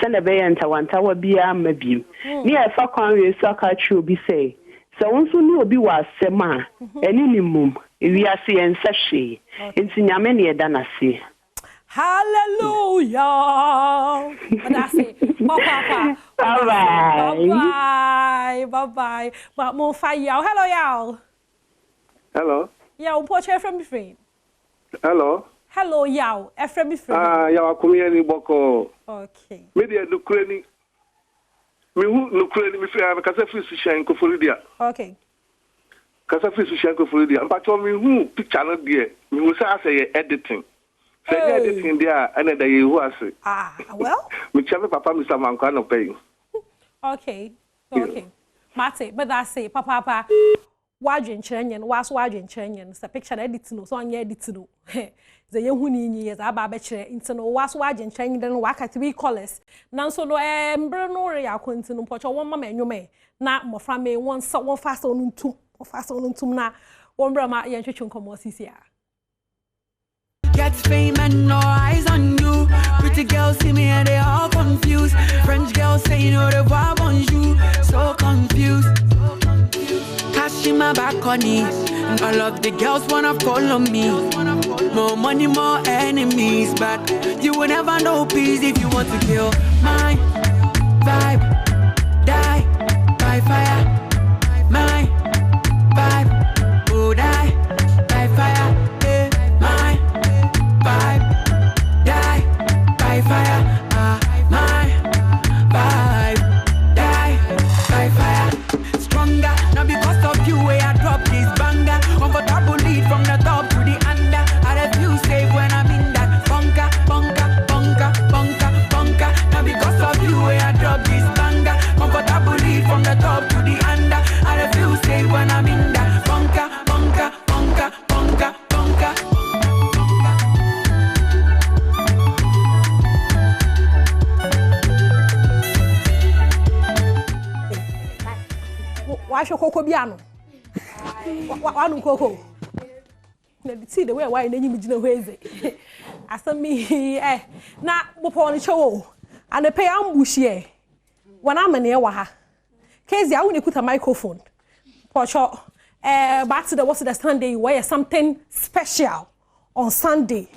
sele be yenta wantawa bia mabiem ni e fa kwan we so aka chi obi say so wonso ni obi wa asema eni ni mum wi ase yen sahwe enti nyame ne yeda na se. Hallelujah. That's it. Papa. Bye-bye. But more fire. Hello, y'all. Hello. Yeah, poche from friend. Hello. Hello, y'all. From friend. Y'all come here ni boko. Okay. Media Ukraine. Me who Ukraine me fi kasa fi sushan ko Florida. Okay. Kasa fi sushan ko Florida. Mpacho me who picture no there. Me who say editing. Editing there and the who has well. Me chame papa Mr. Manko no pay. Okay. Mate, but that's it. Papa. Wadwen chenyen, was wadwen chenyen. Sa picture edit no, so anya edit no. Ze ye huni nyi za aba be kire into no was wadwen chenyen den waka 3 colors. Nanso no mbre no re akonti no pocho won mama enwome na mofra me won fast on ntum na won bra ma ye ntwetwe nkomo sisia. Get fame and no eyes on you. Pretty girls see me and they all confused. French girls say no revoir bonjour. So confused. Cash in my back on it. And all of the girls wanna follow me. More money, more enemies. But you will never know peace if you want to kill my vibe. Die by fire. My vibe. Oh, die by fire. Fire, my vibe, die by fire. Stronger, not because of you, where I drop this banger. Comfortable lead from the top to the under. I refuse safe when I'm in that bunker. Not because of you, where I drop this banger. Comfortable lead from the top to hwe koko bia no wanu koko na see the way why na nyim gina hoeze asami na bopo no chewo and pay ambush here wana amane wa ha case ya woni kuta microphone pocho back to the what's the Sunday where something special on Sunday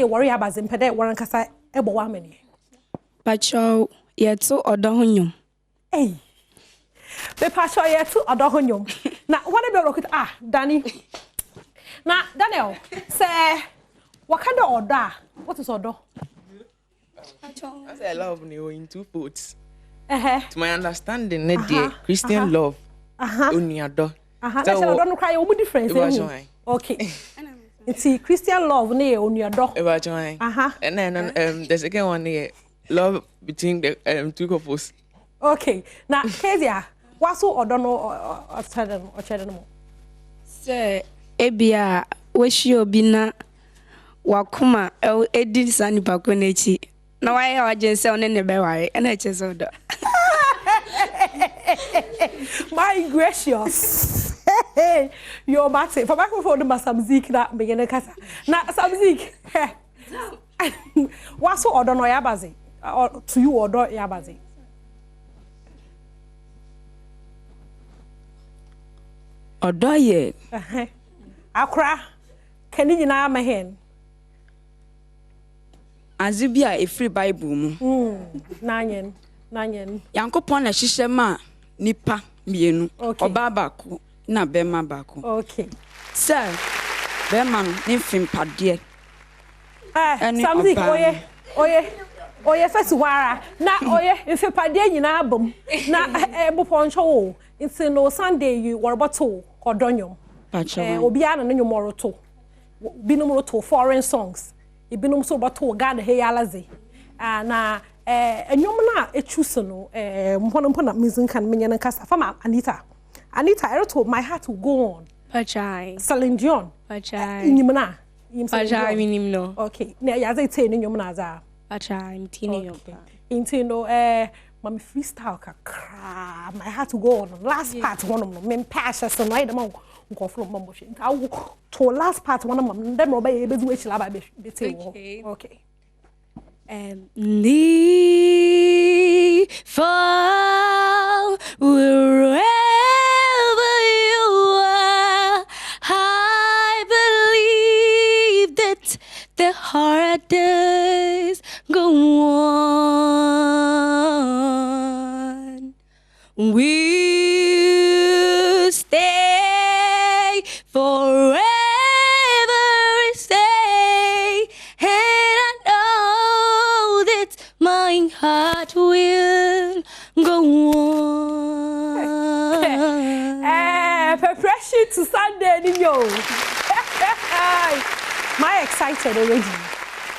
worry about impede waran kasa ebo wa amane pacho yeto odohonyum be pacho yeto odohonyum na wana be rocket Danny na Daniel say what kind of order what is order I say love in two folds. To my understanding, Christian love only adore. So I don't cry. What difference? Okay. See, Christian love ne only adore. And then the second one here, love between the two couples. Okay. Now, Kezia, what's so order no or children? Say, ebia weshi obina wakuma edi sani pakonechi. No, I just say on any bear, and I just saw that. My gracious, you're back for back before the Samzik that beginning casa. Now, Samzik, what's so order no yabazi or to you order yabazi? Order ye, Accra, can you know my hand? Azibia a free Bible mu. Nanyen. Yankopon na hihye ma nipa mienu. Oba bako na bema bako. Okay. Sir, bema no ni fimpade. Samzik oye first wara na oye mfipade nyina abom. Na boponcho wo. Nti no Sunday you worboto odonyom. Obi ana no nyomoroto. Binomoroto foreign songs. Ibinum so bato Ghana hey alaze na enyom na echuso no mpono na music kan menye na kasa fama Anita ereto my heart will go on pachai Celine Dion pachai inyim na pachai minim no okay na ya ze te enyom na za pachai mtini yo inti no mami freestyle kakra my heart will go on last part one of them passion so no ida man nkoflo mambo she nta to last part one of them dem roba ye bezu echila ba bete wo okay leave fall wherever you are. I believe that the hard days go on. We'll stay forever, stay, and I know that my heart will go on. Preparation to Sunday, yo. My excited already.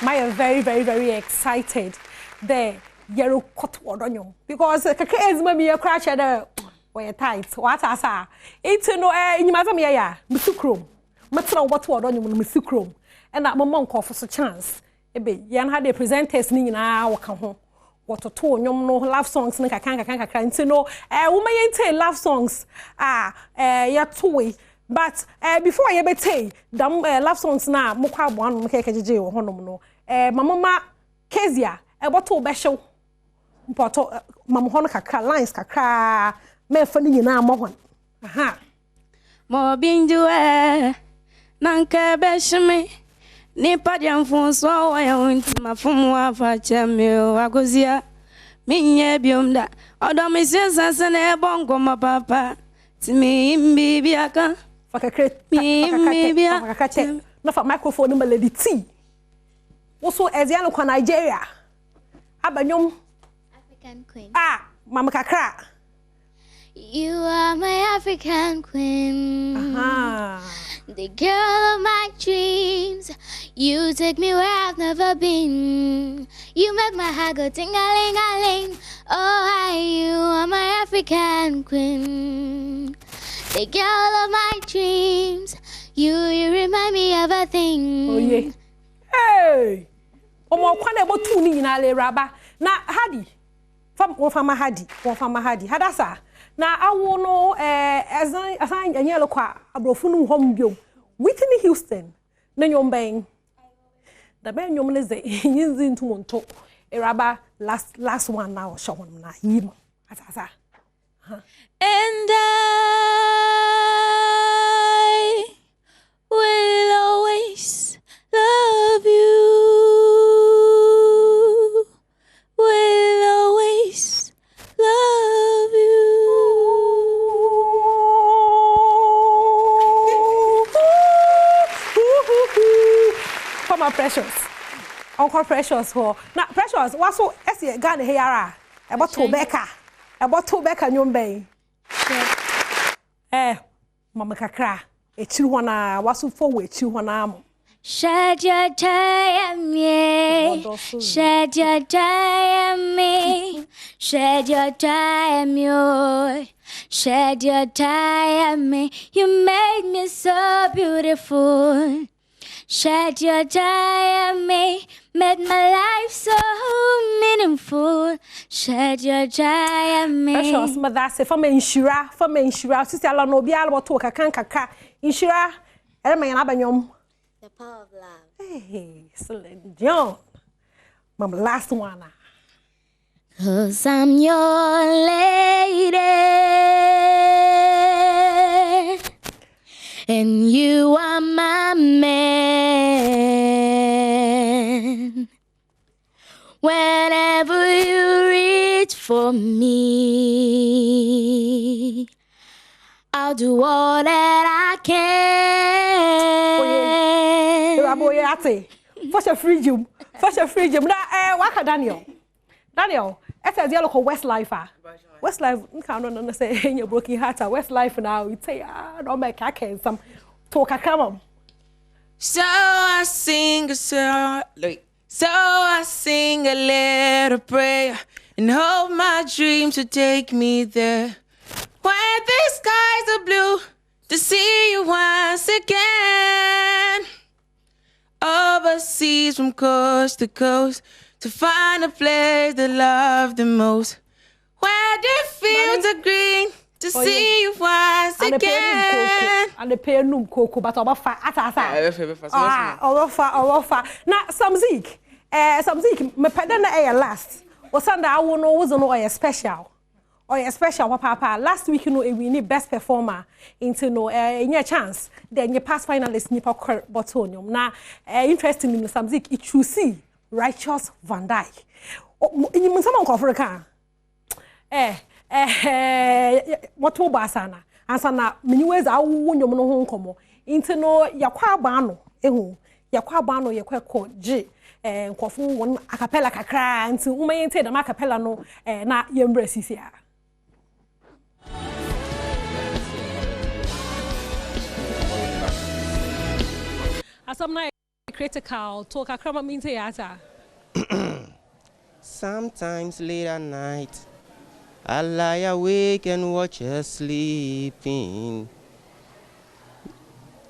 My very, very, very excited. The yellow cut on because kaka is maybe a crash at the way tight. What I say? It's no in Mazamia, Missukrum. Matra what on you, Missukrum. And that moment offers a chance. Ebe, yan had the presenters in our home. What a two no love songs, and I can't no woman ain't love songs. Ya two. But before I ever say, love songs now, Moka one, Mkej or Honomo. Mamma Kezia, a bottle besho. Poto Mamma Kakra, lines Kakra, me funny in our moment. Aha. More being do Nanka Beshame. Nipa jam fun so ya wonti mafum wa fa cheme agozia minye biomda odo me sensa na ebongo ma papa timi mbibi aka fakakret fakakate na fa microphone melody t woso eziano kwa Nigeria abanyom African queen mama kakra. You are my African queen. The girl of my dreams. You take me where I've never been. You make my heart go ting-a-ling-a-ling. Oh, you are my African queen. The girl of my dreams. You remind me of a thing. Oh yeah. Hey. Omo kwane bo tu ni nyina le raba. Na hadi. Fam Hadi. Hadasa. na awo no asan anya lokwa abrofo no hom biom Whitney Houston na nyom ben da ben nyom ne ze yinzi ntumonto eraba last one now show him na yim asa and I will always love you, will always love you. For my precious, Uncle Precious, ho. Now Precious, what's so? Esi Ghana here about to beka nyombe. Mama kakra. Echiru hona wasu fo we echiru hona am. Shed your time, yeah. Shed your time, me. Shed your time, you. Shed your time, me. You made me so beautiful. Shed your time, me. Made my life so meaningful. Shed your time, me. Precious, mother say for me insura. Sister ala no bi ala to kakra. Insura. Ere me na banyom. The power of love. Hey, Celine Dion. Mama, last one. 'Cause I'm your lady. And you are my man. Whenever you reach for me, I'll do all that I can. First a free gym. Na waka Daniel. It's a dialogue called Westlife. Westlife, no say in your broken heart. Westlife now, you say don't make a some talk a come on. So I sing a song, so I sing a little prayer and hope my dreams will take me there. Where the skies are blue, to see you once again. Overseas from coast to coast, to find a place that I love the most. Where the fields are green, to see you once again. And the pay num cocoa, but over far at over. Now, some Zeke, my pedana last. Was under I won't know was no special. Or a special papa. Last week, you know, we need best performer into no in your chance. Then your past finalist nipa botonium. Now, interesting in some Zeke, it you see Righteous Van Dyke. In some Africa. What to basana? Ansana, many ways I won't know home como. Into no yakwa bano, yakwa bano, yakwa G. Kwafu one a cappella kakra, and to umay the macapella no, na yembraces here. Some night critical talk a crumb mean theater. Sometimes late at night, I lie awake and watch her sleeping.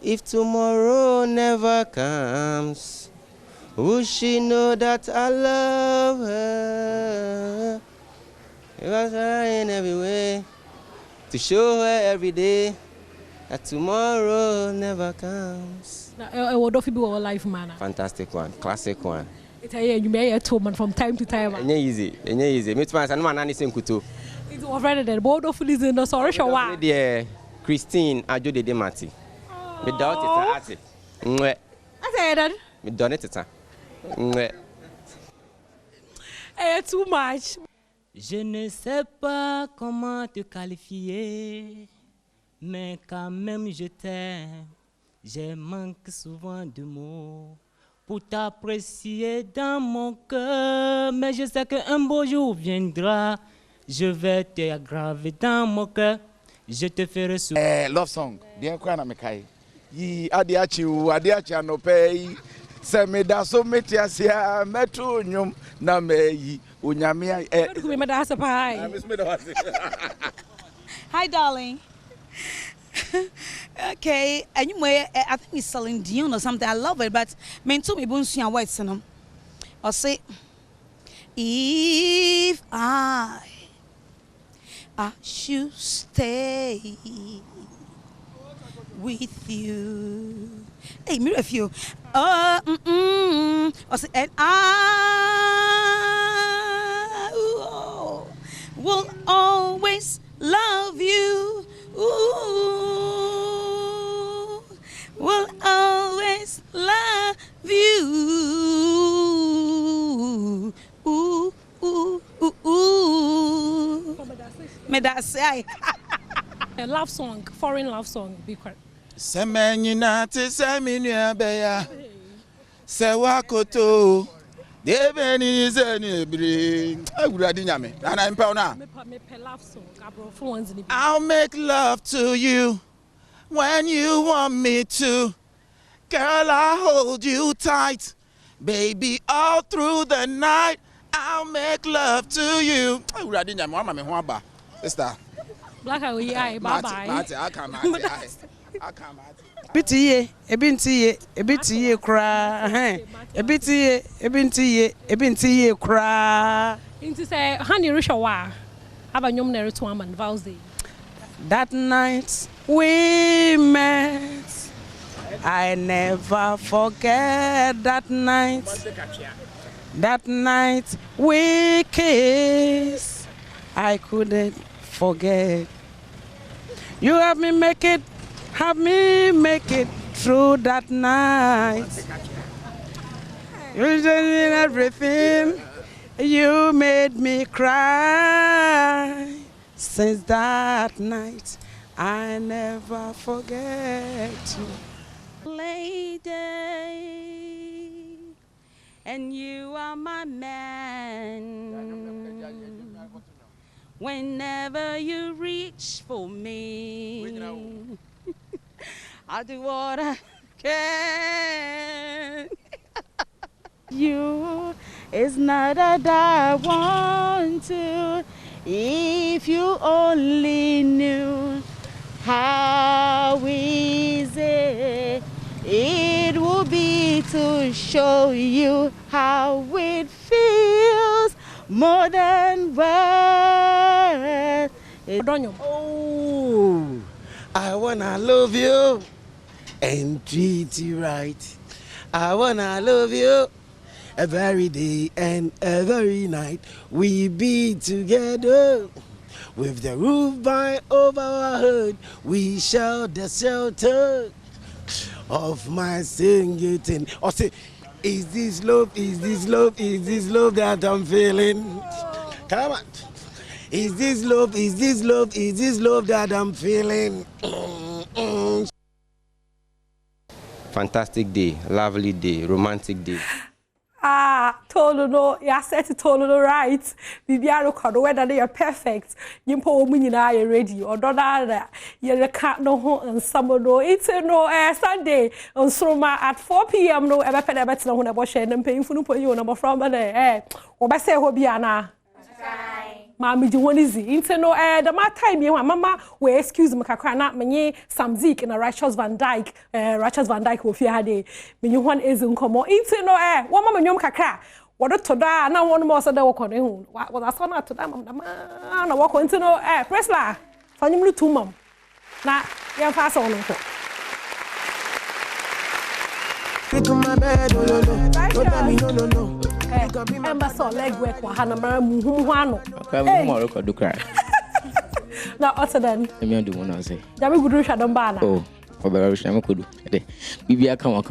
If tomorrow never comes, will she know that I love her? If I try in every way to show her every day that tomorrow never comes. What do you do life, man? Fantastic one, classic one. It's a you may have told man from time to time. It's easy. Me too, man. I'm not anything kuto. It's already the board of listen. No sorry, show what? Dear Christine, I do the demati. Me doubt it. I said that. Me done it. Too much. Je ne sais pas comment te qualifier, mais quand même je t'aime. Je manque souvent de mots pour t'apprécier dans mon cœur, mais je sais qu'un beau jour viendra. Je vais te graver dans mon cœur. Je te ferai sourire. Love song. Bien quoi na mekai. Yi adiachi anope. Se me da so metiasia metu nyum na meyi unyame Hi darling. Okay, and you may I think it's Celine Dion or something. I love it, but me too me bun suya words no. Or say if I I should stay with you. Hey, me if you. And I will always love you. Ooh, will always love you. Ooh, ooh, ooh, ooh. Me that say a love song, foreign love song, be quiet. Semenina te seminia beya. Sewakoto. Deveni zeni bri. Aguradi nyame. Nana impa na. Me love song. I'll make love to you when you want me to. Girl, I'll hold you tight. Baby, all through the night, I'll make love to you. Aguradi nyame wa me ho aba. Sister. Black eye, bye bye. Mate, I come out. Ebitiye, ebitiye kra. Ebitiye kra. Into say, honey, Rishawa. Have a nyom nere to Aman Vows Day. That night we met. I never forget that night. That night we kissed. I couldn't forget. You have me make it through that night. You did everything. You made me cry. Since that night, I never forget you. Lady, and you are my man. Whenever you reach for me, I'll do what I can. You is not that I want to. If you only knew how easy it would be to show you how it feels more than words. Oh, I wanna love you and treat you right. I wanna love you every day and every night. We be together with the roof by over our head. We share the shelter of my singing. Or say, is this love? Is this love? Is this love that I'm feeling? Come on. Is this love? Is this love? Is this love that I'm feeling? Fantastic day, lovely day, romantic day. Tolo, you said to Tolo right. Bibiaro Kodo, whether they are perfect. Yimpo Munina, you're ready, or Donna, you're a cat no home and summer it's no Sunday on Sroma at 4 p.m. No ever pay about no one about sharing and paying for you number from there. Or by say, Hobiana. Mammy, do one easy. Into no the my time, you mamma, we excuse me, Kakana, Many, some Zeke, and a Righteous Van Dyke, will fear day. When you want is in common. Into no air, one mamma, yum kaka. What a toda, now one more so they walk on him. What was I saw not to them? I walk into no air. Pressla, find him to mum. Now, you're fast on him. To my bed, no, don't tell me no. Embassy leg work wa hanamara muhum hwano. Okay, mo record do cry. Na otter then. Me do mo na say. Jami gudu hwa don ba na. Oh, obere hwa me kodu. De. Bibia come all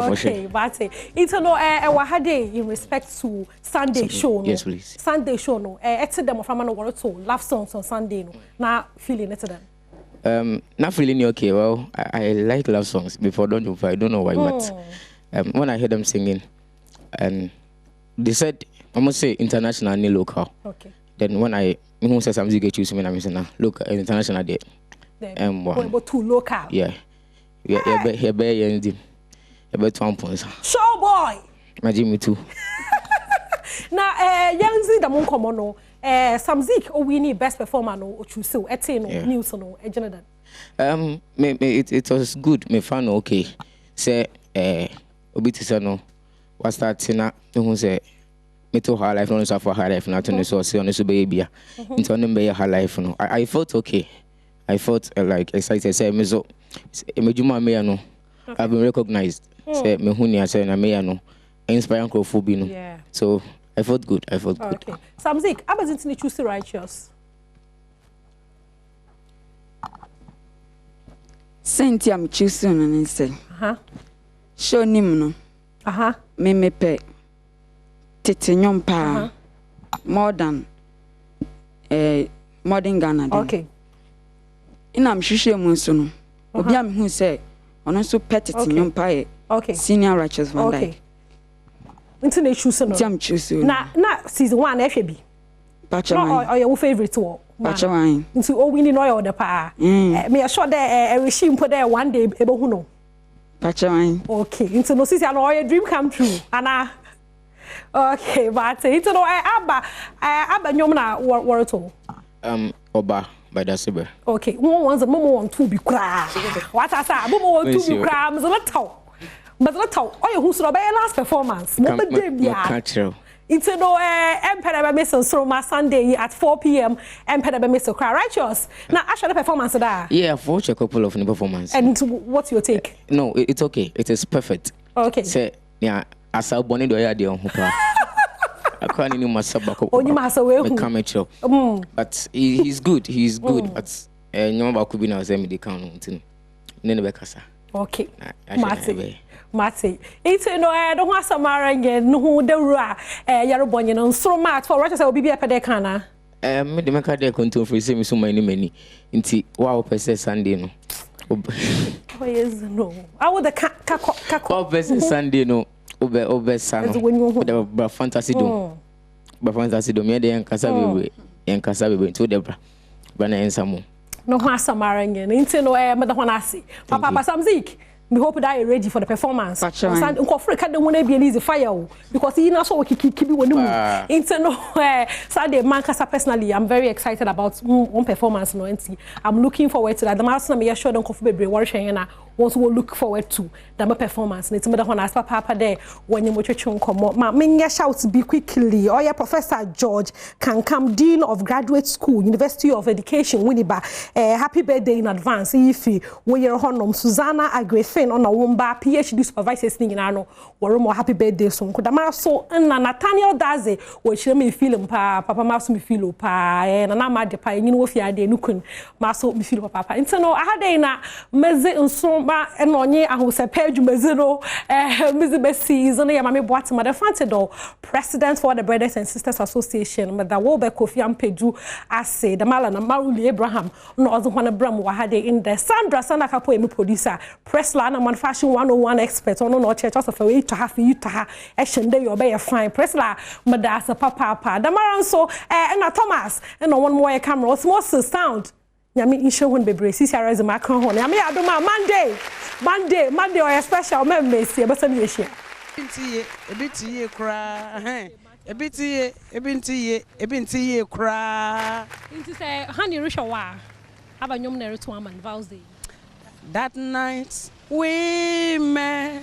for sure. Okay, but it's no wa hade in respect to Sunday show no. Yes, please. Sunday show no. Etse dem from no want to love songs on Sunday no. Na feeling it then. Not feeling okay. Well, I like love songs before I don't know why, but when I hear them singing and they said, I must say international and local. Okay. Then when I say something get choose me, I'm saying look international there. But too local. Yeah. Here be 1 point. Show boy. Imagine me too. Na yanzi da mon komo no some Zeke o wini best performer no o choose o ete no news no e general. It was good. Me fan okay. Say obiti say no was starting na who say me to her life no so for her life na to no so say no so be bia into no be her life no I felt okay. I felt like excited say me so emejuma me no I've been recognized say me hu ni say na me no inspire crowdphobia no so I felt good. Good. Okay. Samzik, I wasn't in choose righteous. Cynthia, I'm choosing and say, show him no. Me pe. Titinyom pa. More than modern Ghana. Okay. I'm sure no. Obi am who say, ono so pet titinyom pa. Okay. Senior righteous one okay. Into the choose no. I'm choosing. Na season 1 FB. No, or your favorite one. Pacha into all winning oil the pa. Me sure there a regime put there one day able who know. Pacha okay, into no see your dream come true. Anna. Okay, but into no abba nyomna what Oba by the Siber. Okay, one wants a momo on to be cry. What I say, momo on to be cry, a little. But let's talk. Oh, who's the last performance? It's no Emperor Mr. Sroma Sunday at 4 p.m. Emperor Mr. Cry Righteous. Now, I shall performance there. Yeah, I've watched a couple of performances. And what's your take? No, it's okay. It is perfect. Okay. Say, yeah, as I born in the idea of Hopa. I can't even myself back up. But he's good. He's good. But no one could be now saying the count. Okay. Mate. It's no, don't want some marangin, no, the ra, Yarobonian, and so much for Rochester will be a pedecana. Me the make there control for say me so many. Inti, wow, per se Sunday no. Oh, yes, no. I would the caco. Per se Sunday no. Obe sano. The fantasy do. But fantasy do me the enkasa bebe to the bana ensamo. No want some marangin, into no mother wanasi. Papa Samzik. We hope that you're ready for the performance. Fire because he not so keep when Saturday personally I'm very excited about one performance no I'm looking forward to that. The master me sure don't coffee be worship once we look forward to the performance. It's me that one as papa there when you come ma me shout be quickly. Oh yeah, Professor George Kankam, Dean of Graduate School, University of Education, Winneba. Happy birthday in advance. If we are honor Susanna Agrefe on a womba PhD supervisors thing in ano more happy birthday so kodama so na Nathaniel Daze we share me feel papa ma so me feel pa na na ma de pa yin wo fi ade nukun ma so me feel papa nti no ahade na meze nso ba na onye ahosepa adwumazi no meze be season ya ma me boate ma the fantido president for the Brothers and Sisters Association ma da wo be Kofi Ampedu ase the mala na Maruli Abraham no ozo hwana bram wa hade in the Sandra Sanakapo emi producer press la na fashion 101 expert on no church of a to have you to have action day you obey fine press la madasa papa the maran so na Thomas and one more camera small sound nyame insho won bebre sisi arise macron ho nyame adoma Monday or special member see be some year ebitiye kra ebitiye kra into say honey rishawa abanyom na reto am and vows day. That night we met,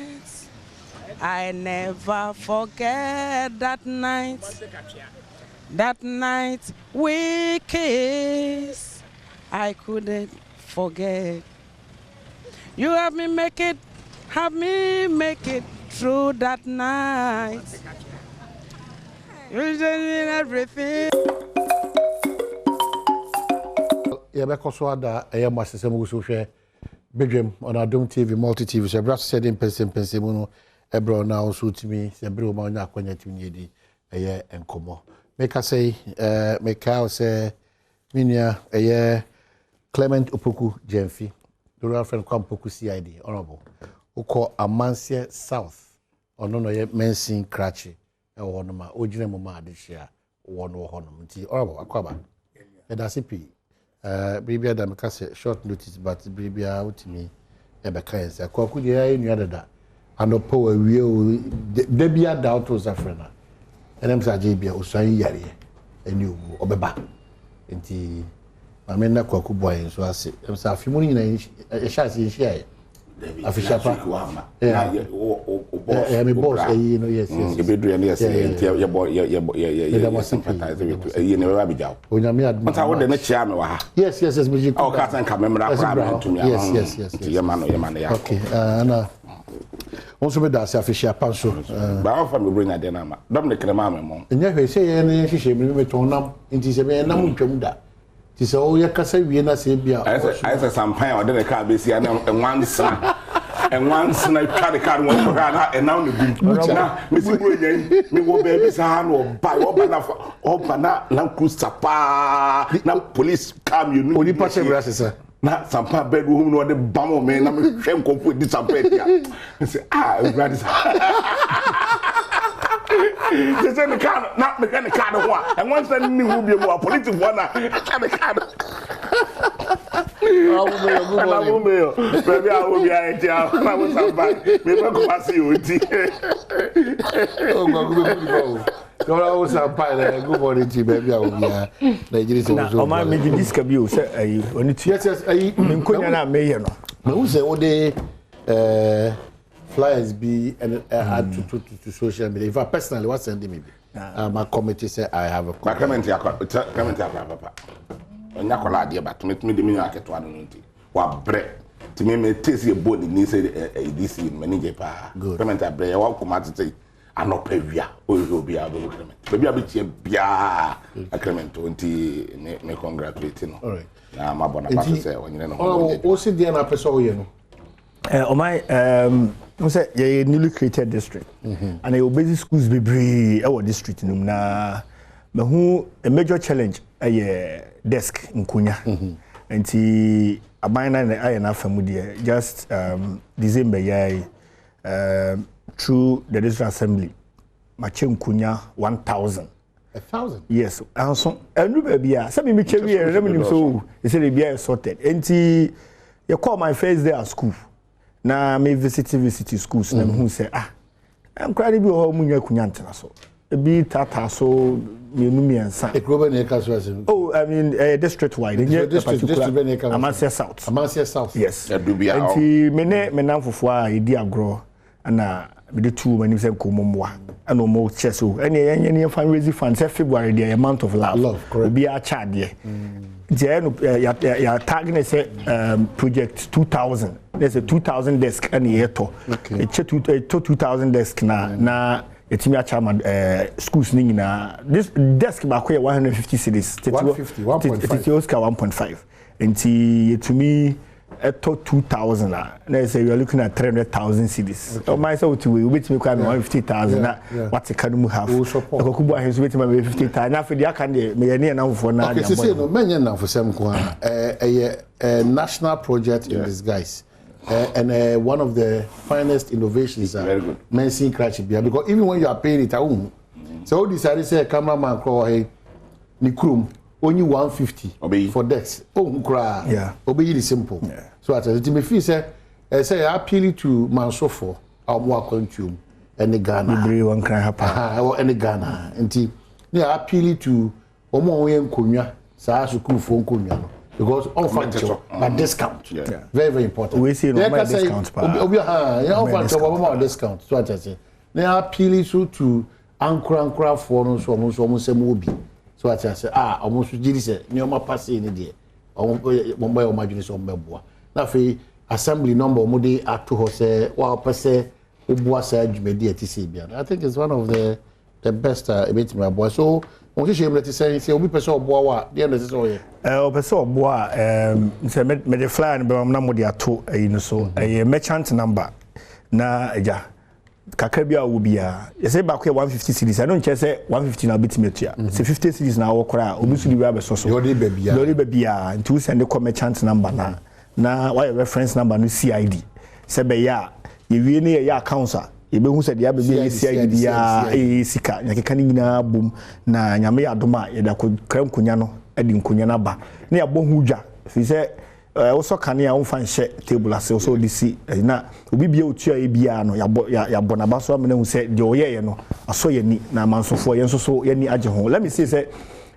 I never forget that night. That night we kissed, I couldn't forget. You have me make it through that night. You did everything. Badwam on Adom TV, multi TV. So, Brass said in person, no, Ebro now suit me, the brew man, Aquanya to Nidi, a year and Como. Make us say, make cow say, Minia, a year, Clement Upuku, Jenfi, the real friend Kwampuku CID, honorable, who call Amansia South, or no, yet Mensin Cratchy, or one of my original mamma this year, one or honor, honorable, Aquaba, and that's it. Baby Adam cast short notice, but baby out to me. Ebeka I could hear any other that. And the power will be a doubt was a friend. And I'm saying, JB, Osai Yari, and you, Obeba. And the Mamma Kwaku boy, so I say, I'm sorry, a few morning a chassis in share. A fish up, boss. Yeah, me boss. You know, yes. You be doing yes. Your boy, your sympathize with you. Never be jaw. When you meet, but I want the next year, me wa. Yes. Oh, can't remember that to me. Yes. Your man. Okay. And also be that official panso. But how far me bring that dynamic? Dominic Kremame mom. And you say any she me to nam into se me nam twam da. Ti se o ye kasa wie na se bia. I say some pine or the car be see and once and once I try the car one and now the beat. Missy Boy, me wo baby san or buy or bana lamp cruiser pa. Now police come you know. Only pass every na sampa bedroom no de bam me na me hwem konfo disappoint ya say glad is they say the car not the car ho and once that me who be more political one na the car baby I will be at ya na we sampa me be ko pass you ti oh go Don't always have pie. Good morning, baby. I will be Nigeria. Oh, my, me this can be say only yes. I couldn't na me no. Me who say all the flyers be and add to social media. If I personally was sending me, my committee say I have a comment ya papa. Onya kola de ba to me de me aketo ado nti. Wa bre. Ti me tese body ni say DC manager pa. Comment abre ya wa kuma tete. Anopevia obi abelo Clement baby abitie bia Clement onti me congratulate no all right na mabona pass say onyine no o si dia na person o ye no o my no say ye newly created district and e basic schools be bre e wo district num na me hu a major challenge e desk nkunya enti abana na aye na famu dia just December yai through the district assembly, Machem Kunya 1,000. 1,000? Yes. And so, I knew baby, some me check here, revenue so, he said, be sorted. And you call my first day at school. Now, me visit schools, and who say, I'm crying to home when you're Kunyanta. So, a bit tata, so, me and son. Oh, I mean, district wide. Amasia South. Amasia South. Yes. And me for idea grow. And me the two when you say komomwa and no more chess so any fundraising funds February the amount of love will be a charge there ya target say project 2000 there's a 2000 desk and year to it's 2000 desk na it's me a chairman schools ni na this desk ba ko 150 cities 1.5 and to me at 2,000 let's say we are looking at 300,000 cities. Oh my so we wait me quite 150,000 what can we have Okubu has waiting my 50,000 now for the can me na for na okay say no menye na for sem ko a national project in disguise and one of the finest innovations very good mention crash because even when you are paying it so decide say cameraman call hey Nikrum only 150 for decks. Yeah. Obey the simple. Yeah. So at the time, say I appeal to Mansofo, our more consume, and the Ghana. One can happen. Or any Ghana. And I appeal to Omo Kunya, Sasu phone Kunya. Because all function a discount. Yeah. Very, very important. We see no discounts. Discount. So I say. Now appeal to Ankra for no almost a movie. So I say, almost Jiri say, Nioma pass in the Mumbai or Majlis on Beboa. Now, assembly number Mudi at 2 say, well, per se, Ubua Saj Media TCB. I think it's one of the best events my boy. So, what is shame to say, we person Boa, the end of the story. Person Boa, say, made a fly and Bamnamodia 2, so a merchant number. Na, ja. Kakabia will be you say back here 150 cities. I don't just say 150 now bit me here. Say 50 cities now okra. Obusu di we so. Lori baby and to send the merchant number na why reference number no CID. Say be ya ye wie ne ya council. Ye be hu say dia baby CID ya sika. Nyakeka ni nyina bom na nyame ya doma ye da ko kram kunya no adi nkunya na ba. Na ya bo hudwa. Fi say also can ya unfan share table as also DC na obi bia otua e bia no ya bona ba so amena hu say de oye no aso ye ni na mansofo ye nso so ye ni age ho let me say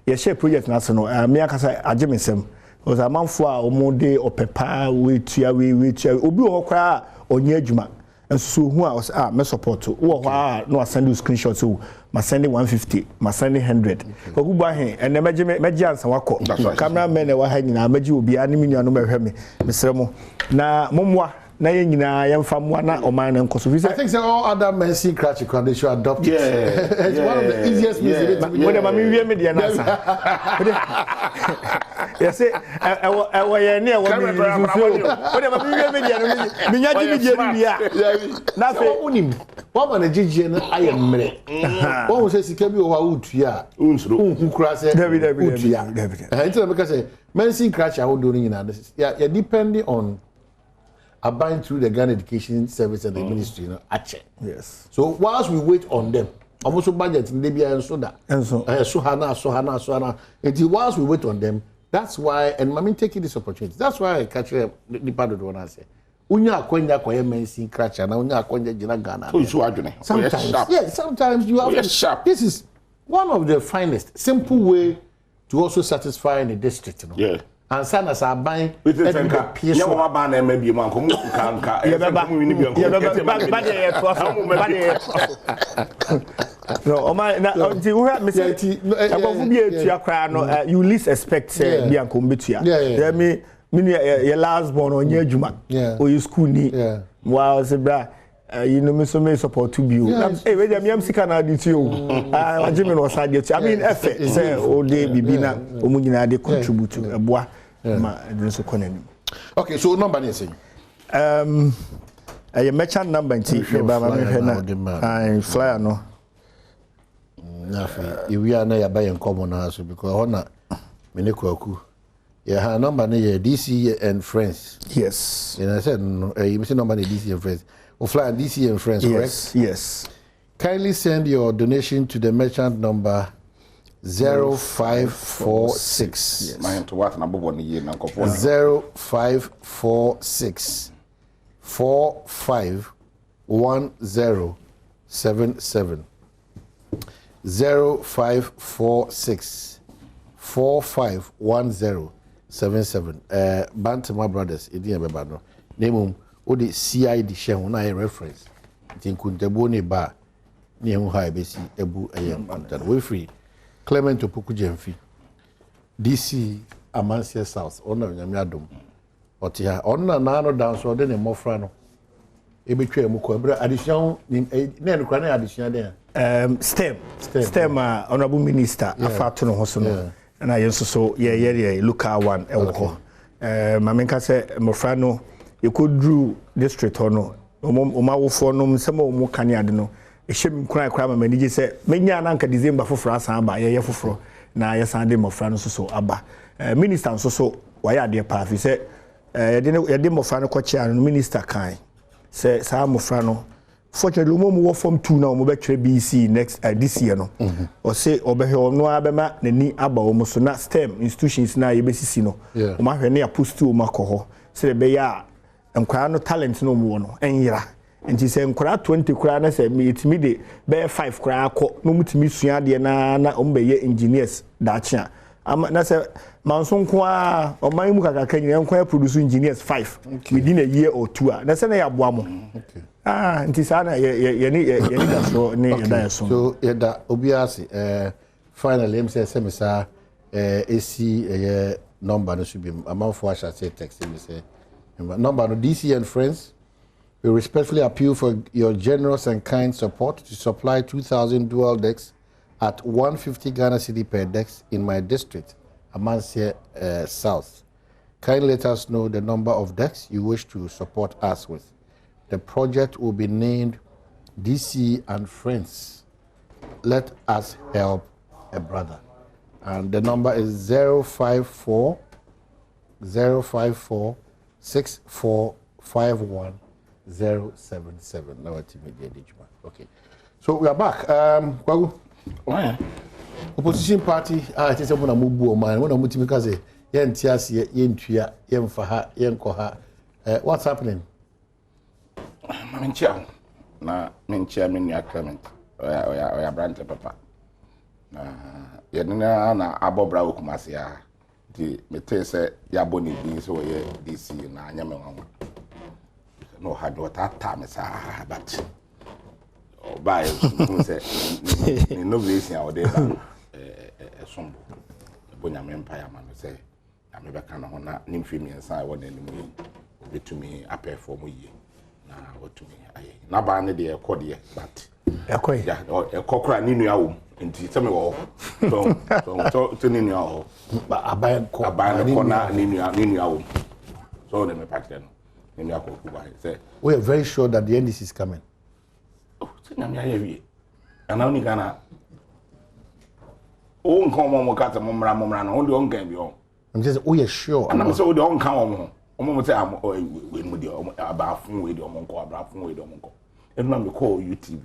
ye share project na so no me akasa age mesem o za manfo a omode opepa we tua obi ho kra onye adwuma so who I was me support to wo ho no send you screenshot so ma send 150 ma send 100 ko gubo ahen and meji ansa wako cameraman e wa ha nyina meji obi ani minu no mehwe me mesre mo na momwa na ye nyina yemfa mo na oman na nkoso I think all other men see crash they should adopt it. It's one of the easiest means when am me wie me dia na sa yes say I we ne we me when am me wie me dia no me nya ji me dia ni bia na fe unim wa ma na jijie no ayemre wo say sika bi o wa utua unsuro unkura say utua until me say men see crash how do ni na ya depending on abiding through the Ghana Education Service and the Ministry, Yes. So whilst we wait on them, I'm also budget in Libya and Soda. And so Sohana. Until whilst we wait on them, that's why, and I mean taking this opportunity, that's why I catch the part of the one I say. Unya kwenda kwa MNC crash and unya kwenda jina Ghana. Sometimes you have sharp. This is one of the finest, simple way to also satisfy the district. Yeah. And sana sa ban ya wa ba na maybe man ko mu kanka e ba mu ni bi no o ma na until we have me say above bi etua kra no you least expect say bi anko mbetua yeah me your last born onye adwuma o you school ni wow say bra you know me so me support to you hey we dem yam sika na di ti o ajime no sa di ti I mean effort say o dey bibi na o mu nyina dey contribute eboa okay, so number is a merchant number in I flyer no. If we are not buying common house because honor Minikoku. Yeah, number near DC and friends. Yes. And I said you see number DC and friends. Or flyer DC and friends, correct? Yes. Kindly send your donation to the merchant number 0546 0546 451077 0546 451077 Bantama Brothers edi ebeba no name o de CID share na reference tinkuntabo ne ba ne hu ha ebesi ebu eyem antan we free Clement Opoku Jemfi, DC Amansia South, Honor Yamiadum, Otia, Honor Nano dance or then a Mofrano. Ebitwe Muko, addition, then Crane addition there. STEM, Honorable Minister, Afatuno Hosono, and I also saw, look at one, Elko. Mamenka said, Mofrano, you could do district honor, Omawo for no, some more Kanyadino. Shame cry many say many ananka December for France aba ye foforo na ye sande mofra no so aba minister so why are there path say ye de mofra no kwache no minister kan say sa mofra no fortunately mo wo form 2 na mo be twa BC next this year no o say obehe no abema nani aba o mo so na STEM institutions na ye besisi no o ma hwe ne apost o makoho say be ya nkwa no talent no mo no enyira nti se nkura 20 kura na se me de be 5 kura akọ no mutimi sua de na ombe ye engineers daachia na se manso nko a oman mu kakaka nyina nko produce engineers 5 within a year or two na se na ya boa mo nti sa na ye ni da so ne ye da so ye da obiase finally em se me sa AC number no should be amanfo asha say text me say number no DC and friends. We respectfully appeal for your generous and kind support to supply 2,000 dual decks at 150 Ghana cedi per decks in my district, Amansia South. Kindly let us know the number of decks you wish to support us with. The project will be named DC and Friends. Let us help a brother. And the number is 054 6451 077. Now okay. So we are back. Opposition party, I think someone mubu man, when I'm because yen tias yen tuya, yen faha, yen koha. What's happening? Minchia. Na minchia minya Clement. Oya brante papa. Yenina na abobra ukumasia. Di mete se ya boni bi so ye DC na nyame wanwa. no had what that time is but by no reason out there a sombo bonya empire man say I me beka na ho na nimfimi ensa wo na nimu betumi apɛ for mo yie na watumi aye na ba ne de ekode but ekoi ya ekokora ni nua wo nti se me wo so ni nua wo ba aban ko na ni nua wo so na me pack no ni nua ko ku ba say we are very sure that the NDC is coming. Oh se na me aye wi ana ni Ghana o nkan mo ka ta mo mra no o de on kan bi on I'm just we are sure and I'm so the on kan mo say am we mu de abafun we de omo nko abafun we de omo nko e na me call YouTube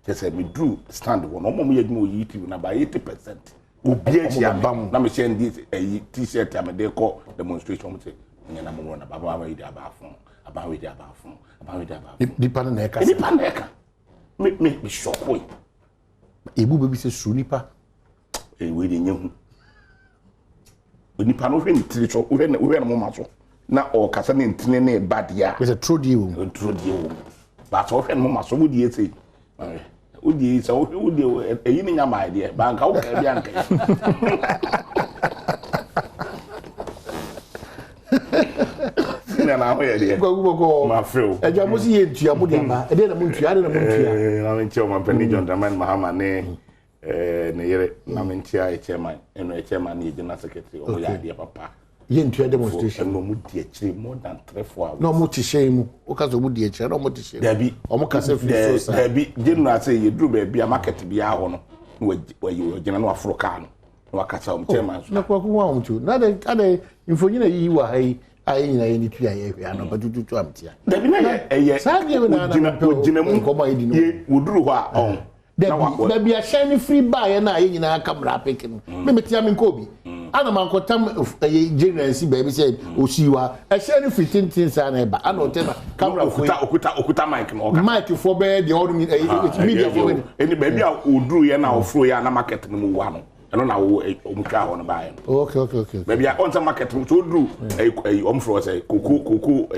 just say me drew stand one omo ye dwuma YouTube na by 80% obi a bam na me share this t-shirt am de call demonstration mo say nyana mo na baba we de abafun abawe de abafun nipa na eka nipa na eka me shock we ebu bebi se su nipa we de nyehu nipa no hwe ni tiri so we na mo maso na o kasa ne ntine ne badia we say true deal but o hwe no mo maso wo die sei wo die so wo die eyi ni nya ma idea ba nka wo ka bia nka na ho ye die go ma feel eja mo si ye ntua mo de ba e de na mo ntua na nche o ma pani John Dramani Mahama ne ne yere na mentia e chairman eno e chairman ne general secretary o ya de papa ye ntua demonstration no mu die chiri more than 3-4 hours no mo ti shey mu o ka so mu die chiri no mo ti shey dabi o mo ka se free so sa dabi general say ye duru ba bia market bia ho no we general no Africa no wa ka sa o chairman na kwa ku wa mu na de infonyina yi wa hai ayi nyina ye ni tua ye hwe ano batututu amtia dabi na ye sa ge na ginamu ko ma yi ye woduru ho a on dabi a shiny free buy na ye nyina kamera pick no me metia me nkobi ana man kotam generancy baby say osiwa a shiny free tintin sa na eba ana otena camera okuta mic no mic for be the old media for any baby a oduru ye na ofro ye na market no mu wa no eno na wo omutwa ho no bae okay baby a on market so oduru omfro say kuku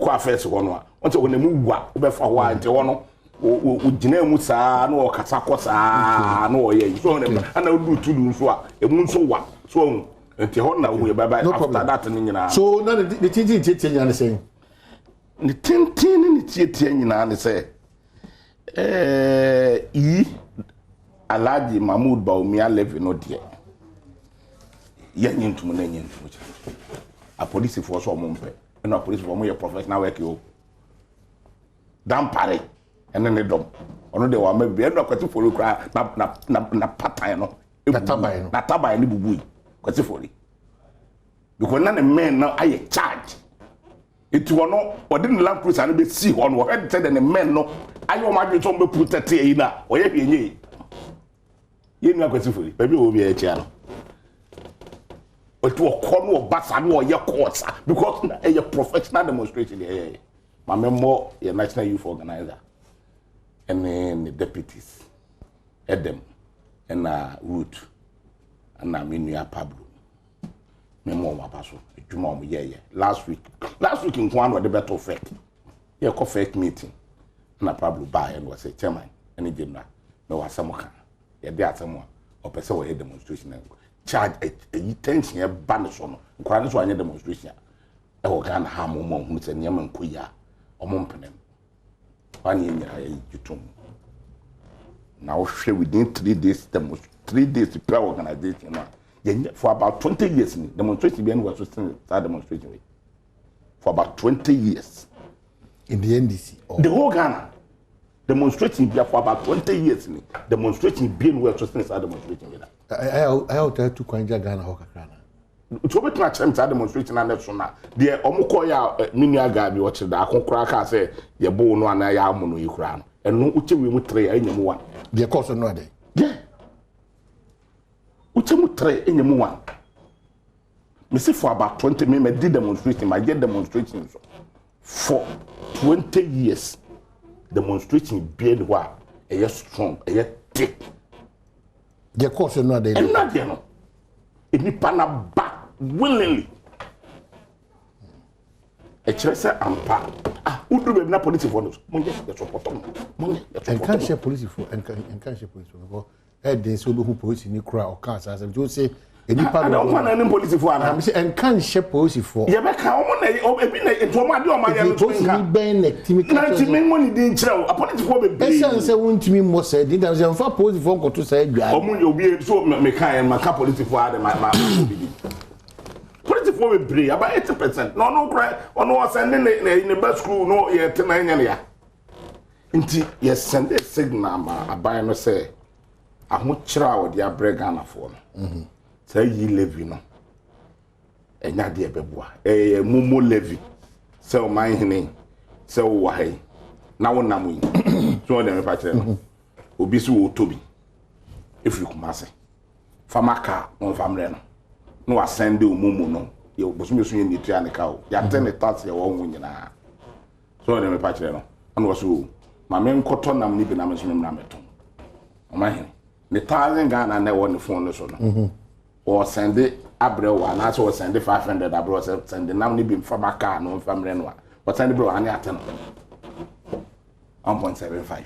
affairs ho no a on say wonemu wa wo be fa ho a nte ho no o gina mu saa na o kasa ko saa na o ye so na ana odu tudu so a emu nso wa so enti ho na wo ye bye after that ni nyina so na the tintin nyina say ni tintin ni tie nyina ne say Alhaji Mahmoud Baumia Levy no die ye nyintum na nyintum a police force o mompe na police for mo ye professional work yo dan pare ene ne dom ono de wa ma bi eno akwati fori kra na patan no na tabai ni bubui kwati fori because na ne men na aye charge it wono odi ne land cruiser na be see hono o head said ne men no aye o ma dwe to be protect e na o ye hwenye ye nu akwati fori baby o bi e chia no o to ko no basa no ye course because na a professional demonstration here my member ye national youth organizer and then the deputies Adam and Root and Minua Pablo. Memo Wapaso, Juma ye. Last week in one of the battle fake. Yeah, fake meeting. And Pablo by and was a chairman and a general. No was someone. Yeah, there someone or person a demonstration and charge a tension a banish on. Quite so any demonstration. I will can harm mom who's a Yaman Kuya or Mompenem. Now share within 3 days, 3 days to prayer organization. For about 20 years, demonstration being was start demonstration for about 20 years in the NDC. The whole Ghana demonstrating for about 20 years. Demonstrating being well to start demonstrating. I will tell to Kwanja Ghana Hokakana. To be to attempt demonstration and so now. The Omukoya Minia Gabi watch the Akokraka say, your bone one I am on you crown. And no uchi we would tray any one. The course no day. Yeah. Uchi would tray any one. Me see for about 20 minutes, did demonstration, I get demonstrations for 20 years. Demonstration being what a year strong, a year thick. The course no day. And not there no. If you pan back willingly. kyerɛ sɛ ampa wodu baabi na policefoɔ no monye support monye and can't share policefoɔ and can't share policefoɔ because ɛden sɛ wobɛhu police ni kora ɔka asasɛm nti wo sɛ enipa no ɔmo na ne policefoɔ ana am say and can't share policefoɔ yɛbɛka ɔmo na ebi na etu ɔmo ade ɔmo ayɛ no police ni bɛn na timi ka na timi mo ni din kyerɛ wo policefoɔ bebree ɛsɛ sɛ wontimi mmɔ sɛ din da sɛ mfa policefoɔ nkɔto sɛ adwa ɔmo yɛ obi so meka yɛ maka policefoɔ ade ma obi di policefoɔ bebree about 80% no no cry ɔno ɔsɛnde ne best school no yɛ te na nya ne ya nti yɛ send a signal ma aban no sɛ ahokyerɛ a wɔde abrɛ Ghanafoɔ no sɛ yi levy no ɛnya de ɛbɛboa mumo levy sɛ ɔman hene sɛ wo wahai na wo nam yi so ɔde me pa kyerɛ no obi so wo tobi efiri Kumase famaka on famre no no asende umumu no ye bosume so ye nitua ne ka o ya te ne tax ye wo hu nyina so ɔde me pa kyerɛ no ana wo so ma me nkoto nam ni bi na me so me mra meto ɔman hene ne 1000 Ghana na wo ne phone no so no or send it abrewa na so send 500 abro send nam ni bi mfa maka no mfa mre no but send bro ani ateno 1.75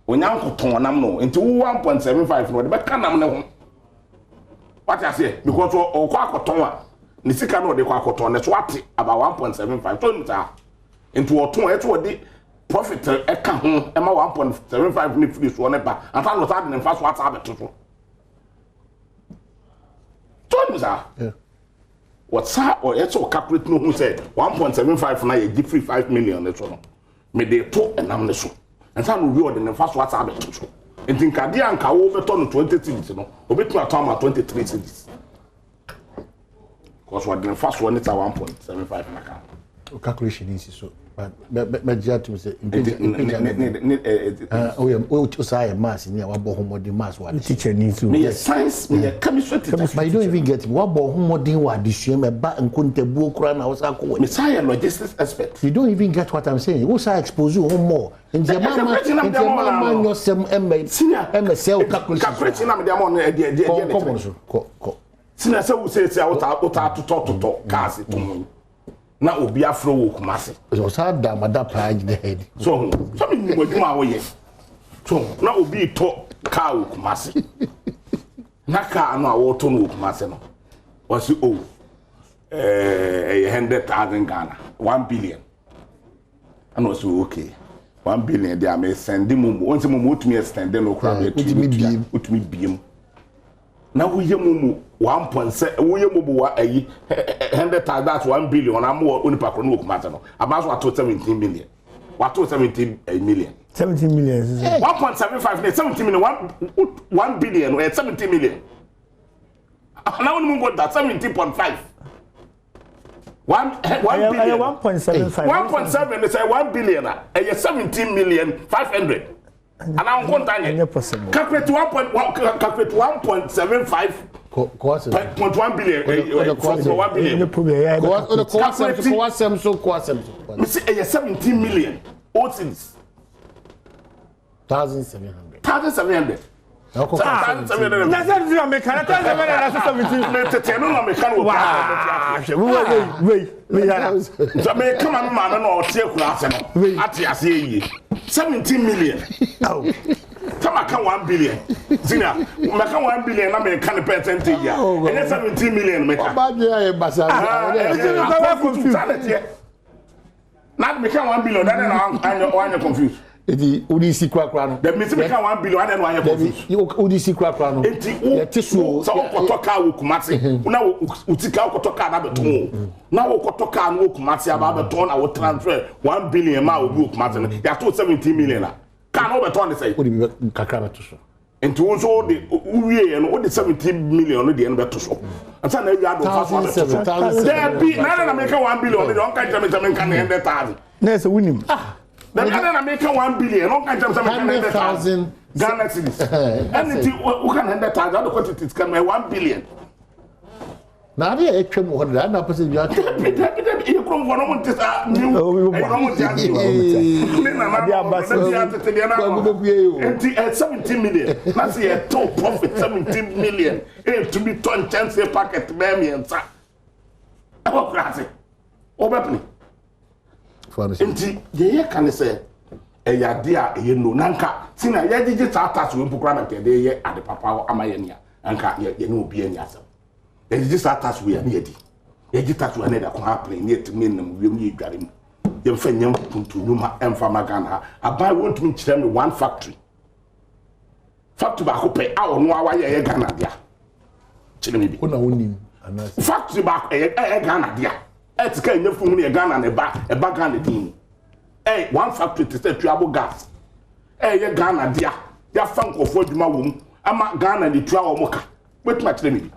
onyanko ton nam no nti 1.75 no de be ka nam ne ho what I say because o kwa akoton a ne sika no de kwa akoton ne so ate about 1.75 ton ta nti o ton e to de profit e ka ho e ma 1.75 ni free so ne ba anta no ta de ne mfa so ata abeto so yeah. What's that? Or it's all calculate no who said 1.75 na you free 5 million that's all. Me they talk and I'm the so. And some reward in the first what's happened to so. And think Kadia and Kawo beton 20 cities, no. Obit my time at 23 cities. Because what the first one it's a 1.75 in account. Calculation is so. But my jet to say oh yeah, oh say mass in what bomodin mass what teacher needs to me science me chemistry but you don't even get what bomodin what this year me ba nkunte bu kura na wasa ko me science logistics expert you don't even get what I'm saying you say expose you more in the mama yourself sell calculation na me dem on e come so senior say we say ota to cars to na obi afro wo Kumase so sa da mada page the head so me wadwuma wo ye so na obi to car wo Kumase na car no a wo to no Kumase no was oh 100,000 Ghana 1 billion and was okay 1 billion they am send mumu once mumu to me extend no crowd utimi biem na wo ye mumu 1.7 wo ye mumu wa ayi 100,000 that's 1 billion am wo onipa kro no Kumase no about what 17 million what 17 million 17 million 1.75 17 million 1 billion or 70 million now we got that 17.5 1 billion 1.75 1.7 is 1 billion and 17 million 500 and I'm calculate 1.75 0.1 billion 1 billion 17 million all cities 1,700 17 million. Oh. Come on, 1 billion. Zina, make 1 billion, I make kind of percentage here. And 17 million, make. Not make 1 billion, then I'm confused. The Udisi Quakrano. The Miss 1 billion and 1 confused. You Udisi Quakrano. So Kotoka Kumase. Now Utika Kotoka Abaton. Now Kotoka no Kumase Abaton, I will transfer 1 billion ma book Martin. They are 17 million. Can overturn say. Kakaratus. And to also the we and all the 17 million the end better so. And so now you have there be now America 1 billion, they don't catch them in 100,000. There's a winning. The Ghana make 1 billion, don't catch them 100,000 Ghana cities. And who can 100,000 other quantities can make 1 billion. Now they actually what that na person you are you come for no this new and 17 million that's a top profit 17 million to be turn chance packet baby and sa democracy obepni nti ye kan say eyade a eye no nanka tina ye gigi tatas we mpukura na kede ye ade papa amaye nia anka ye ne obi ani asem ye gigi tatas we ani edi ye gigi tatas we na da ko happen ne etimi nam wiem ye dware mu ye mfa nyam puntu nyuma emfa magana abai want me kire me one factory ba ko pe a ono awa ye Ghana dia kire me bi ona wonim factory ba Ghana dia etika nyefu mu ne Ghana ne ba Ghana din one factory to say tuabo gas ye Ghana dia ya fankofo adwuma wom ama Ghana ni tua wo moka wetima kire me bi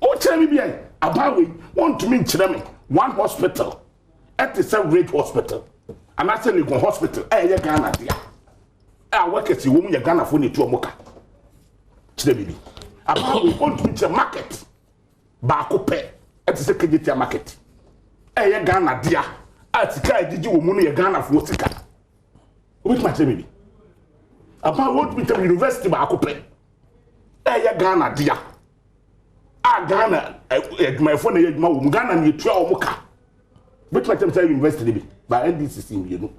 o kire me bi abawe want to me kire me one hospital at the same rate hospital and I say ni go hospital ye Ghana dia workers wo mu ye Ghana fo ni tua moka kire me bi abawe want to me market ba ko pe at the secretary market ye Ghana dia atika ejiji wo mu no ye Ghana fo sika which match me be about what be the university ba akopɛ ye Ghana dia Ghana my phone ye adwuma wo mu Ghana ne tua wo mu ka which match say university be by NDCC you know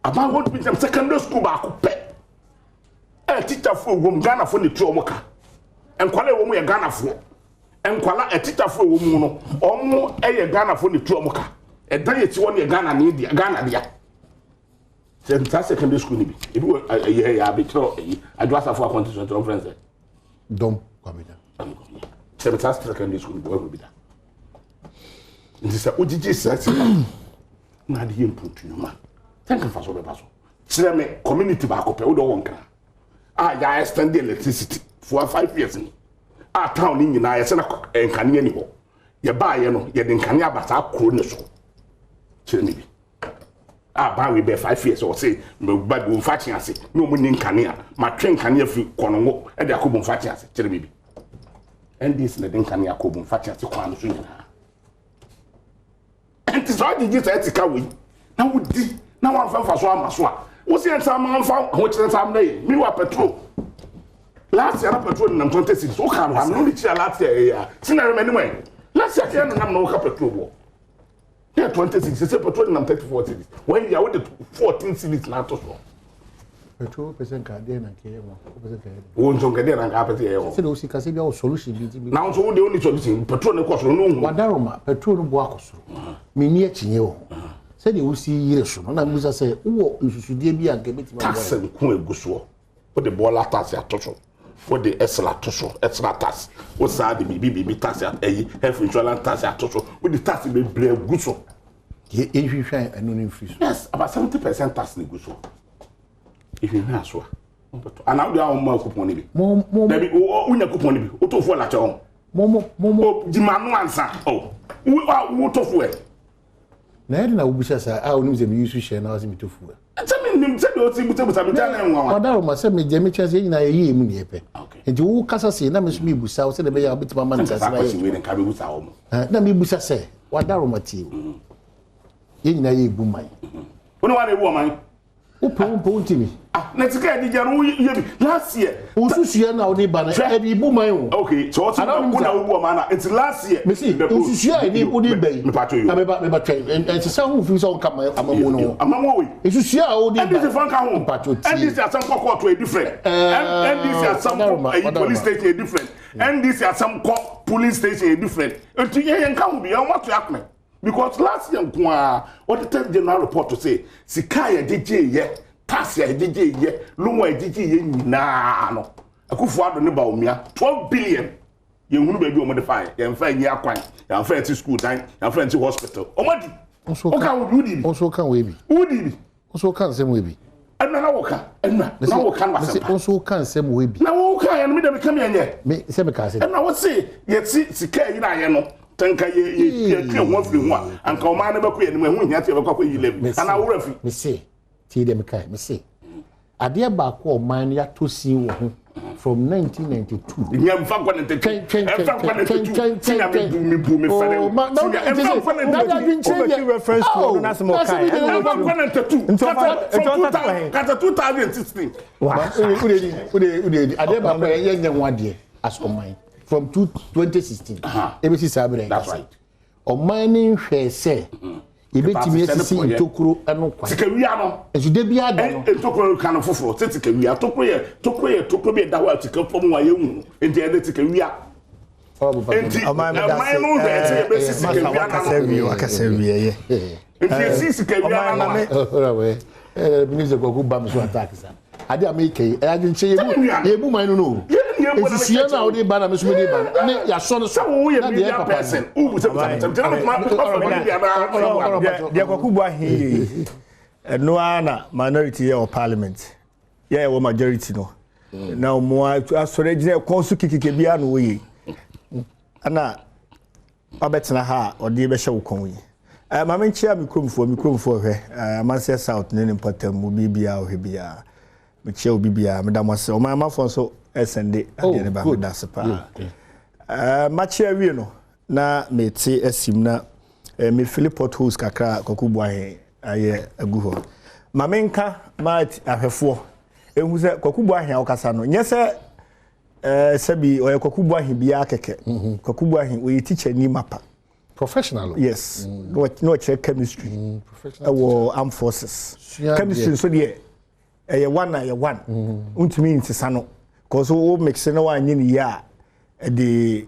about what be the secondary school ba akopɛ teacher fo wo mu Ghana fo ne tua wo mu ka enkwala wo mu ye Ghana fo enkwala teacher fo wo mu no omo ye Ghana fo ne tua wo mu ka dan ye ti won ye Ghana ne dia Ghana dia Senta secondary school ni bi ebi ya be tro adwasa for constitution conference dom kwabeda Senta secondary school ni wo bi da nti sa ojiji sase na de impuntu no ma tanka fa so be ba so kire me community ba ko pe wo do won kan ya extend electricity for 5 years ni town ni nyina ya se na nkane ni ho ye ba ye no ye de nkane abasa akoro ne so kire me bi ba we be 5 years or say me ba do fa chiase no mu ni nkane a ma twen nkane afi konongo e de akobon fa chiase kire me bi ndis na de nkane akobon fa chiase kwa no so nyina enti so did it etika we na wudi na wan fa so amaso a wo se enta ma fa ho kire sam na ye mi wa petrol last year petrol na 26 so kan wa no ni kire last year ya sina remani mo last year na no ka petrol wo yeah 26 say petrol na 34 cities when you are with the 14 cities na to so petrol percent ka dey na ke mo percent ka wo njon ka dey na ka pete ye wo se do si ka se bia o solution bi na so wo dey only solution petrol ne koso no hu wadaroma petrol no bo akoso me ni akinye wo se de wo si yire so na musa se wo nsusudie bi anka betima tax ko eguso wo de bola tax atoso wo de esla toso extra tax wo sa de bibi tax health insurance tax atoso wo de tax be bre eguso ye ehwehwan anu no free so yes about 70% tax ne guso if you na so and now they are on coupon ni bi mo baby unya coupon ni bi o to fo la che on mo di manu ansa wo to fo e na yɛ na wobisa sa a onim sɛ me use share na wase me to fo tell me say do ti buta me tell na nwa wada ma sɛ me je me chance nyina yɛ mu ne yɛpɛ nti wo kasa se na me so me busa wo sɛ de be ya betima man tase na yɛ na me busa sɛ wada ma ti yɛ nyina yɛ bu mai woni wa na ebu man Upo ntimi. Na tika di jaru yebi last year. Ususuya na oni bana e di bu man o. Okay, so what you na ubu mana it's last year. Me see ususuya ni odi bay. Me pato you. Na me ba twen. En se sa hu fi so nka amamu no. Amamu we. Ususuya odi bay. And this fan ka hu. Pato ti. And this are some court to a different. And this are some police station a different. And this are some police station a different. Enti yen ka hu bi an what to happen. Because last year what the 10th general report to say Sikaya DJ ye Tasia DJ ye Lunwa DJ ye na no Akufo ado ne ba omia 12 billion ye hunu ba bi o modify ye mfa nyi akwan ye mfa enti school dan ye mfa enti hospital omadi o kan wudi bi onso kan we bi wudi bi onso kan sem we bi enna na woka enna na woka na se onso kan sem we bi na woka ye no me dem kam ye nye me se me ka se enna what say ye ti Sikaya na ye no tanka ye twa ho afiri ho anka o ma na bako ye no hu hia te bako yi lebi ana wo rafi me se ti dem kai me se ade ba ko o man ya to sin wo ho from 1992 nyam fa kwa 92 fa kwa 92 tinya me bu me fere wo tinya fa kwa 92 reference to na se mo kai fa kwa 92 kata 2016 udi ade ba ko ye nyen wade as o man from 2016 ebesi sabre that's right ɔman hwɛ sɛ yɛbɛtumi asisi ntokuro ɛno kwa tikawia no ɛsude bi ada no ntokuro ka no foforo tikawia tokuro bi da wa tikafom wa yehu enti ɛde tikawia enti ɔman no hwɛ sɛ yɛbɛsisi tikawia wakasawie enti yɛsisi tikawia na me minister kwaku bam so attack sa ade ameke agenche yebu man no enti sie na odi ba na me so me ba ne ya so no so na de person ubu se de kwaku bu ahi no ana minority or parliament yeah we majority no na mo asore gine konsu kikike bia no we ana abetena ha odi be hye wo kon yi mama nchia mikromfo hwe amanse south ne important mu bibia o hebia me chia o bibia me da mo se o mama fo so sende ade ne ba me da se pa ma chia wie no na me ti asim na me Philipot house kakra kokubu ahe aye agu ho mama nka ma ahwefo ehu se kokubu ahe okasa no nye se sabi o kokubu ahe bia keke kokubu ahe o teacher ni mapa professional yes no check chemistry our armed forces chemistry so there one untimi ntisa no cause o mix na wa nyi ni ya the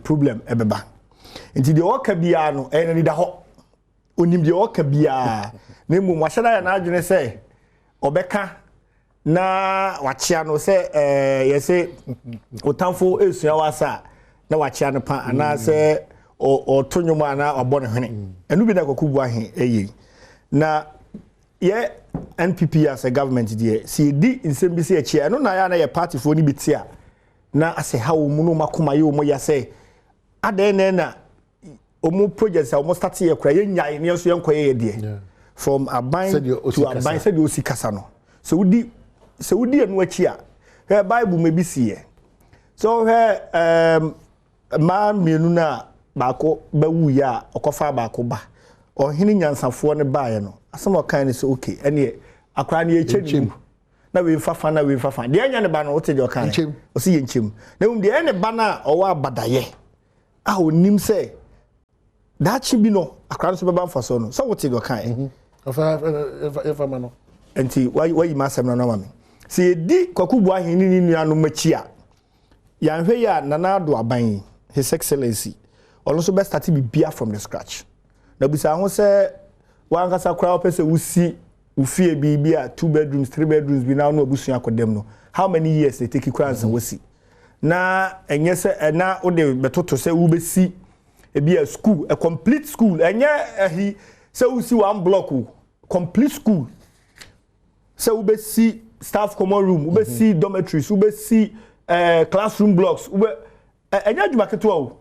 problem ebeba nti de oka bia no ni da ho onim de oka bia na mu wahada ya na adwene se obeka na wachia no se yese otamfo esua wasa na wachia no pa ana se o tonyomo ana obone hwene enu bi na kokubu ahe eye na ye NPP as a government there see di nsem bi se echi eno na ya na ye party fo ni bitia na ase ha wo mu no makoma ye wo mo ya se ade na omu projects omu start ye kra ye nyae ne so ye nkoye de from aban to aban said o sikasa no so wudi enu achi a he bible mebi sie so he ma mienu na baako bawu ya okofa baako ba ohini nyansafo ne baaye no asem okan ne so okay ene akra ne ye chemu na we fafa de anya ne ba no wote de okan o si ye nchemu na de ene ba na owa abadaye a onim se dachi bi no akra so beba mfaso no so wote de okan ofa ma no enti wayi masem no mama se di kwakubu ahini ni nuanu machi a yanhwe ya nanado aban his excellency also best start bibia from the scratch na bisa ho se wankasa kra opese wusi ufie bibia 2 bedrooms 3 bedrooms bi na no abusu akodem no how many years they take kransa wusi na enye se na ode betoto se wo besi ebi a school a complete school enye ahi se wusi one block complete school se wo besi staff common room wo besi dormitories wo besi classroom blocks wo enye adwuma ketewa wo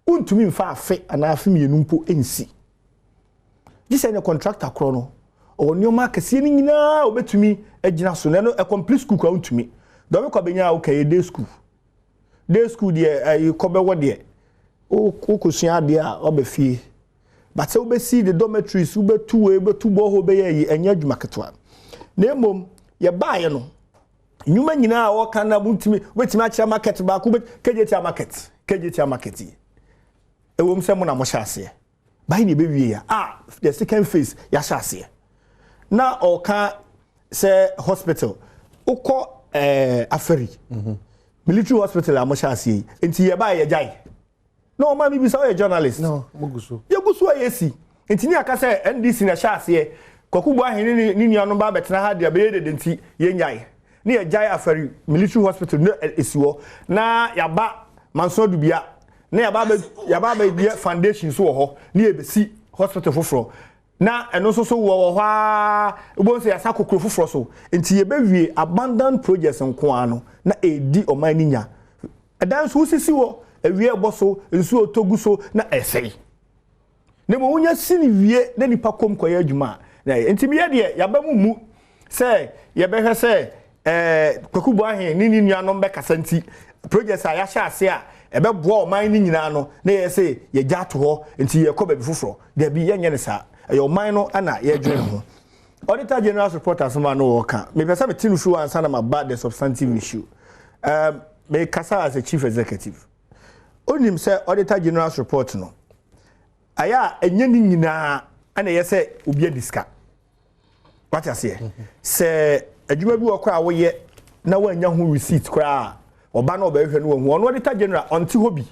untumi mfa afe ana afe mienu mpo ensi this is a contractor krono onyoma kase ni nyina obetumi agina so no a complete school kwa untumi do me kwa benya okay day school there ko be wo there o kosua de a obefie but say obesi the dormitories obetu bo be yi enya adwuma ketwa na emom ye baaye no nyuma nyina a wo kana untumi obetumi akira market ba ko KJT market ewom se mo na mo hyase bai ne be wie ya the second phase ya hyase na oka se hospital ukọ aferi military hospital a mo hyase enti ye bai ye jai no ma mi bi sa ye journalist no moguso ye guso ayesi enti ni aka se NDC na hyase kwakubu ahene ni nuano ba betena ha de be de enti ye nyai ni ye jai aferi military hospital no esiwo na ya ba manso bia na ya ba be foundation so ho na e besi hospital foforo na eno so wo ha ubonse ya sakokro foforo so enti ye be wie abandoned projects nko ano na edi oman ni nya edan so sisi wo ewie eboso ensu otogu so na esei ne mo unya sini wie na nipa kom koye adwuma na enti me ye de ya ba mu se ye be hwe se kwakubu ahe ni nuanom be kasanti projects a ya sha ase a ebe boa oman ni nyina no na ye se ye gyato ho enti ye ko ba bi foforo da bi ye nye ne sa ye oman no ana ye dwene ho auditor general report asoma no woka me pesa me tinu fu ansa na ma bad the substantive issue me kasa as a chief executive onim say auditor general report no aya enye ni nyina ana yese obi adiska what you say se adwuma bi wokra wo ye na wanya ho receipt kra oba na obehwe no hu ono auditor general onti hobi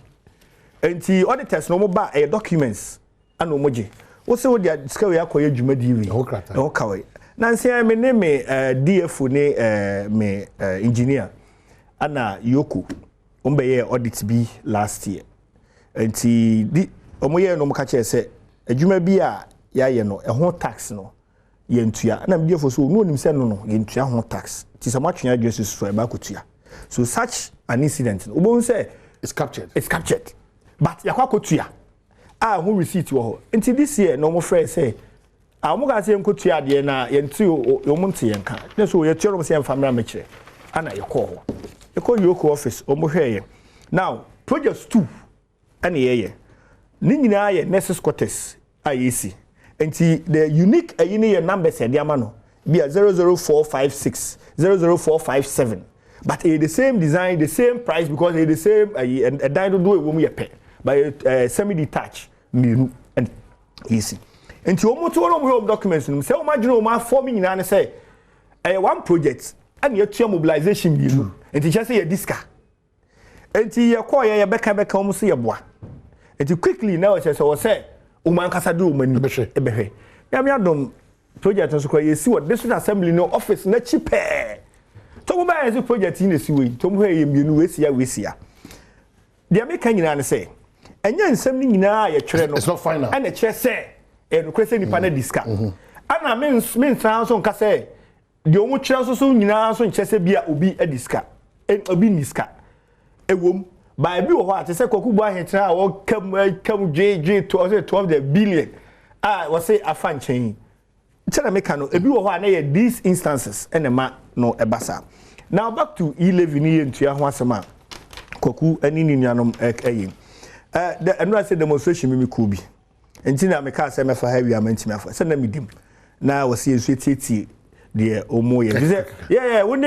enti auditors no mo ba documents ana omoje wo se wo dia diska we akoye adwuma diwi o kawe na nsia me ne me DF ne me engineer ana Yoko ombeye audit bi last year enti di omoye no mka che se adwuma bi a ya ye no ho tax no yentua na me DF so no nim se no yentua ho tax ti se matwea address so e ba kotua so such an incident obo say it's captured but yakwa kotua ho receipt wo ho enti this year no mo frɛ say mo ga se enkotua de na yentu yo mo nte yenka na so ye tuoro mo se family me kire ana ye call ho ye call Yoko office o mo hwɛ ye now project 2 ana ye ni nyina ye nurses quarters IEC enti the unique ayini ye numbers e de ama no be 00456 00457 but the same design the same price because the same a dine do e wo mu ye pɛ by semi detached miru and easy enti o mo to no mo documents no say o ma gino o ma form nyina ne say one project and ye tua mobilization miru enti che say ye diska enti ye call ye beka o mo say ye boa enti quickly now che say o say o man kasa do o mani ebehwe ya me adom project so kwa ye si what district assembly no office na cheaper to mo ba ye project in si we to mo ye mienu we si ya dia me kan nyina ne say enya nsem ni nyina ye twere no it's not final and e che say e no kwese nipa na diska ana men san so nka say de o mu twere so nyina so nche say bia obi adiska obi niska ewom ba bi wo ho ate say kokubu ahetra a wo kam JJ to 12 billion wo say afa nchen tell me can ebi wo ho na ye these instances enema no ebasa now back to 11 year ntua ho asema koku ani ni nuanom eyin I said demonstration me cool be. And na me ka say me fa heavy amantimi afa. Say na me dim. Na wo see ensu titi de omoye. Say yeah when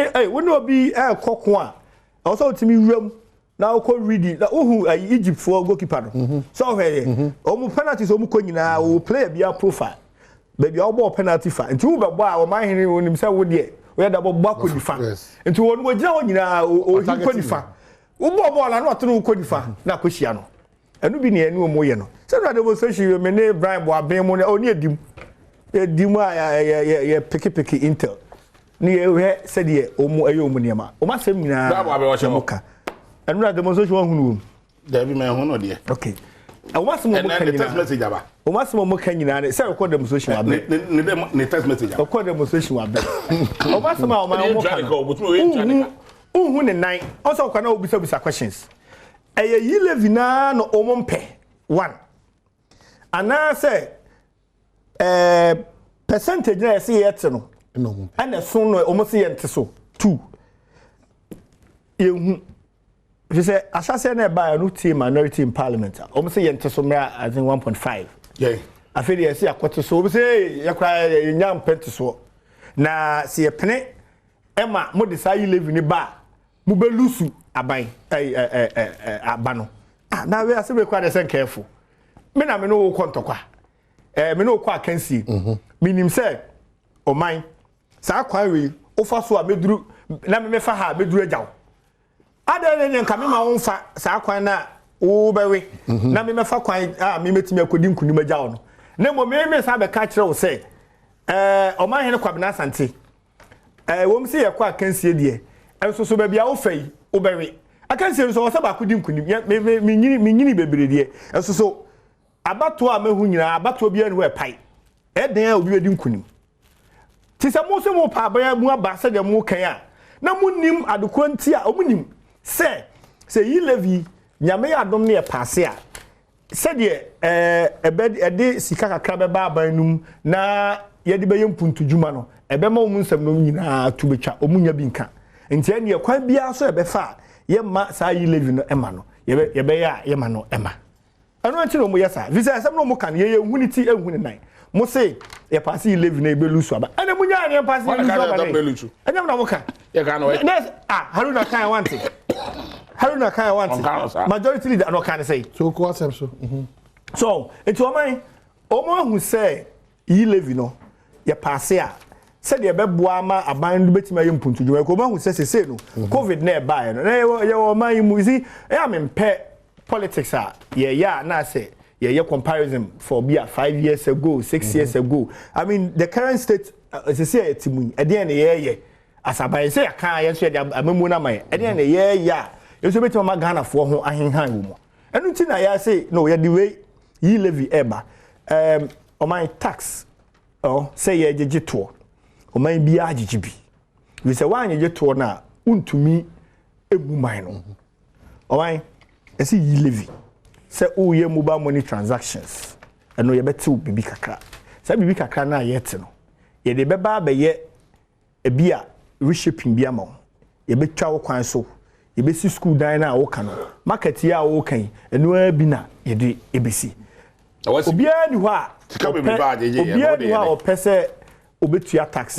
obi kokko a. Also timi wram na wo ready. Na ohu Egypt for goalkeeper no. So he omo penalties omo ko nyina o player bia profile. Baby o ball penalty fa. Nti wo be bo a o man hene onim say wo de we da bo ko difa. Nti wo no gina wo nyina o hi ko difa. Wo ball na no atno ko difa na ko hia no. Anu bi ne anu omoye no se na demonstration me ne Brian Boabem mo ne oni edim a peke intel ni ye se de omo ayo omo niam o ma sem nyina da Boabem wo chemoka anu na demonstration wo hunu da bi me ho no de okay o ma sem mo kan nyina text message aba o ma sem mo kan nyina se record demonstration abe ne text message aba record demonstration abe o ma sem o ma mo kan hu ne nine also kwa na obisa questions eye yilevi na no omompe 1 ana say percentage na say yet no ana so no omosi yente so 2 yehu we say asase na ba no team minority in parliament omosi yente so me I think 1.5 yeah afedi yesi akoto so we say yakra nyam pente so na se yepene ema mo de say yilevi ni ba mo belusu aban abano na we ase be kwa de sen careful me na me no kontokwa me no kwa akansi minim say oman sa kwan we ofa so a meduru na me fa ha meduru agyaw ade ne nka me ma wo fa sa kwan na wo bewe na me fa kwan me metimi akodi nkunim agyaw no na mo me sa be ka kire wo say oman hene kwabena asante wo mse ye kwa akansi de enso so ba bia wo fai obewe akansi so wo ba kodi nkunim me nyini bebre de enso so abato a mehu nyina abato bia ne we pai eden a obi wedi nkunim ti se mo so mo pa ba mu aba se de mo kan a na mo nim adokoro nti a o nim se yi levi nyame ya adom ne e paase a se de ede sika kakra be ba aban num na ye de be yempuntu djuma no ebe ma mu nsam no nyina tu betwa o munya bi nka nti ene ye kwan bia so ebe fa ye ma sa yi levi no ema no ye be ya ye ma no ema anu anti no mo yesa visa asem no mo kan ye huniti ehuni nan mo say ye pass yi levi na ebe lusu aba ene munya ne pass yi lusu aba ene na mo kan ye kan no Haruna kan want majority leader no kan say so ko asem so So it's woman who say yi levy no ye pass a said ye beboa ma aban do betima ye mpuntu dwuma ko who say no covid na e buy no na ye woman mu see am mpe politics yeah na say yeah comparison for be 5 years ago 6 years ago. I mean the current state as say etimu e dey na ye as aban say aka ye so dey amemu na mai e dey na ye ya ye so betima ma Ghana fo ho ahenhan wo mo enu ti na ya say no ye the way yi levy eba o my tax say ye jeje to o my bia jeje bi we say wan jeje to na untumi egu man no o my e say yi levy say o ye mobile money transactions eno ye beti o bibi kakra say bibi kakra na ye te no ye de beba be ye e bia reshaping bia ma ye betwa wo kwan so ye besi school dan na wo kan market ya wo kan eno abi na ye de ebesi obia ni ho a sika be bi ba jeje obia ni ho a opese obetua tax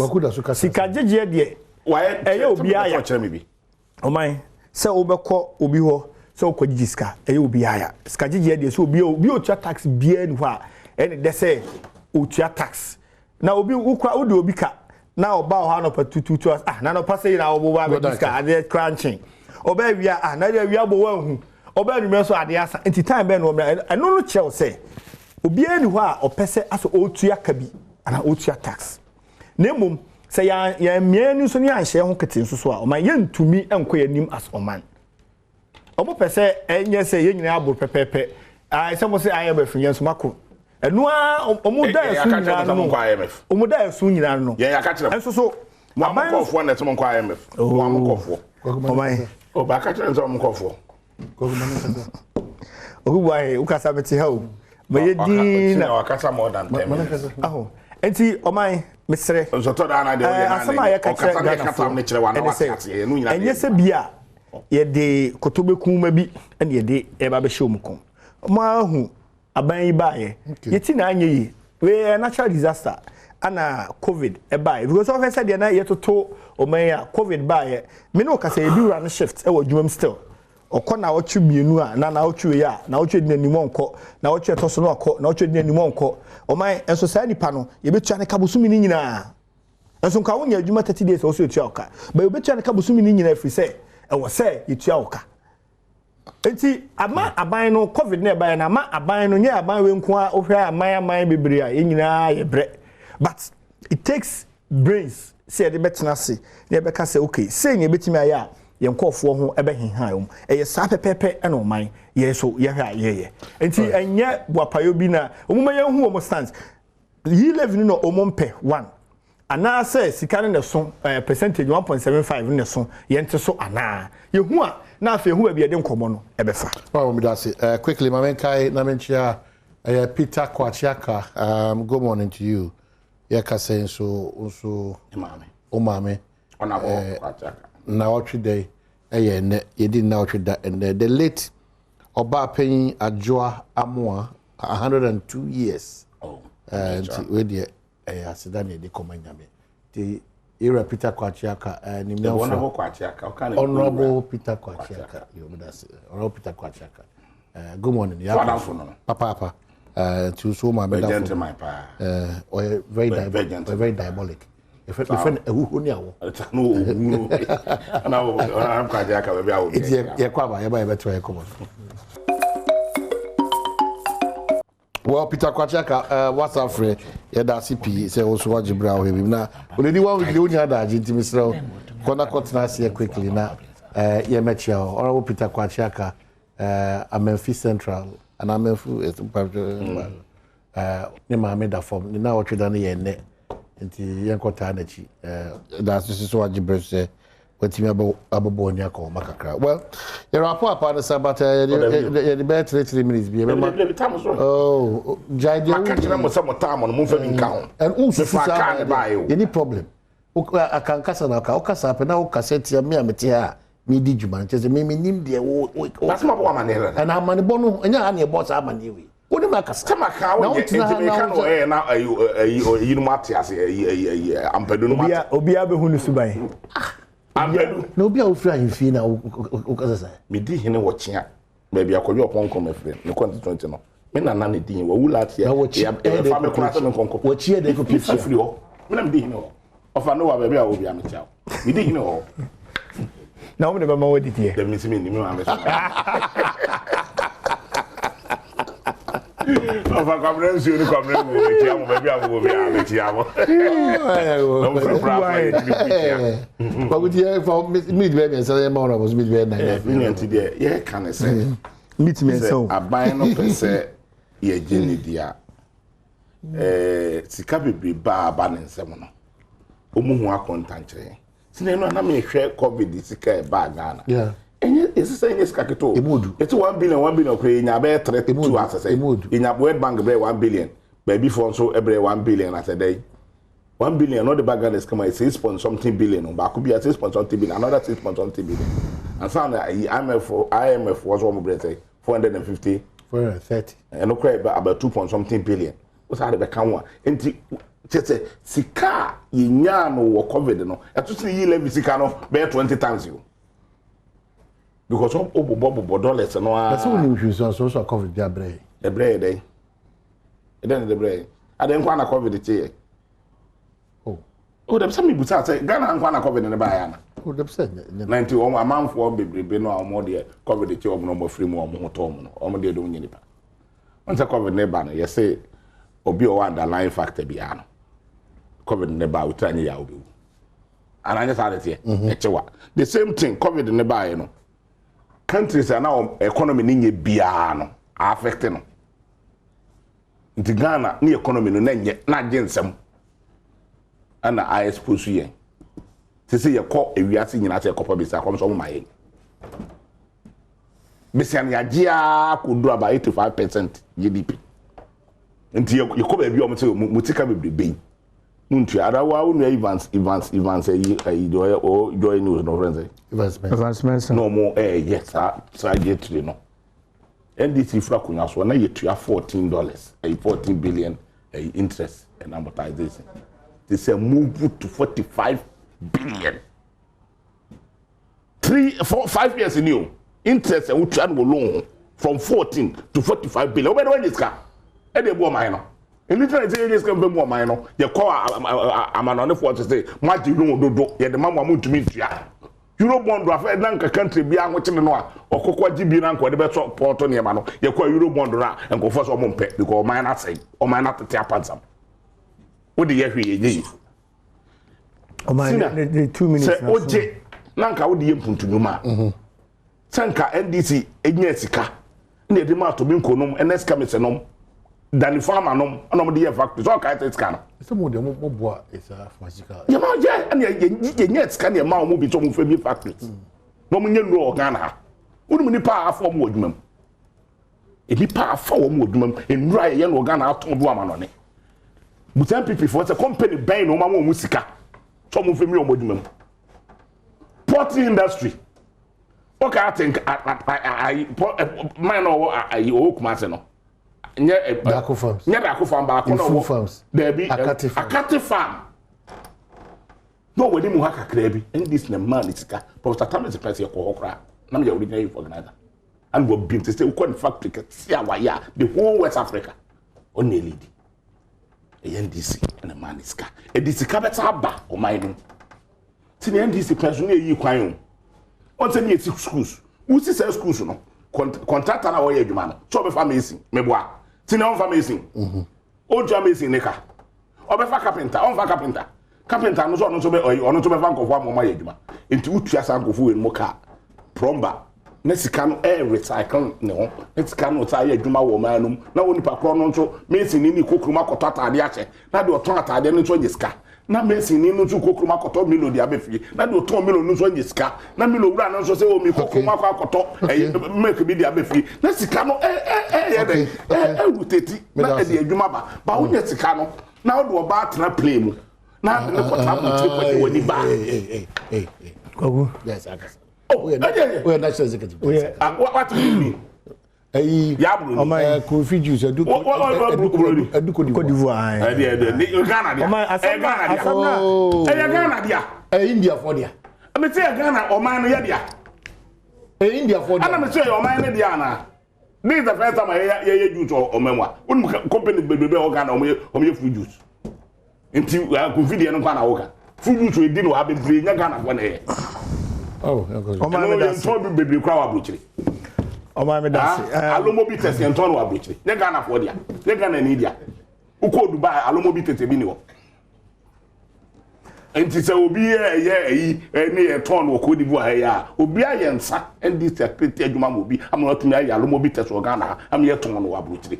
sika jeje de waye eye obia ya o man se obekọ obi ho se okọjiji sika eye obia ya sika jeje de se obi otua tax bia ni ho a ene de se otua tax na obi ukwa ode obi ka na oba ho na patututu na no pase na obo ba be sika ade crunching oba wia na de wia bo wanhu oba nwume so ade asa enti time be no no chel say obi ani ho a opese aso otua kabi ana otua tax nemum say ya mienu so ne anhye ho kete so a o man yentumi enko yanim as oman omo pese enye say yenyina abo pepepe say mo say IMF yenso mako enu a omo da esu nyina no omo da esu nyina no ya ka kire enso so mo amkofo na temo kwa IMF mo amkofo o man o ba ka kire nso amkofo ogubwa ukasa beti ha o Mayedina wakasa more than 10 minutes. Aho. Enti oman mesre. So to da na de asama ya ka kire ne kire wa na wakati e nu nyina. Enye se bia ye de kotobekun ma bi ene ye de e ba be hye omkon. Ma hu aban yi ba ye. Yeti na anye yi. We natural disaster ana covid e ba because of said ye na ye toto oman ya covid ba ye. Me no ka say e bi run shift e wo dwumam still. Okọ na ochu mienu a na ochu ya na ochu di nanim onko na ochu etoso no okọ na ochu di nanim onko o man enso sa nipa no ye betua ne kabusumi ni nyina enso nka wonya adwuma 30 days oso etua oka ba ye betua ne kabusumi ni nyina free say e wo say etua oka enti ama aban no covid na ba na ama aban no nya aban we nko a ohwe aman bebre a ye nyina ye bre but it takes brains say the betna say ye be ka say okay say nye betimi aya yenkofo ho ebehenhan eye sa pepepe ena oman ye so ye hwa ye enti enye boapayo bi na omuma ye hu omo stance yi level no omompe 1 ana say sika ne so percentage 1.75 ne so ye nte so ana ye hu a na afa hu ba de nkomo no ebefa well me that say quickly mamenkai na menchia Peter Kwachiaka good morning to you ye ka say so imame ona bo Kwachiaka na watch day ne you didn't know that and the late oba paying Adjoa Amoa 102 years and we the asidani de komanyame the era Peter Kwachiaka ni me honorable Kwachiaka honorable Peter Kwachiaka you know that's honorable Peter Kwachiaka good morning ya papa to so my gentleman pa very diabolic if who ni awo no na am Kwachiaka we be awo ye kwaba ye ba ye beto ye komo well Peter Kwachiaka what's up free ye da CP say also wajibra o him na only one week only ada agent Mr. Kona Kotna see quickly na ye mechia honorable Peter Kwachiaka Amenfi Central and Amenfu is ne ma me da form ni na otwe da ne ye ne nti yen kota na chi da so wajibra say wetimi abobo nya ko makakra well you rapo apa na sabata ye be 3 minutes bi oh jaide akachira mo samo tamo no mo fa bi nka ho and any problem akankasa na ka okasa pe na okasa tia me amete ha me di djuma nche me nim de wo asma bo amanere na amane bo no enya na e boss amane we woni ma kasa kama ka wo enti me ka no na ayi no mate ase ayi ampadu no mate obi abehu no suban Ambedu no bia ofri ahimfi na ukasa sa me di hene wo chia ba bia kwadwo oponko mafre ne 2020 no me na na ne din wo last year ya fa me kura se me konko wo chie de ko picture free ho me na me din ho ofa no wa baby a wo bia me chao me din ho na wo ne ba ma wo didie dem me me ni me ma me ofa kamre nsi oni kamre wo me chia mo baby a wo bia me chia mo no free ba go die for mid baby say ma ona was mid baby na me nti de ye kan say meet me so aban no pese ye geni dia sika bebre ba ne nsem no omuhu akonta nkyere sine no na me hwe covid sika ba Ghana yeah enye esisa enye sika keto eti 1 billion kre nya be 32 asese nya World Bank be 1 billion baby for so ebre 1 billion asede 1 billion no the bag Ghana is come 6 point something billion ba ko bia 6 point something billion another 6 point something billion and so IMF was one more 450 430 and no cry about 2 point something billion what's how they can one enti chese sika yinya no wo covid no eto se yi level sika no be 20 times you because obobo dollars no a that's when you so covid bia bre the bre dey e den the bre aden kwa na covid tie oh dem some people say Ghana nkwa na covid ne ba ya na oh dem say 90 o amanfo bebrebe no omo de covid tie omo no mo free mu omo hoto omo no omo de do nyini pa on say covid ne ba no you say obi o underlying factor bia no covid ne ba utranye ya obi ananya sa de tie echewa the same thing covid ne ba no countries are now economy ninye bia no affect no nti Ghana ni economy no na gensem ana I suppose yen se se ye ko ewiase nyina se kopa bisa kom so ma yen bisian ya gia ko do about 85% GDP nti ye ko ba bi o mte mutika bebrebe ntu ara wa unu Evans yi joy news no friends Evans no more yes sa get no NDC fra kunya so na ye tua $14 14 billion interest and amortization. They say move to 45 billion. 5 years in you. Interest and which will loan from 14 to 45 billion. Where this car? E dey bo mine no. In literally say this can be more mine no. You call am an on for to say, "Maji no do. Ye the mama mu to me tua." Eurobond rafa nanka country bia ho chene no a okokwa gibi na nko de beto porto ne ma no ye kwa Eurobond ra enko fo so mo mpe because mine na say o mine na tete apansam wo de ye hwe ye o mine the 2 minutes say oje nanka wo de ye mpuntunuma sanka NDC enya sika na de ma to bi nkonom NS kamisenom dani farmer nom anom de ye factory so ka it scan so mo de mo boa isa pharmaceutical ya ma je and ye net scan ye ma mo bi to mo fa bi factory no mo nyenu o Ghana unu ni pa afọ mo adwumam e bi pa afọ wo mo adwumam enura ye no Ghana aton do ama no ne butan pipi for say company ben no ma mo sika so mo fa mi o mo adwumam port industry okay I think I man o kuma se no nye Dako farms. Nye Dako farm ba ko no farms. There be Akati farm. No we mu haka krebi. And this na man itika. Professor Thomas price ye ko hokra. Na me original you organizer. And we been to say we call factory see awaya the whole West Africa. On the lady. NDC and a man iska. E disika beta ba o mai no. Ti NDC person yi kwan o. On say me schools. Who see schools no. Contractor na wo ye adwuma no. So be fa amazing. Me boa. Ti na on fa amazing. O amazing neka. O be fa carpenter, on fa carpenter. Carpenter no so be ono so be fa nkofo amoma ye adwuma. Enti utua sa nkofo we mo ka. Plumber. Na sika no recycle ne ho. Na sika no ta ye adwuma wo manum. Na woni pa kro no so mesi ni kokruma koto atade ache. Na de oton atade no so sika. Na mesi ni no so kokruma koto milo de abefie. Na de oton milo no so sika. Na milo wura no so se o mi kokruma koto make bi de abefie. Na sika no ye de ruteti. Na de adwuma ba wo nye sika no. Na wo de oba tra play mu. Na de ko ta mu tri ko woni ba. Kogu. Yes, I guess. Oh, we are national executive. What do you mean? Yabru, coffee juice, Côte d'Ivoire. India for dia. I mean, say Ghana or man, Yadia. India for I'm say your man, Diana. This is the first time I juice or memoir. Company baby organ or fruit juice. Until I could video and organ. Fruit juice we didn't have been bringing a gun of 1 year. Oh, I'm baby crowd butchery. Oh, my medasi. Alomobites and Tono butchery. They're gonna afford ya. They're gonna need ya. Who could buy Alomobites a minimum? And it's a obi any a ton or could be a obi yensa and this secretary will be. I'm not to me Alomobites or Ghana. I'm here to one butchery.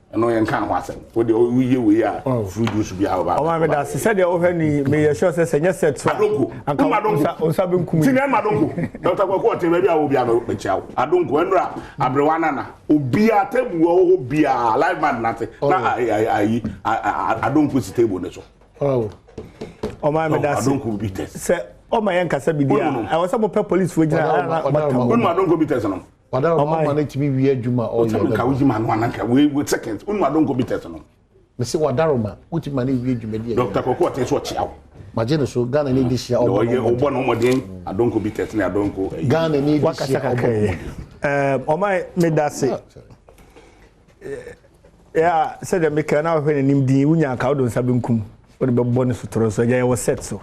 And no one can was it. For the we are fruit juice be our. Oh, my God, she said the overny may assure us and yes, said so. I don't go. And come on, Sabin Kumin. I don't go. Dr. Court, maybe I will be a child. I don't go and rap. Abrewanana. Ubia table, be a live man, nothing. I don't put the table. Oh, my God, I don't go be tested. Oh, my uncle said, I was some police for I don't go be tested. Wada o ma na timi wi adwuma o ye ka wuji man wan anka we seconds unu ma don go bites no me se wada ro ma wuti ma na wi adwuma di Dr. Koko te so chia ma je no so Ghana ni di shia o ye obo no modin adon ko bites na adon ko Ghana ni di shia o my me da say yeah said the make na hwe nim din wunya ka odon sabenkum o de bebo ne sutoro so ya was set so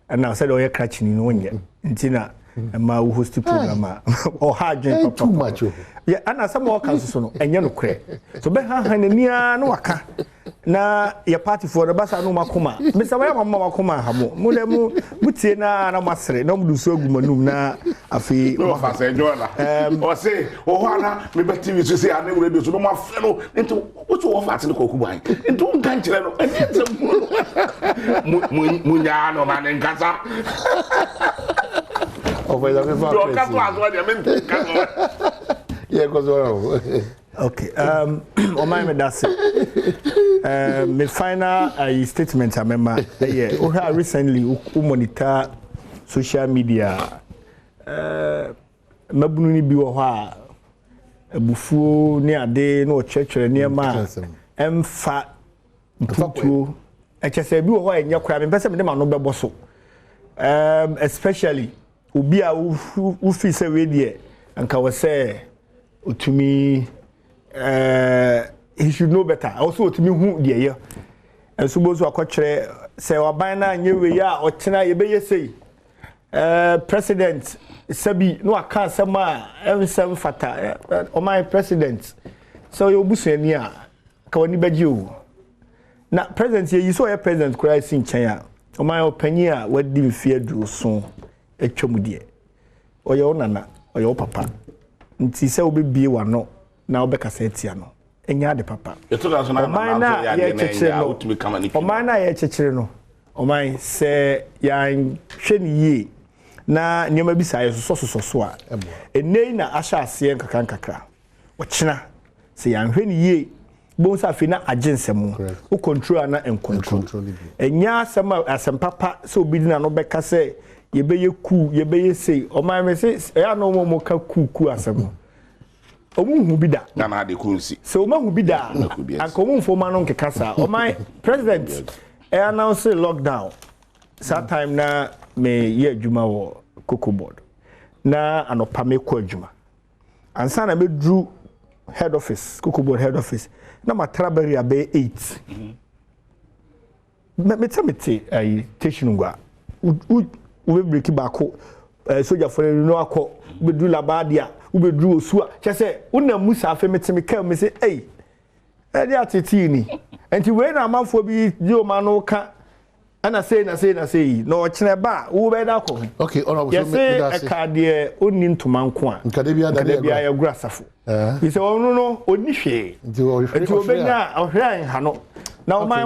and now said o ye crutch ni no wonye ntina ma wo host program or hard joint too much yeah and some more can so no enye no kre so be ha nia no waka na ya party for the basa no makoma me say wa mama makoma ha mo de mu butie na masere na mu du so agumanum na afi no fa say jola o say o hana me be TV so say ane radio so no ma fe no into what you offer tin ko kuban into kan kire no mu nya no na nkasa over the river. Yeah, because well. Okay. On my that's it. My final statement I remember. Yeah. We recently we monitor social media. Mabunu ni bi wo ha ebufuo ni ade na o churchere ni ma emfa mputuo echese bi wo ho enye kura me pese me de ma no bebo so. Especially obi a wo fi se we die anka we say otumi he should know better also otumi hu die ye enso bozo akokere se oban na anye we ya o tena ye be ye sei president sabi no aka sama every fata o my president so you busuani a ka woni baji o na president ye so ye president kura sin chen a o my opinion a wadi mfie duro so etwomudie oye onana oye papa nti se obebie wano na obekasa etia no enya de papa omana ye chechire no omana ye chechire no oman se ya hwe ni ye na nyoma bi sa ye so a enei na asha ase nkakra ochina se ya hwe ni ye bo sa fi na agensem o control na en control enya asem papa se obi dina no beka se yebeye ku yebeye sei o ma me se ya no mo ka ku asem o mu hu bi da na na de kunsi so o ma hu bi da anko mu mfoma no nkeka sa o my president announce lockdown that time na me ye adwuma wo Cocoa board na anopa me ko adwuma ansa na me drew head office Cocoa board head office na matrabari abe 8 me temete ai teshinungwa we break bako soldier for no akọ we do labadia we do osua chese una musa afa meteme ka me say eh e ateti ni enti we na amanfo bi dio ma no ka ana say no chene ba wo be da ko okay honorable so me that's it ka de onni ntoma nko a nka de bia ya gura safo we say no onni hwe enti obenya ohran ha no na my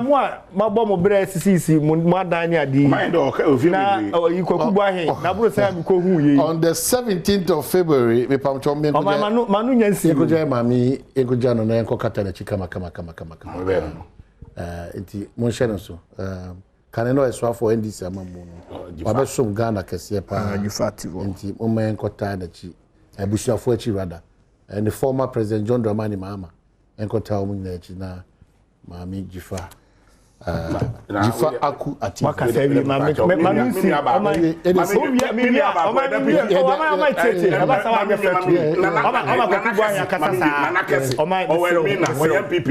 ma bom bre sisi mo adan adi mind o na yikokubu ahe na bro say mi ko hu ye on the 17th of February me pam chom me ko manu nyansi ko je mami ko ja no na enko kata na chika kama enti mon share so kan no eswa for NDC amamu no wa be som Ghana kese pa enti mo men ko ta na chi abusuafo achi rada and the former president John Dramani Mahama enko ta o mu na chi na Mami Jifa Jifa aku ati. Wakasa wi ma si MPP